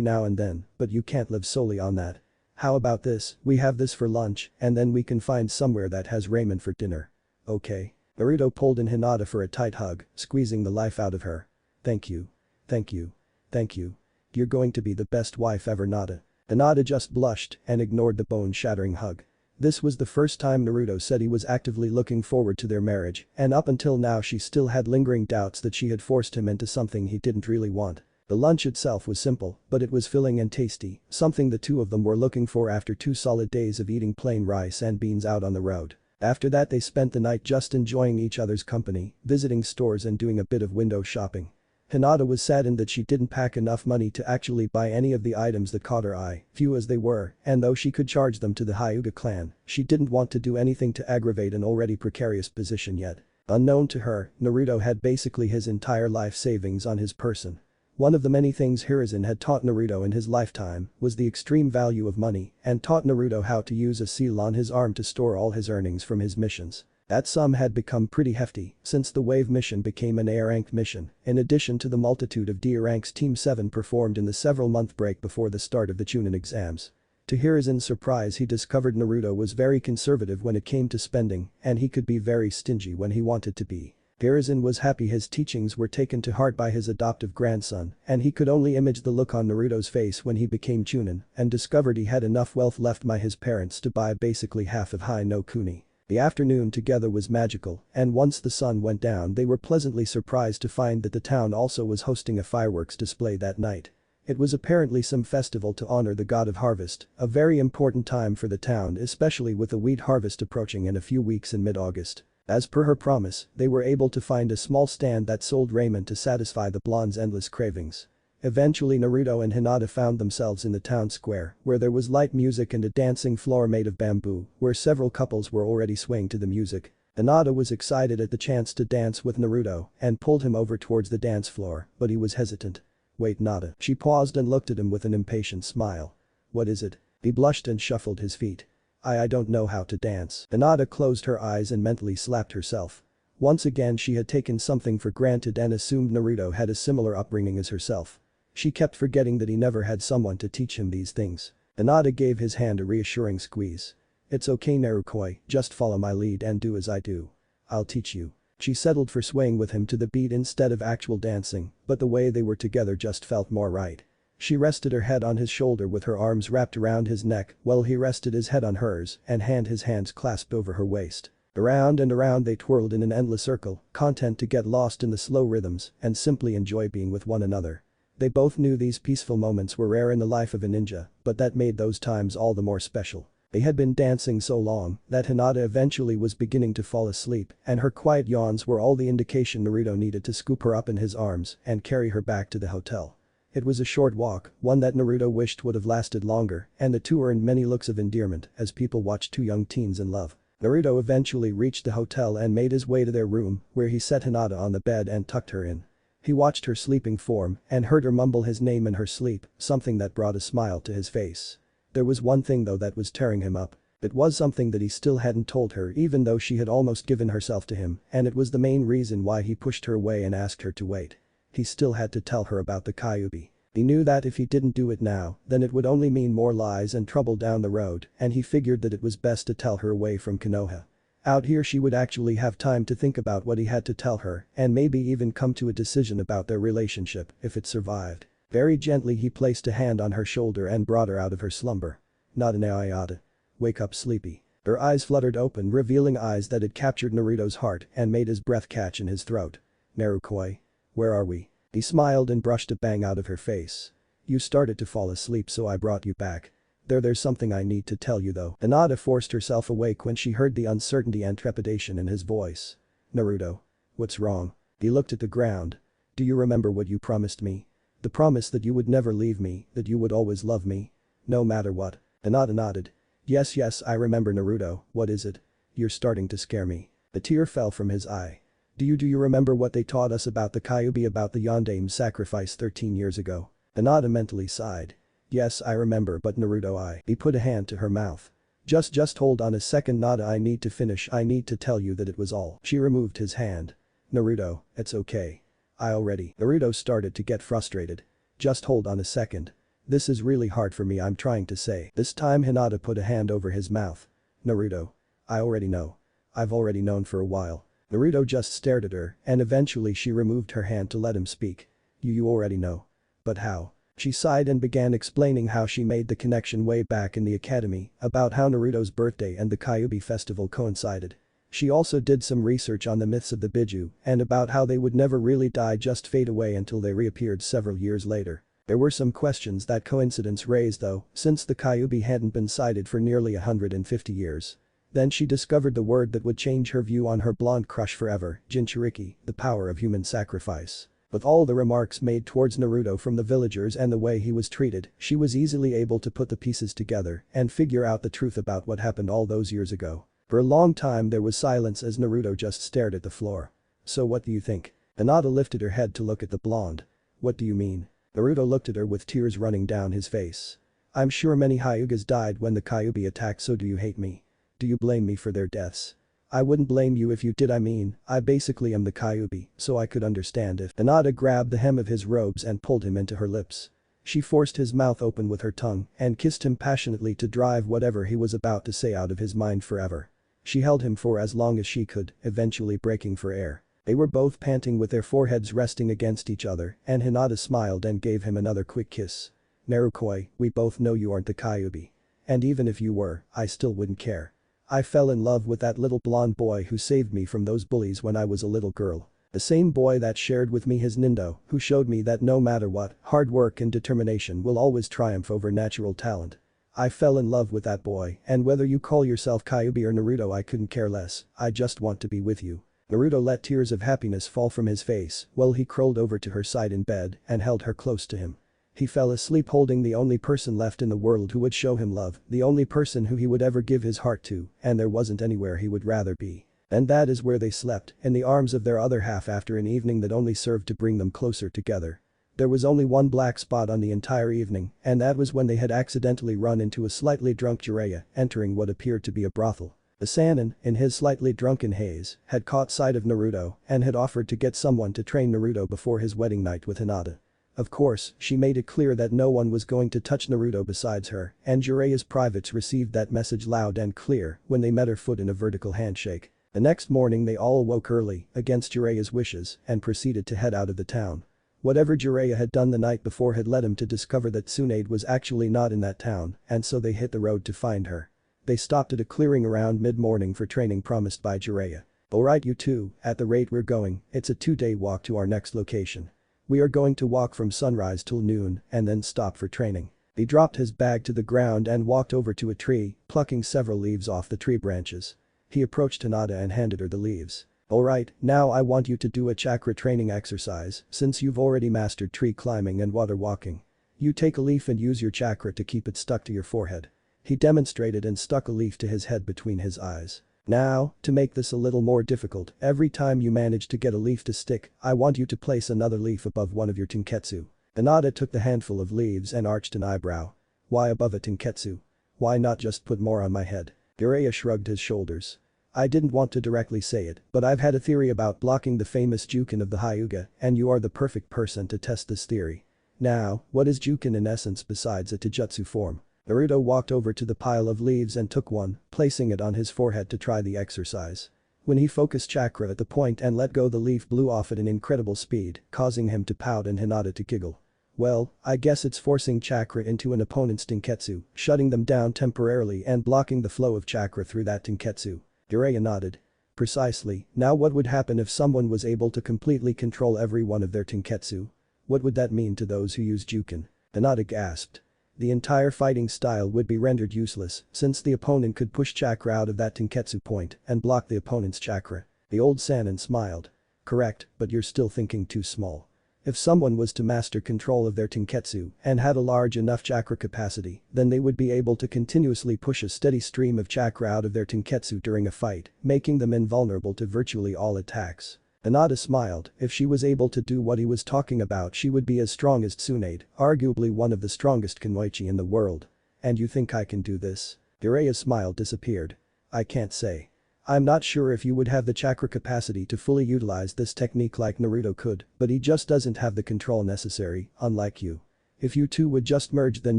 now and then, but you can't live solely on that. How about this, we have this for lunch and then we can find somewhere that has ramen for dinner. Okay. Naruto pulled in Hinata for a tight hug, squeezing the life out of her. Thank you. Thank you. Thank you. You're going to be the best wife ever Nada. Hinata just blushed and ignored the bone-shattering hug. This was the first time Naruto said he was actively looking forward to their marriage, and up until now she still had lingering doubts that she had forced him into something he didn't really want. The lunch itself was simple, but it was filling and tasty, something the two of them were looking for after 2 solid days of eating plain rice and beans out on the road. After that they spent the night just enjoying each other's company, visiting stores and doing a bit of window shopping. Hinata was saddened that she didn't pack enough money to actually buy any of the items that caught her eye, few as they were, and though she could charge them to the Hyuga clan, she didn't want to do anything to aggravate an already precarious position yet. Unknown to her, Naruto had basically his entire life savings on his person. One of the many things Hiruzen had taught Naruto in his lifetime was the extreme value of money and taught Naruto how to use a seal on his arm to store all his earnings from his missions. That sum had become pretty hefty since the wave mission became an A-ranked mission, in addition to the multitude of D ranks Team 7 performed in the several-month break before the start of the Chunin exams. To Hiruzen's surprise he discovered Naruto was very conservative when it came to spending and he could be very stingy when he wanted to be. Hiruzen was happy his teachings were taken to heart by his adoptive grandson and he could only imagine the look on Naruto's face when he became Chunin and discovered he had enough wealth left by his parents to buy basically half of Hai no Kuni. The afternoon together was magical and once the sun went down they were pleasantly surprised to find that the town also was hosting a fireworks display that night. It was apparently some festival to honor the god of harvest, a very important time for the town especially with the wheat harvest approaching in a few weeks in mid-August. As per her promise, they were able to find a small stand that sold raiment to satisfy the blonde's endless cravings. Eventually Naruto and Hinata found themselves in the town square, where there was light music and a dancing floor made of bamboo, where several couples were already swaying to the music. Hinata was excited at the chance to dance with Naruto and pulled him over towards the dance floor, but he was hesitant. "Wait, Nada." She paused and looked at him with an impatient smile. "What is it?" He blushed and shuffled his feet. I don't know how to dance." Hinata closed her eyes and mentally slapped herself. Once again she had taken something for granted and assumed Naruto had a similar upbringing as herself. She kept forgetting that he never had someone to teach him these things. Hinata gave his hand a reassuring squeeze. "It's okay Narukoi, just follow my lead and do as I do. I'll teach you." She settled for swaying with him to the beat instead of actual dancing, but the way they were together just felt more right. She rested her head on his shoulder with her arms wrapped around his neck while he rested his head on hers and his hands clasped over her waist. Around and around they twirled in an endless circle, content to get lost in the slow rhythms and simply enjoy being with one another. They both knew these peaceful moments were rare in the life of a ninja, but that made those times all the more special. They had been dancing so long that Hinata eventually was beginning to fall asleep and her quiet yawns were all the indication Naruto needed to scoop her up in his arms and carry her back to the hotel. It was a short walk, one that Naruto wished would have lasted longer, and the two earned many looks of endearment as people watched two young teens in love. Naruto eventually reached the hotel and made his way to their room, where he set Hinata on the bed and tucked her in. He watched her sleeping form and heard her mumble his name in her sleep, something that brought a smile to his face. There was one thing though that was tearing him up. It was something that he still hadn't told her even though she had almost given herself to him, and it was the main reason why he pushed her away and asked her to wait. He still had to tell her about the Kyuubi. He knew that if he didn't do it now, then it would only mean more lies and trouble down the road, and he figured that it was best to tell her away from Konoha. Out here she would actually have time to think about what he had to tell her and maybe even come to a decision about their relationship if it survived. Very gently he placed a hand on her shoulder and brought her out of her slumber. "Not an ayata. Wake up sleepy." Her eyes fluttered open, revealing eyes that had captured Naruto's heart and made his breath catch in his throat. "Narukoi. Where are we?" He smiled and brushed a bang out of her face. "You started to fall asleep so I brought you back. There's something I need to tell you though." Hinata forced herself awake when she heard the uncertainty and trepidation in his voice. "Naruto. What's wrong?" He looked at the ground. "Do you remember what you promised me? The promise that you would never leave me, that you would always love me? No matter what." Hinata nodded. Yes, I remember Naruto, what is it? You're starting to scare me." A tear fell from his eye. Do you remember what they taught us about the Kyuubi, about the Yondaime sacrifice 13 years ago?" Hinata mentally sighed. "Yes, I remember, but Naruto He put a hand to her mouth. Just hold on a second Nada, I need to finish, I need to tell you that it was all." She removed his hand. "Naruto, it's okay. Naruto started to get frustrated. "Just hold on a second. This is really hard for me, I'm trying to say." This time Hinata put a hand over his mouth. "Naruto. I already know. I've already known for a while." Naruto just stared at her and eventually she removed her hand to let him speak. You already know. But how? She sighed and began explaining how she made the connection way back in the academy about how Naruto's birthday and the Kyuubi festival coincided. She also did some research on the myths of the Biju and about how they would never really die, just fade away until they reappeared several years later. There were some questions that coincidence raised though, since the Kyuubi hadn't been sighted for nearly 150 years. Then she discovered the word that would change her view on her blonde crush forever, Jinchuriki, the power of human sacrifice. With all the remarks made towards Naruto from the villagers and the way he was treated, she was easily able to put the pieces together and figure out the truth about what happened all those years ago. For a long time there was silence as Naruto just stared at the floor. "So what do you think?" Hinata lifted her head to look at the blonde. "What do you mean?" Naruto looked at her with tears running down his face. "I'm sure many Hyugas died when the Kyuubi attacked, so do you hate me? Do you blame me for their deaths?" "I wouldn't blame you if you did. I mean, I basically am the Kyuubi, so I could understand if." Hinata grabbed the hem of his robes and pulled him into her lips. She forced his mouth open with her tongue and kissed him passionately to drive whatever he was about to say out of his mind forever. She held him for as long as she could, eventually breaking for air. They were both panting with their foreheads resting against each other, and Hinata smiled and gave him another quick kiss. "Narukoi, we both know you aren't the Kyuubi. And even if you were, I still wouldn't care. I fell in love with that little blonde boy who saved me from those bullies when I was a little girl. The same boy that shared with me his nindo, who showed me that no matter what, hard work and determination will always triumph over natural talent. I fell in love with that boy, and whether you call yourself Kyuubi or Naruto, I couldn't care less. I just want to be with you." Naruto let tears of happiness fall from his face while he crawled over to her side in bed and held her close to him. He fell asleep holding the only person left in the world who would show him love, the only person who he would ever give his heart to, and there wasn't anywhere he would rather be. And that is where they slept, in the arms of their other half after an evening that only served to bring them closer together. There was only one black spot on the entire evening, and that was when they had accidentally run into a slightly drunk Jiraiya entering what appeared to be a brothel. The Sannin, in his slightly drunken haze, had caught sight of Naruto and had offered to get someone to train Naruto before his wedding night with Hinata. Of course, she made it clear that no one was going to touch Naruto besides her, and Jiraiya's privates received that message loud and clear when they met her foot in a vertical handshake. The next morning they all woke early, against Jiraiya's wishes, and proceeded to head out of the town. Whatever Jiraiya had done the night before had led him to discover that Tsunade was actually not in that town, and so they hit the road to find her. They stopped at a clearing around mid-morning for training promised by Jiraiya. "Alright you two, at the rate we're going, it's a 2-day walk to our next location. We are going to walk from sunrise till noon and then stop for training." He dropped his bag to the ground and walked over to a tree, plucking several leaves off the tree branches. He approached Hinata and handed her the leaves. "Alright, now I want you to do a chakra training exercise since you've already mastered tree climbing and water walking. You take a leaf and use your chakra to keep it stuck to your forehead." He demonstrated and stuck a leaf to his head between his eyes. "Now, to make this a little more difficult, every time you manage to get a leaf to stick, I want you to place another leaf above one of your tenketsu." Hinata took the handful of leaves and arched an eyebrow. "Why above a tenketsu? Why not just put more on my head?" Jiraiya shrugged his shoulders. "I didn't want to directly say it, but I've had a theory about blocking the famous Jukin of the Hyuga, and you are the perfect person to test this theory. Now, what is Jukin in essence besides a taijutsu form?" Naruto walked over to the pile of leaves and took one, placing it on his forehead to try the exercise. When he focused chakra at the point and let go, the leaf blew off at an incredible speed, causing him to pout and Hinata to giggle. "Well, I guess it's forcing chakra into an opponent's tenketsu, shutting them down temporarily and blocking the flow of chakra through that tenketsu." Jiraiya nodded. "Precisely, now what would happen if someone was able to completely control every one of their tenketsu? What would that mean to those who use Jukin?" Hinata gasped. "The entire fighting style would be rendered useless since the opponent could push chakra out of that tenketsu point and block the opponent's chakra." The old Sannin smiled. "Correct, but you're still thinking too small. If someone was to master control of their tenketsu and had a large enough chakra capacity, then they would be able to continuously push a steady stream of chakra out of their tenketsu during a fight, making them invulnerable to virtually all attacks." Hinata smiled. If she was able to do what he was talking about, she would be as strong as Tsunade, arguably one of the strongest kunoichi in the world. "And you think I can do this?" Jiraiya's smile disappeared. "I can't say. I'm not sure if you would have the chakra capacity to fully utilize this technique like Naruto could, but he just doesn't have the control necessary, unlike you. If you two would just merge, then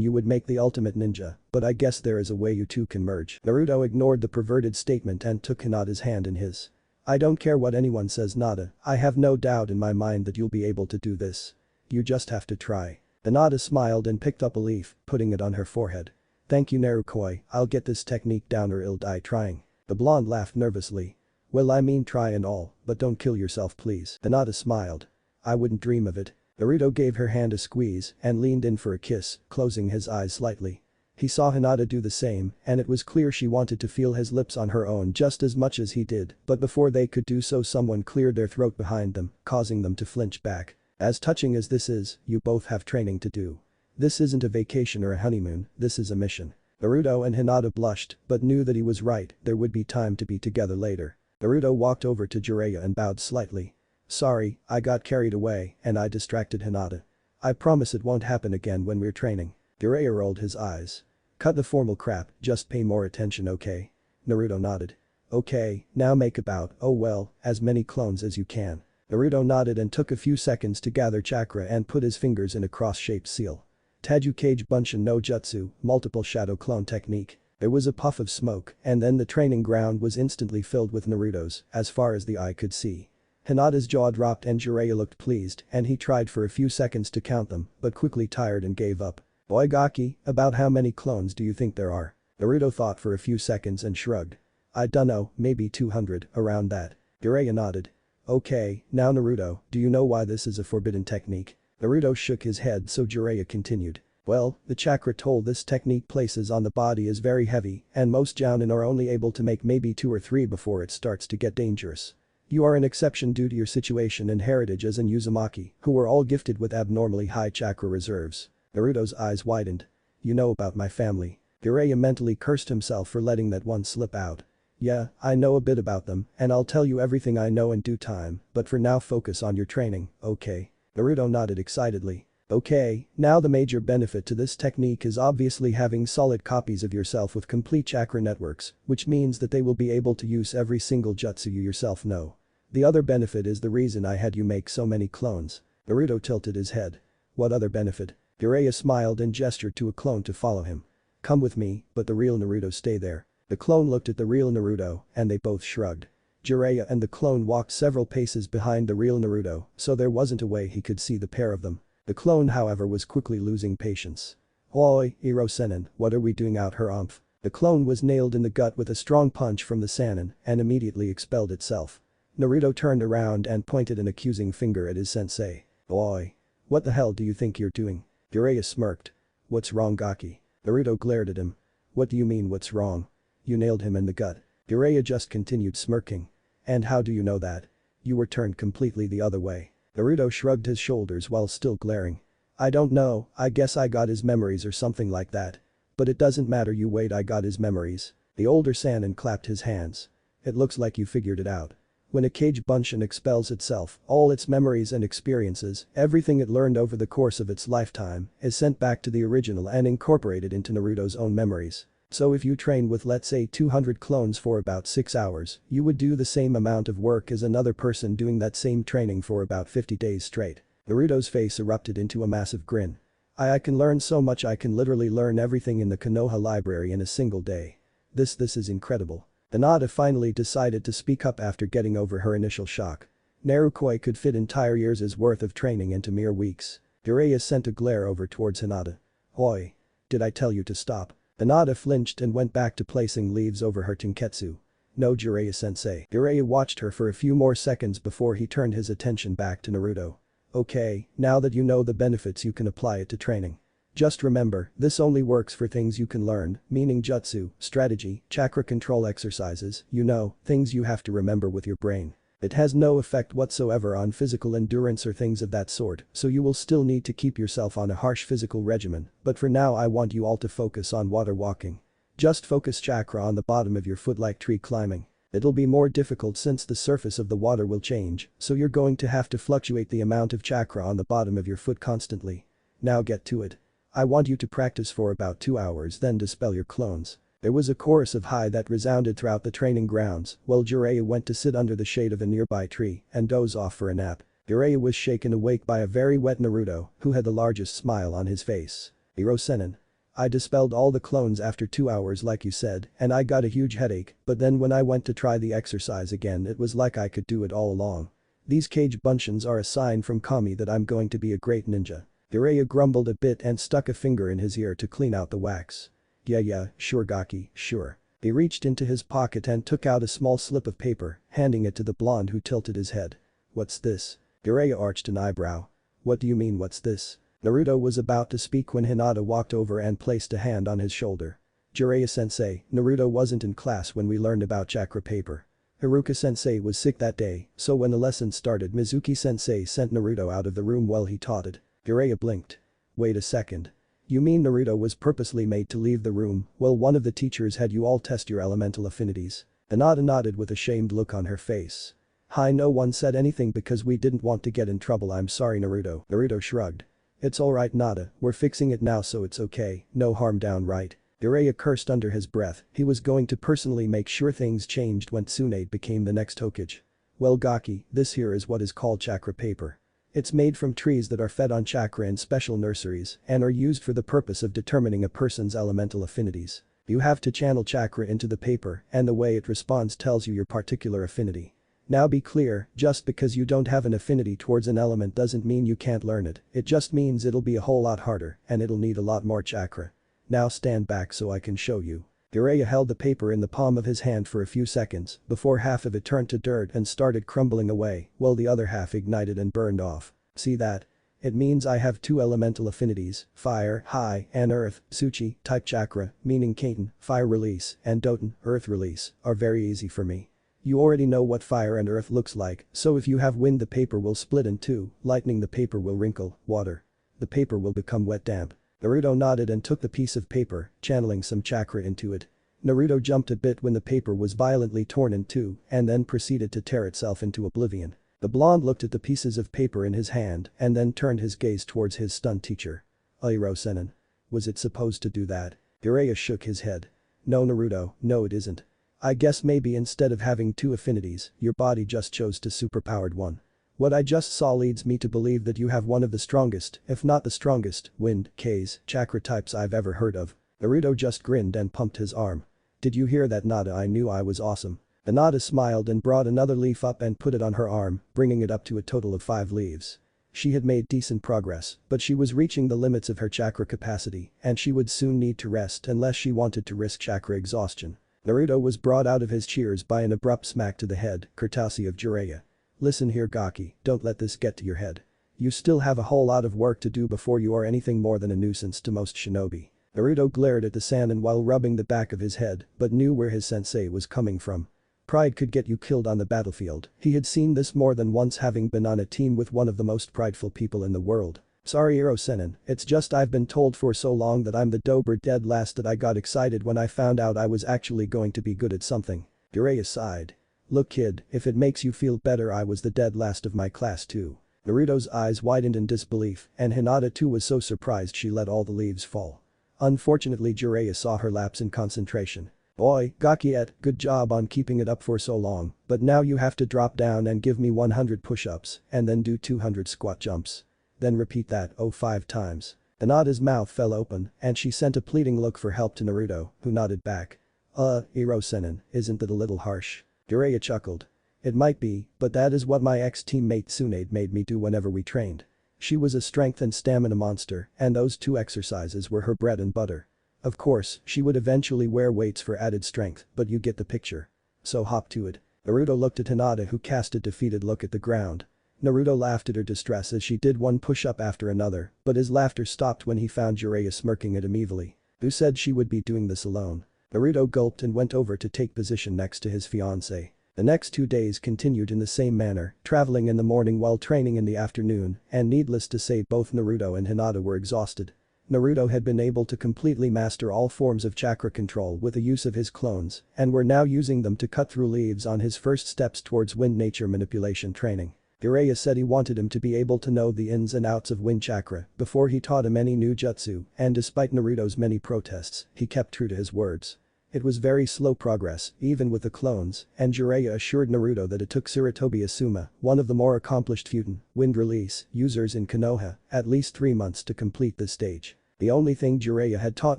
you would make the ultimate ninja, but I guess there is a way you two can merge." Naruto ignored the perverted statement and took Hinata's hand in his. "I don't care what anyone says, Nada, I have no doubt in my mind that you'll be able to do this. You just have to try." Hinata smiled and picked up a leaf, putting it on her forehead. Thank you Naruto, I'll get this technique down or I'll die trying. The blonde laughed nervously. Well I mean try and all, but don't kill yourself please. Hinata smiled. I wouldn't dream of it. Naruto gave her hand a squeeze and leaned in for a kiss, closing his eyes slightly. He saw Hinata do the same and it was clear she wanted to feel his lips on her own just as much as he did, but before they could do so someone cleared their throat behind them, causing them to flinch back. As touching as this is, you both have training to do. This isn't a vacation or a honeymoon, this is a mission. Naruto and Hinata blushed, but knew that he was right, there would be time to be together later. Naruto walked over to Jiraiya and bowed slightly. Sorry, I got carried away and I distracted Hinata. I promise it won't happen again when we're training. Jiraiya rolled his eyes. Cut the formal crap, just pay more attention okay? Naruto nodded. Okay, now make about, oh well, as many clones as you can. Naruto nodded and took a few seconds to gather chakra and put his fingers in a cross-shaped seal. Taju Kage Bunshin no Jutsu, multiple shadow clone technique. There was a puff of smoke and then the training ground was instantly filled with Narutos, as far as the eye could see. Hinata's jaw dropped and Jiraiya looked pleased and he tried for a few seconds to count them, but quickly tired and gave up. Boy Gaki, about how many clones do you think there are? Naruto thought for a few seconds and shrugged. I dunno, maybe 200, around that. Jiraiya nodded. Okay, now Naruto, do you know why this is a forbidden technique? Naruto shook his head so Jiraiya continued. Well, the chakra toll this technique places on the body is very heavy and most jounin are only able to make maybe 2 or 3 before it starts to get dangerous. You are an exception due to your situation and heritage as an Uzumaki, who were all gifted with abnormally high chakra reserves. Naruto's eyes widened. You know about my family. Jiraiya mentally cursed himself for letting that one slip out. Yeah, I know a bit about them and I'll tell you everything I know in due time, but for now focus on your training, okay? Naruto nodded excitedly. Okay, now the major benefit to this technique is obviously having solid copies of yourself with complete chakra networks, which means that they will be able to use every single jutsu you yourself know. The other benefit is the reason I had you make so many clones. Naruto tilted his head. What other benefit? Jiraiya smiled and gestured to a clone to follow him. Come with me, but the real Naruto stay there. The clone looked at the real Naruto and they both shrugged. Jiraiya and the clone walked several paces behind the real Naruto, so there wasn't a way he could see the pair of them. The clone however was quickly losing patience. Oi, Iro Senin, what are we doing out here umph? The clone was nailed in the gut with a strong punch from the Sannin and immediately expelled itself. Naruto turned around and pointed an accusing finger at his sensei. Oi. What the hell do you think you're doing? Jiraiya smirked. What's wrong Gaki? Naruto glared at him. What do you mean what's wrong? You nailed him in the gut. Jiraiya just continued smirking. And how do you know that? You were turned completely the other way. Naruto shrugged his shoulders while still glaring. I don't know, I guess I got his memories or something like that. But it doesn't matter you wait I got his memories. The older Sannin clapped his hands. It looks like you figured it out. When a Kage Bunshin expels itself, all its memories and experiences, everything it learned over the course of its lifetime, is sent back to the original and incorporated into Naruto's own memories. So if you train with let's say 200 clones for about 6 hours, you would do the same amount of work as another person doing that same training for about 50 days straight. Naruto's face erupted into a massive grin. I can learn so much I can literally learn everything in the Konoha library in a single day. This is incredible. Hinata finally decided to speak up after getting over her initial shock. Naruto could fit entire years' worth of training into mere weeks. Jiraiya sent a glare over towards Hinata. Oi. Did I tell you to stop? Hinata flinched and went back to placing leaves over her tenketsu. No Jiraiya-sensei. Jiraiya watched her for a few more seconds before he turned his attention back to Naruto. Okay, now that you know the benefits you can apply it to training. Just remember, this only works for things you can learn, meaning jutsu, strategy, chakra control exercises, you know, things you have to remember with your brain. It has no effect whatsoever on physical endurance or things of that sort, so you will still need to keep yourself on a harsh physical regimen, but for now I want you all to focus on water walking. Just focus chakra on the bottom of your foot like tree climbing. It'll be more difficult since the surface of the water will change, so you're going to have to fluctuate the amount of chakra on the bottom of your foot constantly. Now get to it. I want you to practice for about 2 hours then dispel your clones. There was a chorus of hi that resounded throughout the training grounds while Jiraiya went to sit under the shade of a nearby tree and doze off for a nap. Jiraiya was shaken awake by a very wet Naruto who had the largest smile on his face. Iro Senin. I dispelled all the clones after 2 hours like you said and I got a huge headache, but then when I went to try the exercise again it was like I could do it all along. These Kage Bunshins are a sign from Kami that I'm going to be a great ninja. Jiraiya grumbled a bit and stuck a finger in his ear to clean out the wax. Yeah, sure Gaki, sure. He reached into his pocket and took out a small slip of paper, handing it to the blonde who tilted his head. What's this? Jiraiya arched an eyebrow. What do you mean what's this? Naruto was about to speak when Hinata walked over and placed a hand on his shoulder. Jiraiya-sensei, Naruto wasn't in class when we learned about chakra paper. Haruka-sensei was sick that day, so when the lesson started Mizuki-sensei sent Naruto out of the room while he taught it. Jiraiya blinked. Wait a second. You mean Naruto was purposely made to leave the room while one of the teachers had you all test your elemental affinities? Hinata nodded with a shamed look on her face. Hi, no one said anything because we didn't want to get in trouble. I'm sorry Naruto. Naruto shrugged. It's alright Nada, we're fixing it now so it's okay, no harm downright. Jiraiya cursed under his breath, he was going to personally make sure things changed when Tsunade became the next Hokage. Well Gaki, this here is what is called chakra paper. It's made from trees that are fed on chakra in special nurseries and are used for the purpose of determining a person's elemental affinities. You have to channel chakra into the paper and the way it responds tells you your particular affinity. Now be clear, just because you don't have an affinity towards an element doesn't mean you can't learn it, it just means it'll be a whole lot harder and it'll need a lot more chakra. Now stand back so I can show you. Jiraiya held the paper in the palm of his hand for a few seconds before half of it turned to dirt and started crumbling away while the other half ignited and burned off. See that? It means I have two elemental affinities, fire, high, and earth. Tsuchi, type chakra, meaning Kaiten, fire release, and Doten, earth release, are very easy for me. You already know what fire and earth looks like, so if you have wind the paper will split in two, lightning the paper will wrinkle, water. The paper will become wet damp. Naruto nodded and took the piece of paper, channeling some chakra into it. Naruto jumped a bit when the paper was violently torn in two and then proceeded to tear itself into oblivion. The blonde looked at the pieces of paper in his hand and then turned his gaze towards his stunned teacher. Hiro-senin. Was it supposed to do that? Jiraiya shook his head. No Naruto, no it isn't. I guess maybe instead of having two affinities, your body just chose to superpowered one. What I just saw leads me to believe that you have one of the strongest, if not the strongest, wind, K's, chakra types I've ever heard of. Naruto just grinned and pumped his arm. Did you hear that Nada? I knew I was awesome. Hinata smiled and brought another leaf up and put it on her arm, bringing it up to a total of 5 leaves. She had made decent progress, but she was reaching the limits of her chakra capacity and she would soon need to rest unless she wanted to risk chakra exhaustion. Naruto was brought out of his cheers by an abrupt smack to the head, courtesy of Jiraiya. Listen here Gaki, don't let this get to your head. You still have a whole lot of work to do before you are anything more than a nuisance to most shinobi. Naruto glared at the Sannin while rubbing the back of his head but knew where his sensei was coming from. Pride could get you killed on the battlefield, he had seen this more than once having been on a team with one of the most prideful people in the world. Sorry Hiro-senin, it's just I've been told for so long that I'm the dober dead last that I got excited when I found out I was actually going to be good at something. Jiraiya sighed. Look kid, if it makes you feel better I was the dead last of my class too. Naruto's eyes widened in disbelief and Hinata too was so surprised she let all the leaves fall. Unfortunately Jiraiya saw her lapse in concentration. Boy, Gaki-et, good job on keeping it up for so long, but now you have to drop down and give me 100 push-ups and then do 200 squat jumps. Then repeat that 5 times. Hinata's mouth fell open and she sent a pleading look for help to Naruto, who nodded back. Hiro-senin, isn't that a little harsh? Jiraiya chuckled. It might be, but that is what my ex-teammate Tsunade made me do whenever we trained. She was a strength and stamina monster and those 2 exercises were her bread and butter. Of course, she would eventually wear weights for added strength, but you get the picture. So hop to it. Naruto looked at Hinata who cast a defeated look at the ground. Naruto laughed at her distress as she did one push-up after another, but his laughter stopped when he found Jiraiya smirking at him evilly. Who said she would be doing this alone? Naruto gulped and went over to take position next to his fiancée. The next 2 days continued in the same manner, traveling in the morning while training in the afternoon, and needless to say both Naruto and Hinata were exhausted. Naruto had been able to completely master all forms of chakra control with the use of his clones and were now using them to cut through leaves on his first steps towards wind nature manipulation training. Jiraiya said he wanted him to be able to know the ins and outs of wind chakra before he taught him any new jutsu and despite Naruto's many protests, he kept true to his words. It was very slow progress, even with the clones, and Jiraiya assured Naruto that it took Sarutobi Asuma, one of the more accomplished Futen, wind release, users in Konoha, at least 3 months to complete this stage. The only thing Jiraiya had taught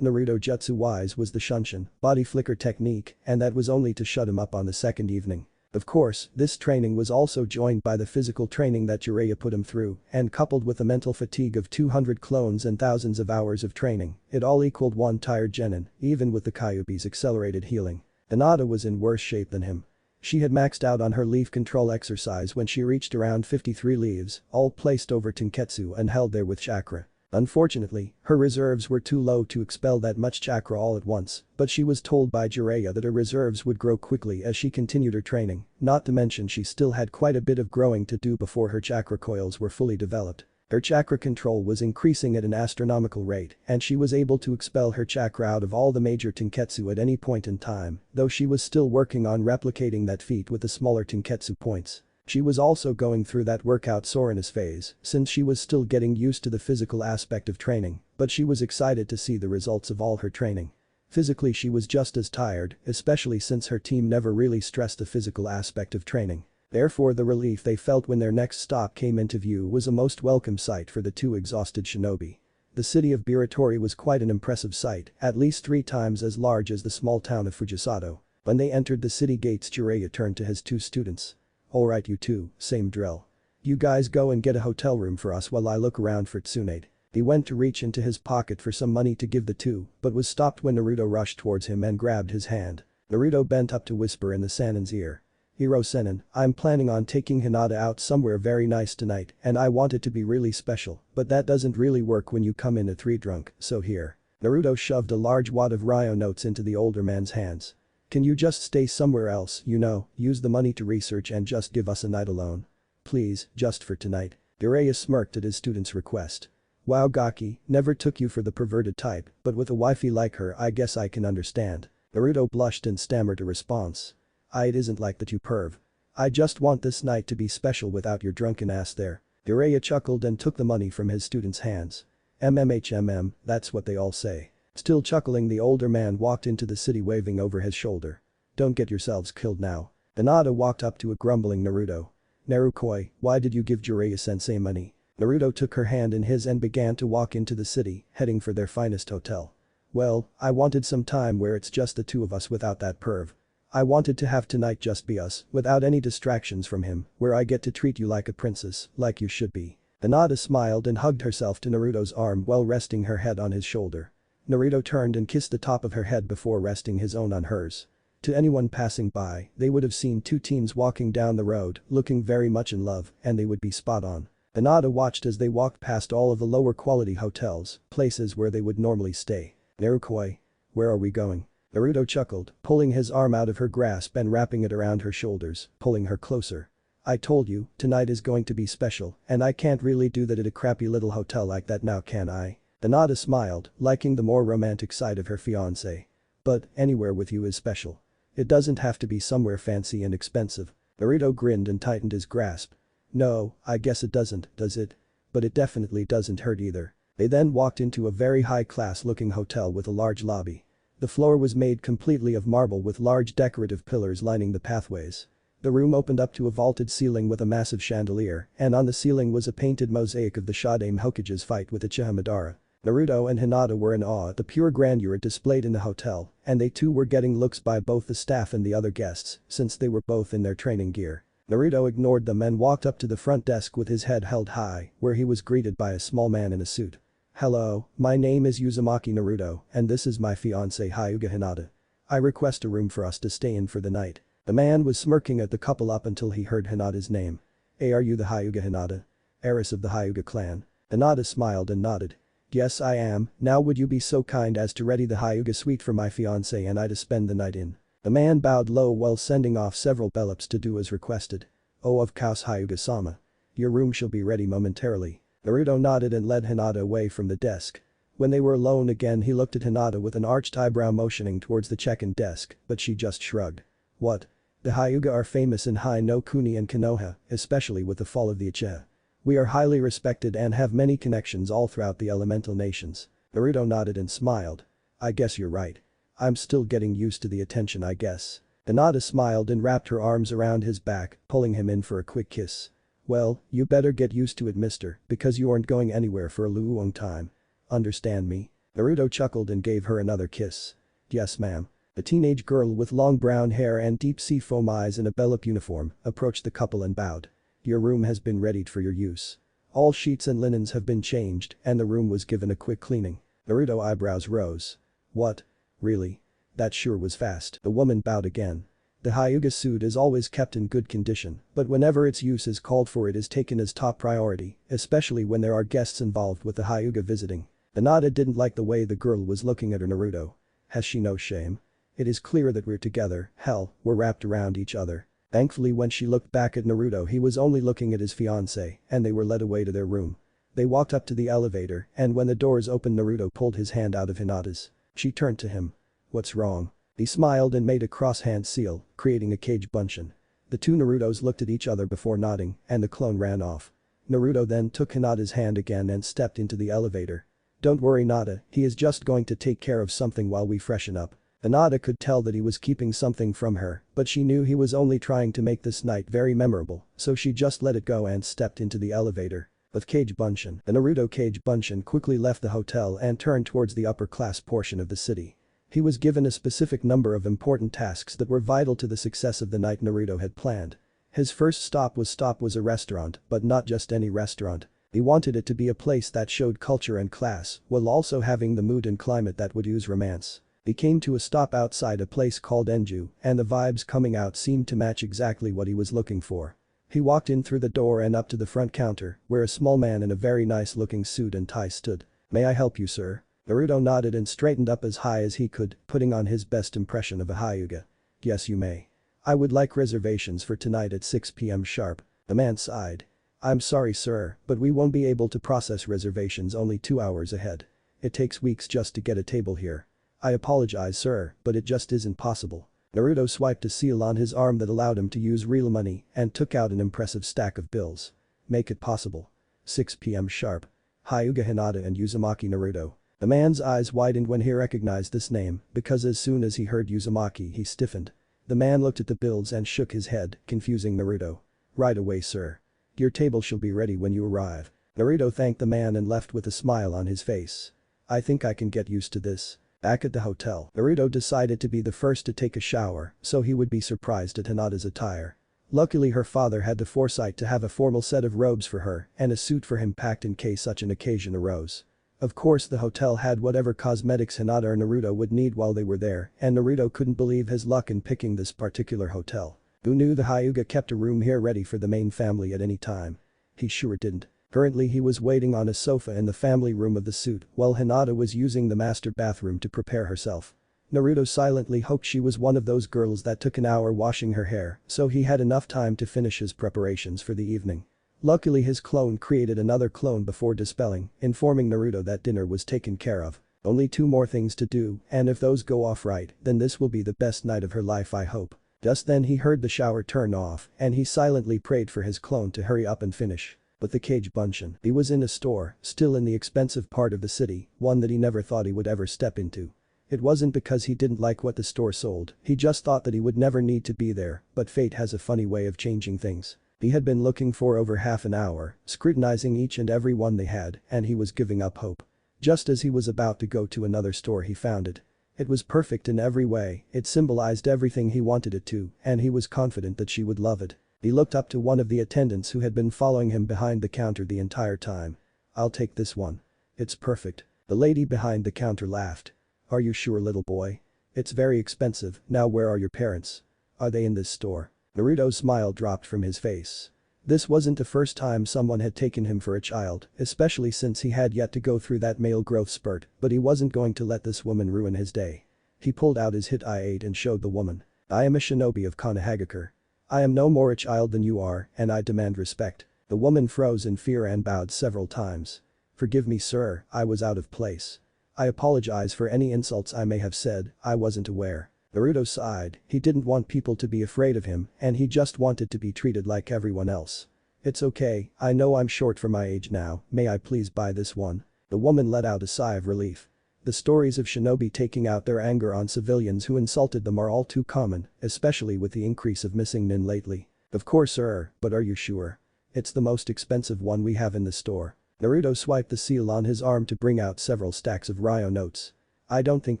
Naruto jutsu-wise was the Shunshin, body flicker technique, and that was only to shut him up on the second evening. Of course, this training was also joined by the physical training that Jiraiya put him through, and coupled with the mental fatigue of 200 clones and thousands of hours of training, it all equaled one tired genin, even with the Kyuubi's accelerated healing. Hinata was in worse shape than him. She had maxed out on her leaf control exercise when she reached around 53 leaves, all placed over Tenketsu and held there with Chakra. Unfortunately, her reserves were too low to expel that much chakra all at once, but she was told by Jiraiya that her reserves would grow quickly as she continued her training, not to mention she still had quite a bit of growing to do before her chakra coils were fully developed. Her chakra control was increasing at an astronomical rate, and she was able to expel her chakra out of all the major Tenketsu at any point in time, though she was still working on replicating that feat with the smaller Tenketsu points. She was also going through that workout soreness phase, since she was still getting used to the physical aspect of training, but she was excited to see the results of all her training. Physically she was just as tired, especially since her team never really stressed the physical aspect of training. Therefore the relief they felt when their next stop came into view was a most welcome sight for the two exhausted shinobi. The city of Birori was quite an impressive sight, at least 3 times as large as the small town of Fujisato. When they entered the city gates, Jiraiya turned to his 2 students. "Alright you two, same drill. You guys go and get a hotel room for us while I look around for Tsunade." He went to reach into his pocket for some money to give the two, but was stopped when Naruto rushed towards him and grabbed his hand. Naruto bent up to whisper in the Sanin's ear. "Hiro Senin, I'm planning on taking Hinata out somewhere very nice tonight and I want it to be really special, but that doesn't really work when you come in at 3 drunk, so here." Naruto shoved a large wad of Ryo notes into the older man's hands. "Can you just stay somewhere else, use the money to research and just give us a night alone? Please, just for tonight." Jiraiya smirked at his student's request. "Wow Gaki, never took you for the perverted type, but with a wifey like her I guess I can understand." Naruto blushed and stammered a response. "It isn't like that you perv. I just want this night to be special without your drunken ass there." Jiraiya chuckled and took the money from his student's hands. "MMHMM, that's what they all say." Still chuckling, the older man walked into the city waving over his shoulder. "Don't get yourselves killed now." Hinata walked up to a grumbling Naruto. "Narukoi, why did you give Jiraiya-sensei money?" Naruto took her hand in his and began to walk into the city, heading for their finest hotel. "Well, I wanted some time where it's just the two of us without that perv. I wanted to have tonight just be us, without any distractions from him, where I get to treat you like a princess, like you should be." Hinata smiled and hugged herself to Naruto's arm while resting her head on his shoulder. Naruto turned and kissed the top of her head before resting his own on hers. To anyone passing by, they would have seen 2 teens walking down the road, looking very much in love, and they would be spot on. Hinata watched as they walked past all of the lower quality hotels, places where they would normally stay. "Narukoi, where are we going?" Naruto chuckled, pulling his arm out of her grasp and wrapping it around her shoulders, pulling her closer. "I told you, tonight is going to be special, and I can't really do that at a crappy little hotel like that now, can I?" Hinata smiled, liking the more romantic side of her fiancé. "But anywhere with you is special. It doesn't have to be somewhere fancy and expensive." Naruto grinned and tightened his grasp. "No, I guess it doesn't, does it? But it definitely doesn't hurt either." They then walked into a very high-class looking hotel with a large lobby. The floor was made completely of marble with large decorative pillars lining the pathways. The room opened up to a vaulted ceiling with a massive chandelier, and on the ceiling was a painted mosaic of the Shodaime Hokage's fight with Uchiha Madara. Naruto and Hinata were in awe at the pure grandeur it displayed in the hotel, and they too were getting looks by both the staff and the other guests, since they were both in their training gear. Naruto ignored them and walked up to the front desk with his head held high, where he was greeted by a small man in a suit. "Hello, my name is Uzumaki Naruto, and this is my fiancée Hyuga Hinata. I request a room for us to stay in for the night." The man was smirking at the couple up until he heard Hinata's name. "Hey, are you the Hyuga Hinata? Heiress of the Hyuga clan?" Hinata smiled and nodded. "Yes I am, now would you be so kind as to ready the Hyuga suite for my fiancé and I to spend the night in?" The man bowed low while sending off several bellops to do as requested. "Oh, of course Hyuga-sama. Your room shall be ready momentarily." Naruto nodded and led Hinata away from the desk. When they were alone again, he looked at Hinata with an arched eyebrow motioning towards the check-in desk, but she just shrugged. "What? The Hyuga are famous in Hai no Kuni and Konoha, especially with the fall of the Uchiha. We are highly respected and have many connections all throughout the elemental nations." Naruto nodded and smiled. "I guess you're right. I'm still getting used to the attention, I guess." Hinata smiled and wrapped her arms around his back, pulling him in for a quick kiss. "Well, you better get used to it, mister, because you aren't going anywhere for a long time. Understand me?" Naruto chuckled and gave her another kiss. "Yes ma'am." A teenage girl with long brown hair and deep-sea foam eyes in a Bellup uniform approached the couple and bowed. Your room has been readied for your use. All sheets and linens have been changed and the room was given a quick cleaning. Naruto eyebrows rose. What? Really? That sure was fast. The woman bowed again. The Hyuga suit is always kept in good condition, but whenever its use is called for it is taken as top priority, especially when there are guests involved with the Hyuga visiting. Hinata didn't like the way the girl was looking at her. Naruto. Has she no shame? It is clear that we're together, hell, we're wrapped around each other. Thankfully when she looked back at Naruto he was only looking at his fiancée and they were led away to their room. They walked up to the elevator and when the doors opened Naruto pulled his hand out of Hinata's. She turned to him. What's wrong? He smiled and made a cross-hand seal, creating a cage bunshin. The two Narutos looked at each other before nodding and the clone ran off. Naruto then took Hinata's hand again and stepped into the elevator. Don't worry Hinata, he is just going to take care of something while we freshen up. Hinata could tell that he was keeping something from her, but she knew he was only trying to make this night very memorable, so she just let it go and stepped into the elevator. With Cage Bunshin, the Naruto Cage Bunshin quickly left the hotel and turned towards the upper class portion of the city. He was given a specific number of important tasks that were vital to the success of the night Naruto had planned. His first stop was a restaurant, but not just any restaurant. He wanted it to be a place that showed culture and class, while also having the mood and climate that would ooze romance. He came to a stop outside a place called Enju, and the vibes coming out seemed to match exactly what he was looking for. He walked in through the door and up to the front counter, where a small man in a very nice-looking suit and tie stood. May I help you, sir? Naruto nodded and straightened up as high as he could, putting on his best impression of a Hyuga. Yes you may. I would like reservations for tonight at 6 p.m. sharp. The man sighed. I'm sorry sir, but we won't be able to process reservations only 2 hours ahead. It takes weeks just to get a table here. I apologize sir, but it just isn't possible. Naruto swiped a seal on his arm that allowed him to use real money and took out an impressive stack of bills. Make it possible. 6 p.m. sharp. Hyuga Hinata and Uzumaki Naruto. The man's eyes widened when he recognized this name because as soon as he heard Uzumaki he stiffened. The man looked at the bills and shook his head, confusing Naruto. Right away sir. Your table shall be ready when you arrive. Naruto thanked the man and left with a smile on his face. I think I can get used to this. Back at the hotel, Naruto decided to be the first to take a shower so he would be surprised at Hinata's attire. Luckily her father had the foresight to have a formal set of robes for her and a suit for him packed in case such an occasion arose. Of course the hotel had whatever cosmetics Hinata or Naruto would need while they were there and Naruto couldn't believe his luck in picking this particular hotel. Who knew the Hyuga kept a room here ready for the main family at any time? He sure didn't. Currently he was waiting on a sofa in the family room of the suite while Hinata was using the master bathroom to prepare herself. Naruto silently hoped she was one of those girls that took an hour washing her hair so he had enough time to finish his preparations for the evening. Luckily his clone created another clone before dispelling, informing Naruto that dinner was taken care of. Only 2 more things to do and if those go off right then this will be the best night of her life I hope. Just then he heard the shower turn off and he silently prayed for his clone to hurry up and finish. But the Cage Bunshin, he was in a store, still in the expensive part of the city, one that he never thought he would ever step into. It wasn't because he didn't like what the store sold, he just thought that he would never need to be there, but fate has a funny way of changing things. He had been looking for over half an hour, scrutinizing each and every one they had, and he was giving up hope. Just as he was about to go to another store he found it. It was perfect in every way, it symbolized everything he wanted it to, and he was confident that she would love it. He looked up to one of the attendants who had been following him behind the counter the entire time. I'll take this one. It's perfect. The lady behind the counter laughed. Are you sure little boy? It's very expensive, now where are your parents? Are they in this store? Naruto's smile dropped from his face. This wasn't the first time someone had taken him for a child, especially since he had yet to go through that male growth spurt, but he wasn't going to let this woman ruin his day. He pulled out his hit I-8 and showed the woman. I am a shinobi of Konohagakure. I am no more a child than you are, and I demand respect. The woman froze in fear and bowed several times. Forgive me sir, I was out of place. I apologize for any insults I may have said, I wasn't aware. Naruto sighed, he didn't want people to be afraid of him and he just wanted to be treated like everyone else. It's okay, I know I'm short for my age now, may I please buy this one? The woman let out a sigh of relief. The stories of shinobi taking out their anger on civilians who insulted them are all too common, especially with the increase of missing nin lately. Of course sir, but are you sure? It's the most expensive one we have in the store. Naruto swiped the seal on his arm to bring out several stacks of Ryo notes. I don't think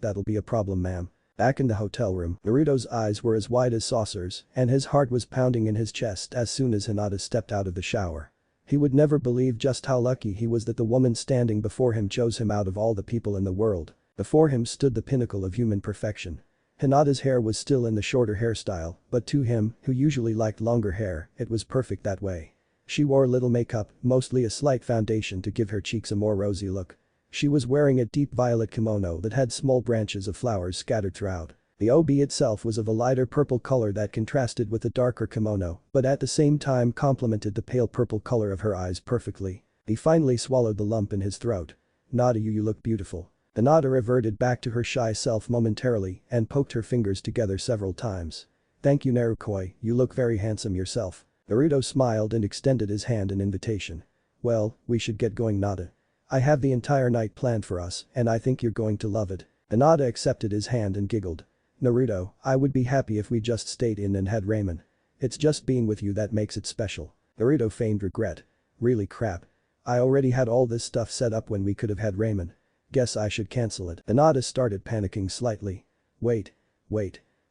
that'll be a problem ma'am. Back in the hotel room, Naruto's eyes were as wide as saucers and his heart was pounding in his chest as soon as Hinata stepped out of the shower. He would never believe just how lucky he was that the woman standing before him chose him out of all the people in the world. Before him stood the pinnacle of human perfection. Hinata's hair was still in the shorter hairstyle, but to him, who usually liked longer hair, it was perfect that way. She wore little makeup, mostly a slight foundation to give her cheeks a more rosy look. She was wearing a deep violet kimono that had small branches of flowers scattered throughout. The obi itself was of a lighter purple color that contrasted with the darker kimono, but at the same time complemented the pale purple color of her eyes perfectly. He finally swallowed the lump in his throat. "Nada, you look beautiful." Hinata reverted back to her shy self momentarily and poked her fingers together several times. "Thank you Narukoi, you look very handsome yourself." Naruto smiled and extended his hand in invitation. "Well, we should get going Nada. I have the entire night planned for us and I think you're going to love it." Hinata accepted his hand and giggled. "Naruto, I would be happy if we just stayed in and had ramen. It's just being with you that makes it special." Naruto feigned regret. "Really crap. I already had all this stuff set up when we could have had ramen. Guess I should cancel it." Hinata started panicking slightly. Wait.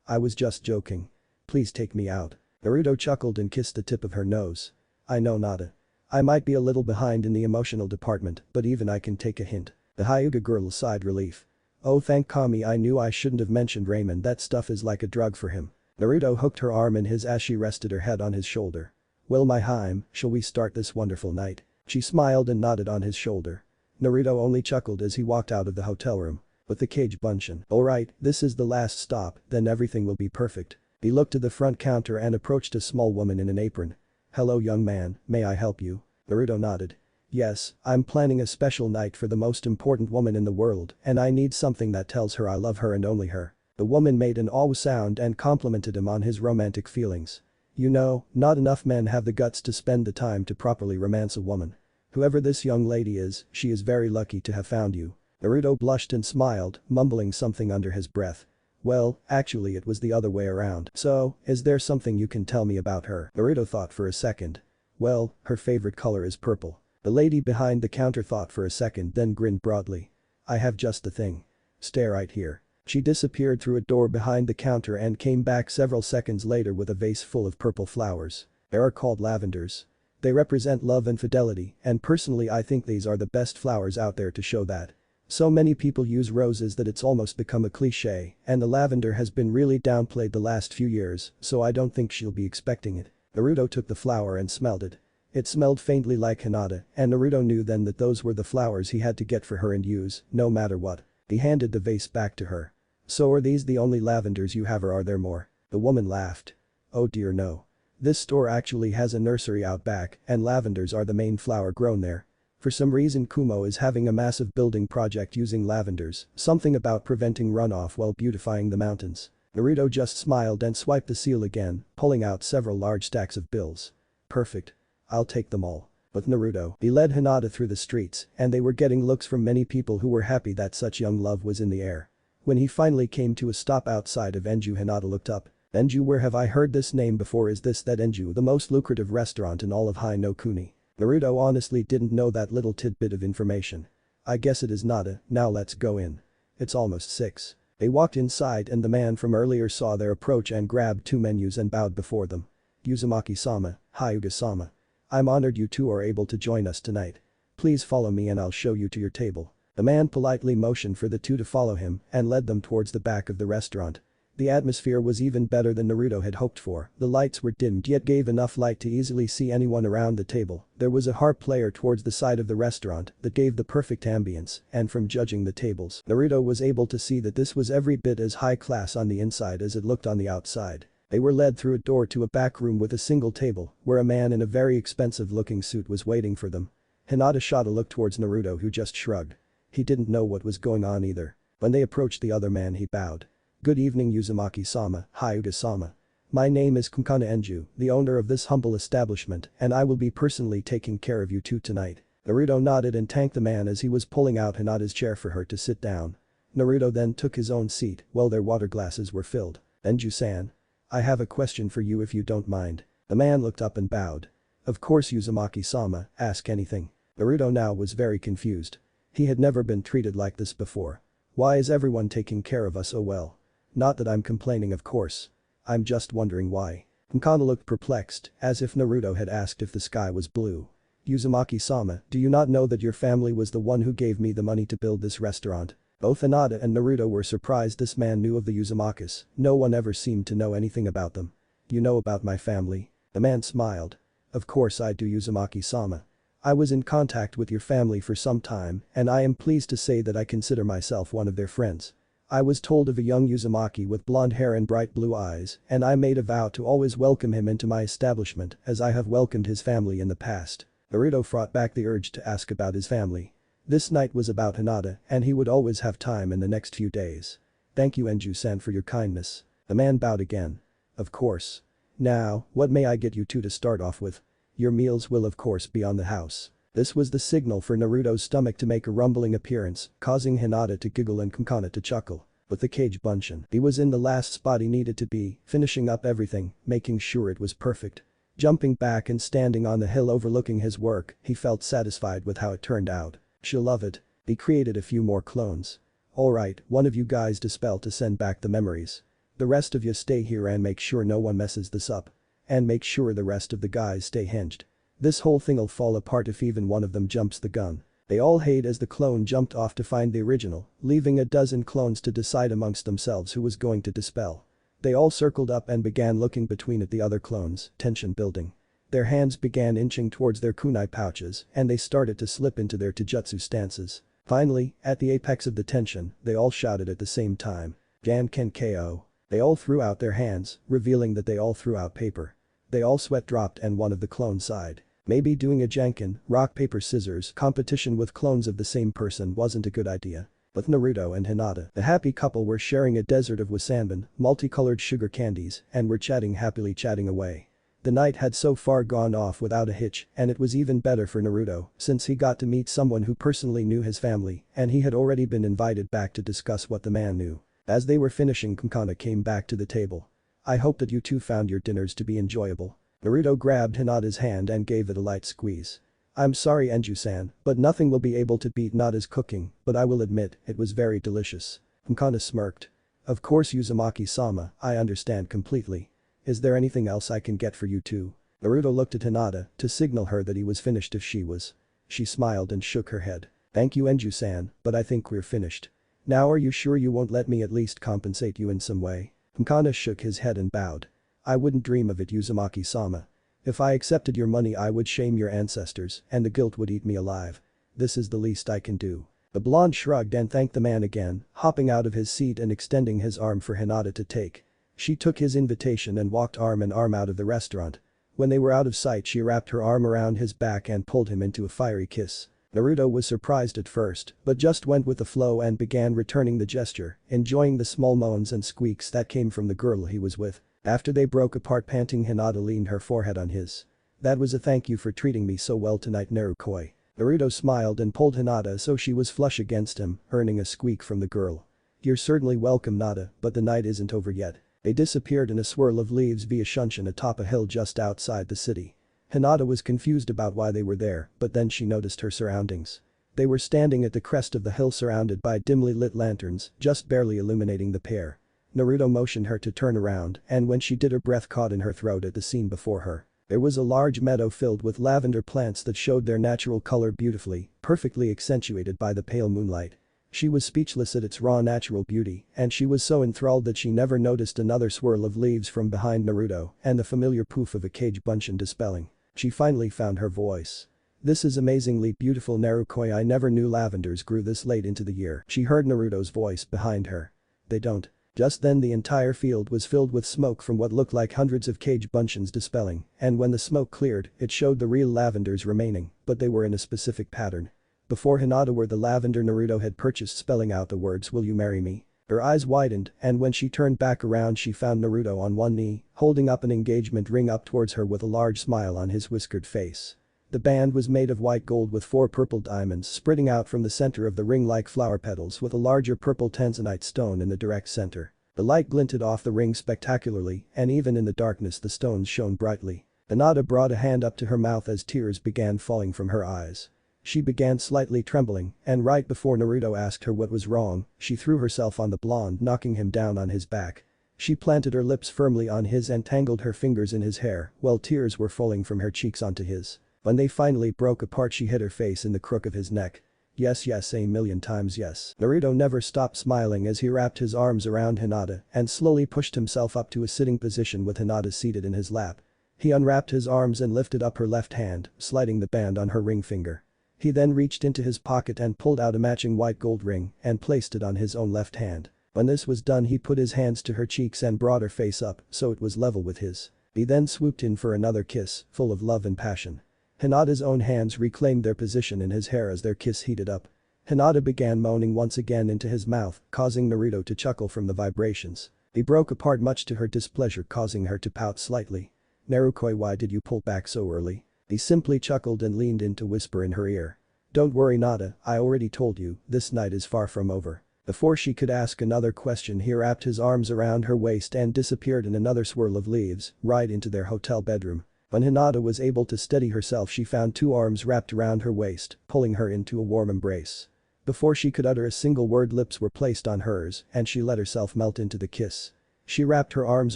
I was just joking. Please take me out." Naruto chuckled and kissed the tip of her nose. "I know Nada. I might be a little behind in the emotional department, but even I can take a hint." The Hyuga girl sighed relief. "Oh thank Kami, I knew I shouldn't have mentioned ramen, that stuff is like a drug for him." Naruto hooked her arm in his as she rested her head on his shoulder. "Well my Haim, shall we start this wonderful night?" She smiled and nodded on his shoulder. Naruto only chuckled as he walked out of the hotel room. With the cage bunchin'. "Alright, this is the last stop, then everything will be perfect." He looked to the front counter and approached a small woman in an apron. "Hello young man, may I help you?" Naruto nodded. "Yes, I'm planning a special night for the most important woman in the world and I need something that tells her I love her and only her." The woman made an "aw" sound and complimented him on his romantic feelings. "You know, not enough men have the guts to spend the time to properly romance a woman. Whoever this young lady is, she is very lucky to have found you." Naruto blushed and smiled, mumbling something under his breath. "Well, actually it was the other way around. So, is there something you can tell me about her?" Naruto thought for a second. "Well, her favorite color is purple." The lady behind the counter thought for a second then grinned broadly. "I have just the thing. Stay right here." She disappeared through a door behind the counter and came back several seconds later with a vase full of purple flowers. They are called lavenders. They represent love and fidelity, and personally I think these are the best flowers out there to show that. So many people use roses that it's almost become a cliché, and the lavender has been really downplayed the last few years, so I don't think she'll be expecting it. Naruto took the flower and smelled it. It smelled faintly like Hinata, and Naruto knew then that those were the flowers he had to get for her and use, no matter what. He handed the vase back to her. "So are these the only lavenders you have or are there more?" The woman laughed. "Oh dear no. This store actually has a nursery out back and lavenders are the main flower grown there. For some reason Kumo is having a massive building project using lavenders, something about preventing runoff while beautifying the mountains." Naruto just smiled and swiped the seal again, pulling out several large stacks of bills. "Perfect. I'll take them all." With Naruto, he led Hinata through the streets and they were getting looks from many people who were happy that such young love was in the air. When he finally came to a stop outside of Enju, Hinata looked up. "Enju, where have I heard this name before? Is this that Enju, the most lucrative restaurant in all of Hai no Kuni?" Naruto honestly didn't know that little tidbit of information. "I guess it is Nada, now let's go in. It's almost 6. They walked inside and the man from earlier saw their approach and grabbed 2 menus and bowed before them. "Uzumaki-sama, Hyuga-sama. I'm honored you two are able to join us tonight. Please follow me and I'll show you to your table." The man politely motioned for the two to follow him and led them towards the back of the restaurant. The atmosphere was even better than Naruto had hoped for. The lights were dimmed yet gave enough light to easily see anyone around the table. There was a harp player towards the side of the restaurant that gave the perfect ambience, and from judging the tables, Naruto was able to see that this was every bit as high class on the inside as it looked on the outside. They were led through a door to a back room with a single table, where a man in a very expensive looking suit was waiting for them. Hinata shot a look towards Naruto who just shrugged. He didn't know what was going on either. When they approached the other man he bowed. "Good evening Uzumaki-sama, Hyuga-sama. My name is Kunkana Enju, the owner of this humble establishment, and I will be personally taking care of you two tonight." Naruto nodded and thanked the man as he was pulling out Hinata's chair for her to sit down. Naruto then took his own seat while their water glasses were filled. "Enju-san. I have a question for you if you don't mind." The man looked up and bowed. "Of course Uzumaki-sama, ask anything." Naruto now was very confused. He had never been treated like this before. Why is everyone taking care of us so well? Not that I'm complaining, of course. I'm just wondering why. Hinata looked perplexed, as if Naruto had asked if the sky was blue. Uzumaki-sama, do you not know that your family was the one who gave me the money to build this restaurant? Both Hinata and Naruto were surprised this man knew of the Uzumakis, no one ever seemed to know anything about them. You know about my family? The man smiled. Of course I do, Uzumaki-sama. I was in contact with your family for some time and I am pleased to say that I consider myself one of their friends. I was told of a young Uzumaki with blonde hair and bright blue eyes and I made a vow to always welcome him into my establishment as I have welcomed his family in the past. Naruto fought back the urge to ask about his family. This night was about Hinata and he would always have time in the next few days. Thank you Enju-san for your kindness. The man bowed again. Of course. Now, what may I get you two to start off with? Your meals will of course be on the house. This was the signal for Naruto's stomach to make a rumbling appearance, causing Hinata to giggle and Kankana to chuckle. With the cage bunshin, he was in the last spot he needed to be, finishing up everything, making sure it was perfect. Jumping back and standing on the hill overlooking his work, he felt satisfied with how it turned out. She'll love it. He created a few more clones. Alright, one of you guys dispel to send back the memories. The rest of you stay here and make sure no one messes this up. And make sure the rest of the guys stay hinged. This whole thing'll fall apart if even one of them jumps the gun. They all hate as the clone jumped off to find the original, leaving a dozen clones to decide amongst themselves who was going to dispel. They all circled up and began looking between at the other clones, tension building. Their hands began inching towards their kunai pouches and they started to slip into their taijutsu stances. Finally, at the apex of the tension, they all shouted at the same time. Ganken KO. They all threw out their hands, revealing that they all threw out paper. They all sweat dropped and one of the clones sighed. Maybe doing a Janken, rock paper scissors competition with clones of the same person wasn't a good idea. But Naruto and Hinata, the happy couple, were sharing a desert of wasabi, multicolored sugar candies, and were happily chatting away. The night had so far gone off without a hitch and it was even better for Naruto since he got to meet someone who personally knew his family and he had already been invited back to discuss what the man knew. As they were finishing, Kankana came back to the table. I hope that you two found your dinners to be enjoyable. Naruto grabbed Hinata's hand and gave it a light squeeze. I'm sorry Enju-san, but nothing will be able to beat Hinata's cooking, but I will admit, it was very delicious. Kankana smirked. Of course Uzumaki-sama, I understand completely. Is there anything else I can get for you two? Naruto looked at Hinata to signal her that he was finished if she was. She smiled and shook her head. Thank you Enju-san, but I think we're finished. Now are you sure you won't let me at least compensate you in some way? Kankana shook his head and bowed. I wouldn't dream of it Uzumaki-sama. If I accepted your money I would shame your ancestors and the guilt would eat me alive. This is the least I can do. The blonde shrugged and thanked the man again, hopping out of his seat and extending his arm for Hinata to take. She took his invitation and walked arm in arm out of the restaurant. When they were out of sight she wrapped her arm around his back and pulled him into a fiery kiss. Naruto was surprised at first, but just went with the flow and began returning the gesture, enjoying the small moans and squeaks that came from the girl he was with. After they broke apart panting, Hinata leaned her forehead on his. That was a thank you for treating me so well tonight Narukoi. Naruto smiled and pulled Hinata so she was flush against him, earning a squeak from the girl. You're certainly welcome Nata, but the night isn't over yet. They disappeared in a swirl of leaves via Shunshin atop a hill just outside the city. Hinata was confused about why they were there, but then she noticed her surroundings. They were standing at the crest of the hill surrounded by dimly lit lanterns, just barely illuminating the pair. Naruto motioned her to turn around and when she did her breath caught in her throat at the scene before her. There was a large meadow filled with lavender plants that showed their natural color beautifully, perfectly accentuated by the pale moonlight. She was speechless at its raw natural beauty and she was so enthralled that she never noticed another swirl of leaves from behind Naruto and the familiar poof of a cage bunshin dispelling. She finally found her voice. This is amazingly beautiful Narukoi, I never knew lavenders grew this late into the year. She heard Naruto's voice behind her. They don't. Just then the entire field was filled with smoke from what looked like hundreds of cage bunshins dispelling, and when the smoke cleared, it showed the real lavenders remaining, but they were in a specific pattern. Before Hinata were the lavender Naruto had purchased, spelling out the words "Will you marry me?" Her eyes widened and when she turned back around she found Naruto on one knee, holding up an engagement ring up towards her with a large smile on his whiskered face. The band was made of white gold with 4 purple diamonds spreading out from the center of the ring like flower petals with a larger purple tanzanite stone in the direct center. The light glinted off the ring spectacularly and even in the darkness the stones shone brightly. Hinata brought a hand up to her mouth as tears began falling from her eyes. She began slightly trembling, and right before Naruto asked her what was wrong, she threw herself on the blonde, knocking him down on his back. She planted her lips firmly on his and tangled her fingers in his hair while tears were falling from her cheeks onto his. When they finally broke apart, she hit her face in the crook of his neck. Yes, yes, a million times yes. Naruto never stopped smiling as he wrapped his arms around Hinata and slowly pushed himself up to a sitting position with Hinata seated in his lap. He unwrapped his arms and lifted up her left hand, sliding the band on her ring finger. He then reached into his pocket and pulled out a matching white gold ring and placed it on his own left hand. When this was done, he put his hands to her cheeks and brought her face up so it was level with his. He then swooped in for another kiss, full of love and passion. Hinata's own hands reclaimed their position in his hair as their kiss heated up. Hinata began moaning once again into his mouth, causing Naruto to chuckle from the vibrations. They broke apart much to her displeasure, causing her to pout slightly. "Naruto, why did you pull back so early?" He simply chuckled and leaned in to whisper in her ear. "Don't worry, Nada, I already told you, this night is far from over." Before she could ask another question, he wrapped his arms around her waist and disappeared in another swirl of leaves, right into their hotel bedroom. When Hinata was able to steady herself, she found two arms wrapped around her waist, pulling her into a warm embrace. Before she could utter a single word, lips were placed on hers and she let herself melt into the kiss. She wrapped her arms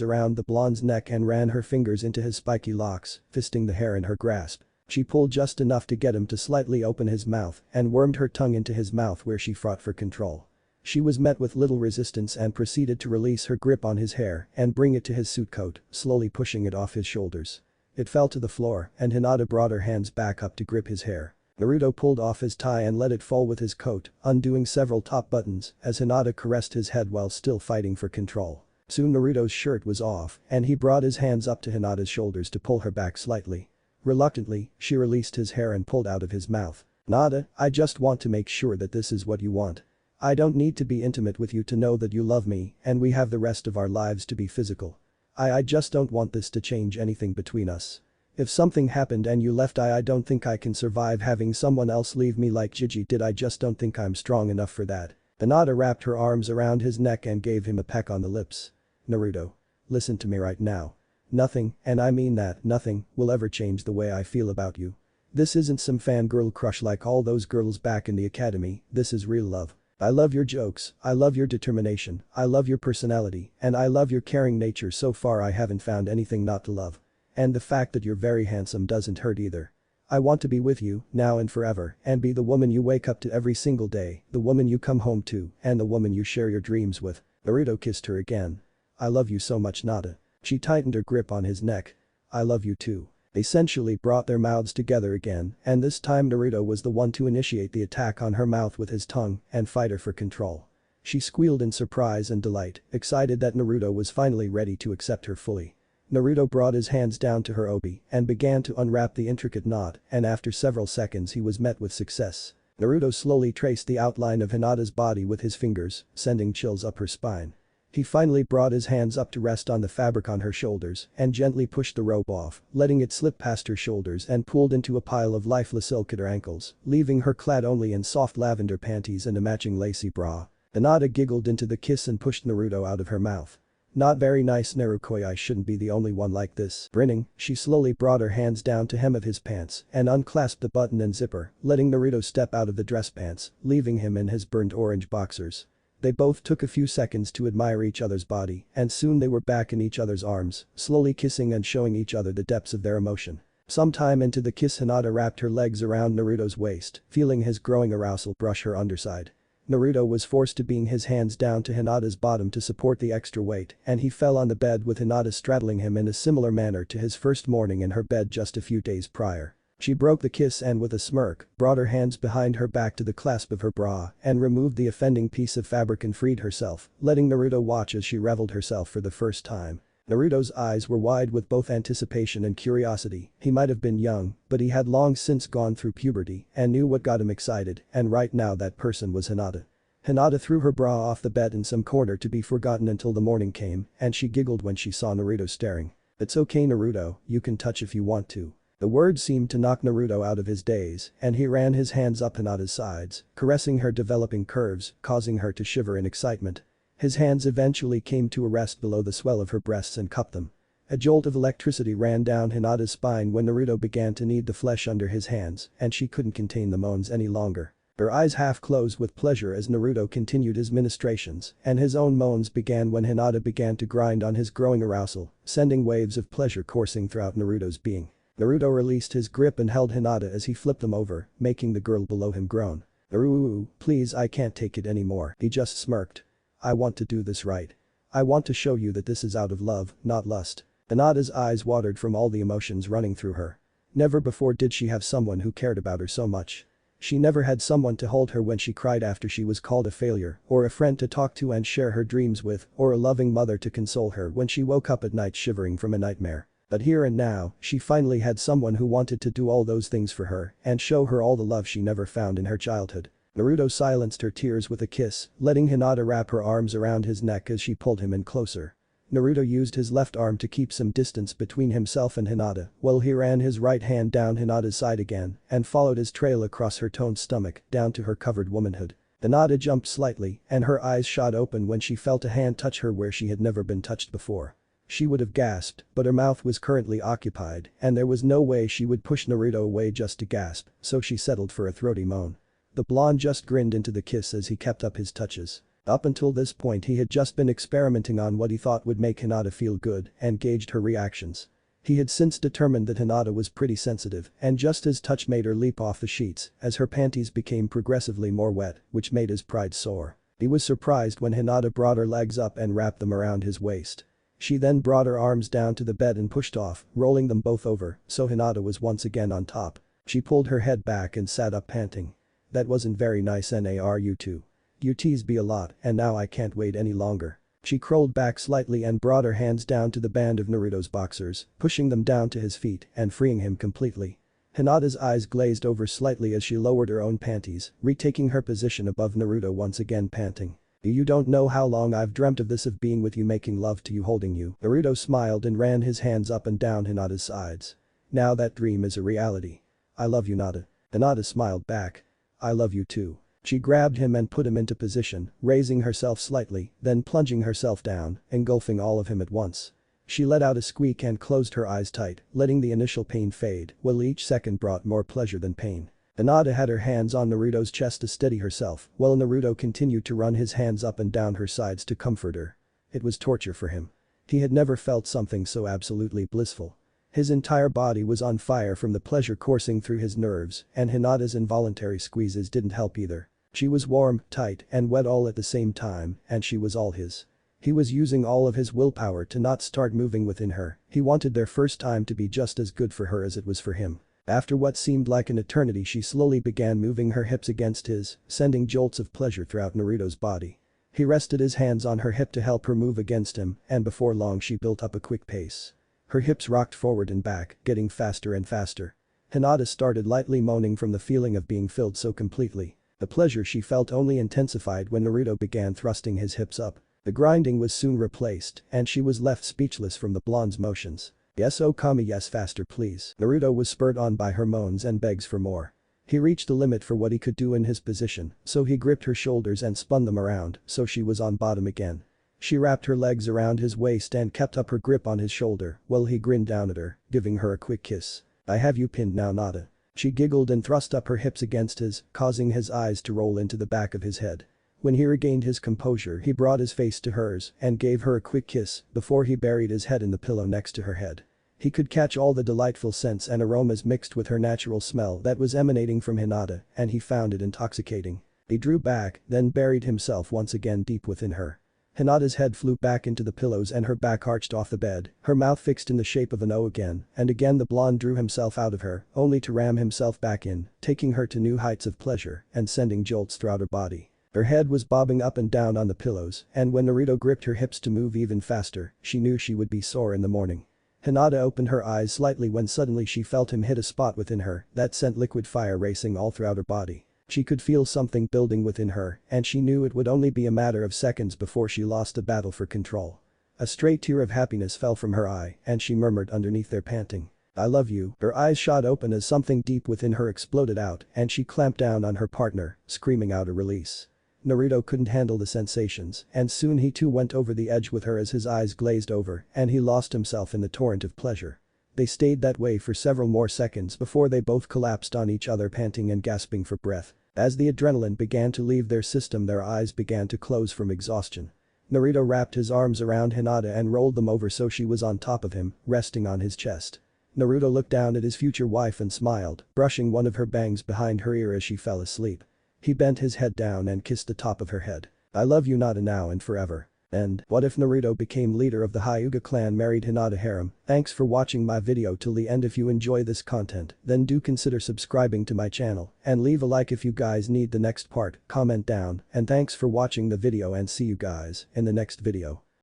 around the blonde's neck and ran her fingers into his spiky locks, fisting the hair in her grasp. She pulled just enough to get him to slightly open his mouth and wormed her tongue into his mouth where she fought for control. She was met with little resistance and proceeded to release her grip on his hair and bring it to his suit coat, slowly pushing it off his shoulders. It fell to the floor and Hinata brought her hands back up to grip his hair. Naruto pulled off his tie and let it fall with his coat, undoing several top buttons as Hinata caressed his head while still fighting for control. Soon Naruto's shirt was off and he brought his hands up to Hinata's shoulders to pull her back slightly. Reluctantly, she released his hair and pulled out of his mouth. "Nada, I just want to make sure that this is what you want. I don't need to be intimate with you to know that you love me and we have the rest of our lives to be physical. I just don't want this to change anything between us. If something happened and you left, I don't think I can survive having someone else leave me like Gigi did. I just don't think I'm strong enough for that." Hinata wrapped her arms around his neck and gave him a peck on the lips. "Naruto. Listen to me right now. Nothing, and I mean that, nothing, will ever change the way I feel about you. This isn't some fangirl crush like all those girls back in the academy, this is real love. I love your jokes, I love your determination, I love your personality, and I love your caring nature. So far I haven't found anything not to love. And the fact that you're very handsome doesn't hurt either. I want to be with you, now and forever, and be the woman you wake up to every single day, the woman you come home to, and the woman you share your dreams with." Naruto kissed her again. "I love you so much, Nada." She tightened her grip on his neck. "I love you too." They essentially brought their mouths together again, and this time Naruto was the one to initiate the attack on her mouth with his tongue and fight her for control. She squealed in surprise and delight, excited that Naruto was finally ready to accept her fully. Naruto brought his hands down to her obi and began to unwrap the intricate knot, and after several seconds he was met with success. Naruto slowly traced the outline of Hinata's body with his fingers, sending chills up her spine. He finally brought his hands up to rest on the fabric on her shoulders and gently pushed the robe off, letting it slip past her shoulders and pulled into a pile of lifeless silk at her ankles, leaving her clad only in soft lavender panties and a matching lacy bra. Hinata giggled into the kiss and pushed Naruto out of her mouth. "Not very nice, Naruto, I shouldn't be the only one like this." Grinning, she slowly brought her hands down to hem of his pants and unclasped the button and zipper, letting Naruto step out of the dress pants, leaving him in his burnt orange boxers. They both took a few seconds to admire each other's body and soon they were back in each other's arms, slowly kissing and showing each other the depths of their emotion. Sometime into the kiss, Hinata wrapped her legs around Naruto's waist, feeling his growing arousal brush her underside. Naruto was forced to bring his hands down to Hinata's bottom to support the extra weight and he fell on the bed with Hinata straddling him in a similar manner to his first morning in her bed just a few days prior. She broke the kiss and with a smirk, brought her hands behind her back to the clasp of her bra and removed the offending piece of fabric and freed herself, letting Naruto watch as she reveled herself for the first time. Naruto's eyes were wide with both anticipation and curiosity. He might have been young, but he had long since gone through puberty and knew what got him excited, and right now that person was Hinata. Hinata threw her bra off the bed in some corner to be forgotten until the morning came, and she giggled when she saw Naruto staring. "It's okay, Naruto, you can touch if you want to." The words seemed to knock Naruto out of his daze and he ran his hands up Hinata's sides, caressing her developing curves, causing her to shiver in excitement. His hands eventually came to a rest below the swell of her breasts and cupped them. A jolt of electricity ran down Hinata's spine when Naruto began to knead the flesh under his hands, and she couldn't contain the moans any longer. Her eyes half closed with pleasure as Naruto continued his ministrations, and his own moans began when Hinata began to grind on his growing arousal, sending waves of pleasure coursing throughout Naruto's being. Naruto released his grip and held Hinata as he flipped them over, making the girl below him groan. "Naruto, please, I can't take it anymore," he just smirked. "I want to do this right. I want to show you that this is out of love, not lust." Hinata's eyes watered from all the emotions running through her. Never before did she have someone who cared about her so much. She never had someone to hold her when she cried after she was called a failure, or a friend to talk to and share her dreams with, or a loving mother to console her when she woke up at night shivering from a nightmare. But here and now, she finally had someone who wanted to do all those things for her and show her all the love she never found in her childhood. Naruto silenced her tears with a kiss, letting Hinata wrap her arms around his neck as she pulled him in closer. Naruto used his left arm to keep some distance between himself and Hinata while he ran his right hand down Hinata's side again and followed his trail across her toned stomach down to her covered womanhood. Hinata jumped slightly and her eyes shot open when she felt a hand touch her where she had never been touched before. She would have gasped, but her mouth was currently occupied and there was no way she would push Naruto away just to gasp, so she settled for a throaty moan. The blonde just grinned into the kiss as he kept up his touches. Up until this point he had just been experimenting on what he thought would make Hinata feel good and gauged her reactions. He had since determined that Hinata was pretty sensitive and just his touch made her leap off the sheets as her panties became progressively more wet, which made his pride soar. He was surprised when Hinata brought her legs up and wrapped them around his waist. She then brought her arms down to the bed and pushed off, rolling them both over, so Hinata was once again on top. She pulled her head back and sat up panting. "That wasn't very nice, Naruto. You teased me a lot and now I can't wait any longer." She crawled back slightly and brought her hands down to the band of Naruto's boxers, pushing them down to his feet and freeing him completely. Hinata's eyes glazed over slightly as she lowered her own panties, retaking her position above Naruto once again panting. "You don't know how long I've dreamt of this, of being with you, making love to you, holding you." Naruto smiled and ran his hands up and down Hinata's sides. "Now that dream is a reality. I love you, Hinata." Hinata smiled back. "I love you too." She grabbed him and put him into position, raising herself slightly, then plunging herself down, engulfing all of him at once. She let out a squeak and closed her eyes tight, letting the initial pain fade, while each second brought more pleasure than pain. Hinata had her hands on Naruto's chest to steady herself, while Naruto continued to run his hands up and down her sides to comfort her. It was torture for him. He had never felt something so absolutely blissful. His entire body was on fire from the pleasure coursing through his nerves, and Hinata's involuntary squeezes didn't help either. She was warm, tight, and wet all at the same time, and she was all his. He was using all of his willpower to not start moving within her. He wanted their first time to be just as good for her as it was for him. After what seemed like an eternity, she slowly began moving her hips against his, sending jolts of pleasure throughout Naruto's body. He rested his hands on her hip to help her move against him, and before long she built up a quick pace. Her hips rocked forward and back, getting faster and faster. Hinata started lightly moaning from the feeling of being filled so completely. The pleasure she felt only intensified when Naruto began thrusting his hips up. The grinding was soon replaced, and she was left speechless from the blonde's motions. "Yes, Okami, yes, faster please." Naruto was spurred on by her moans and begs for more. He reached the limit for what he could do in his position, so he gripped her shoulders and spun them around, so she was on bottom again. She wrapped her legs around his waist and kept up her grip on his shoulder while he grinned down at her, giving her a quick kiss. "I have you pinned now, Nada." She giggled and thrust up her hips against his, causing his eyes to roll into the back of his head. When he regained his composure, he brought his face to hers and gave her a quick kiss before he buried his head in the pillow next to her head. He could catch all the delightful scents and aromas mixed with her natural smell that was emanating from Hinata, and he found it intoxicating. He drew back, then buried himself once again deep within her. Hinata's head flew back into the pillows and her back arched off the bed, her mouth fixed in the shape of an O again, and again the blonde drew himself out of her, only to ram himself back in, taking her to new heights of pleasure and sending jolts throughout her body. Her head was bobbing up and down on the pillows, and when Naruto gripped her hips to move even faster, she knew she would be sore in the morning. Hinata opened her eyes slightly when suddenly she felt him hit a spot within her that sent liquid fire racing all throughout her body. She could feel something building within her, and she knew it would only be a matter of seconds before she lost the battle for control. A straight tear of happiness fell from her eye, and she murmured underneath their panting, "I love you." Her eyes shot open as something deep within her exploded out, and she clamped down on her partner, screaming out a release. Naruto couldn't handle the sensations, and soon he too went over the edge with her as his eyes glazed over and he lost himself in the torrent of pleasure. They stayed that way for several more seconds before they both collapsed on each other, panting and gasping for breath. As the adrenaline began to leave their system, their eyes began to close from exhaustion. Naruto wrapped his arms around Hinata and rolled them over so she was on top of him, resting on his chest. Naruto looked down at his future wife and smiled, brushing one of her bangs behind her ear as she fell asleep. He bent his head down and kissed the top of her head. "I love you Hinata now and forever." And what if Naruto became leader of the Hyuga clan, married Hinata harem? Thanks for watching my video till the end. If you enjoy this content, then do consider subscribing to my channel and leave a like if you guys need the next part, comment down, and thanks for watching the video and see you guys in the next video.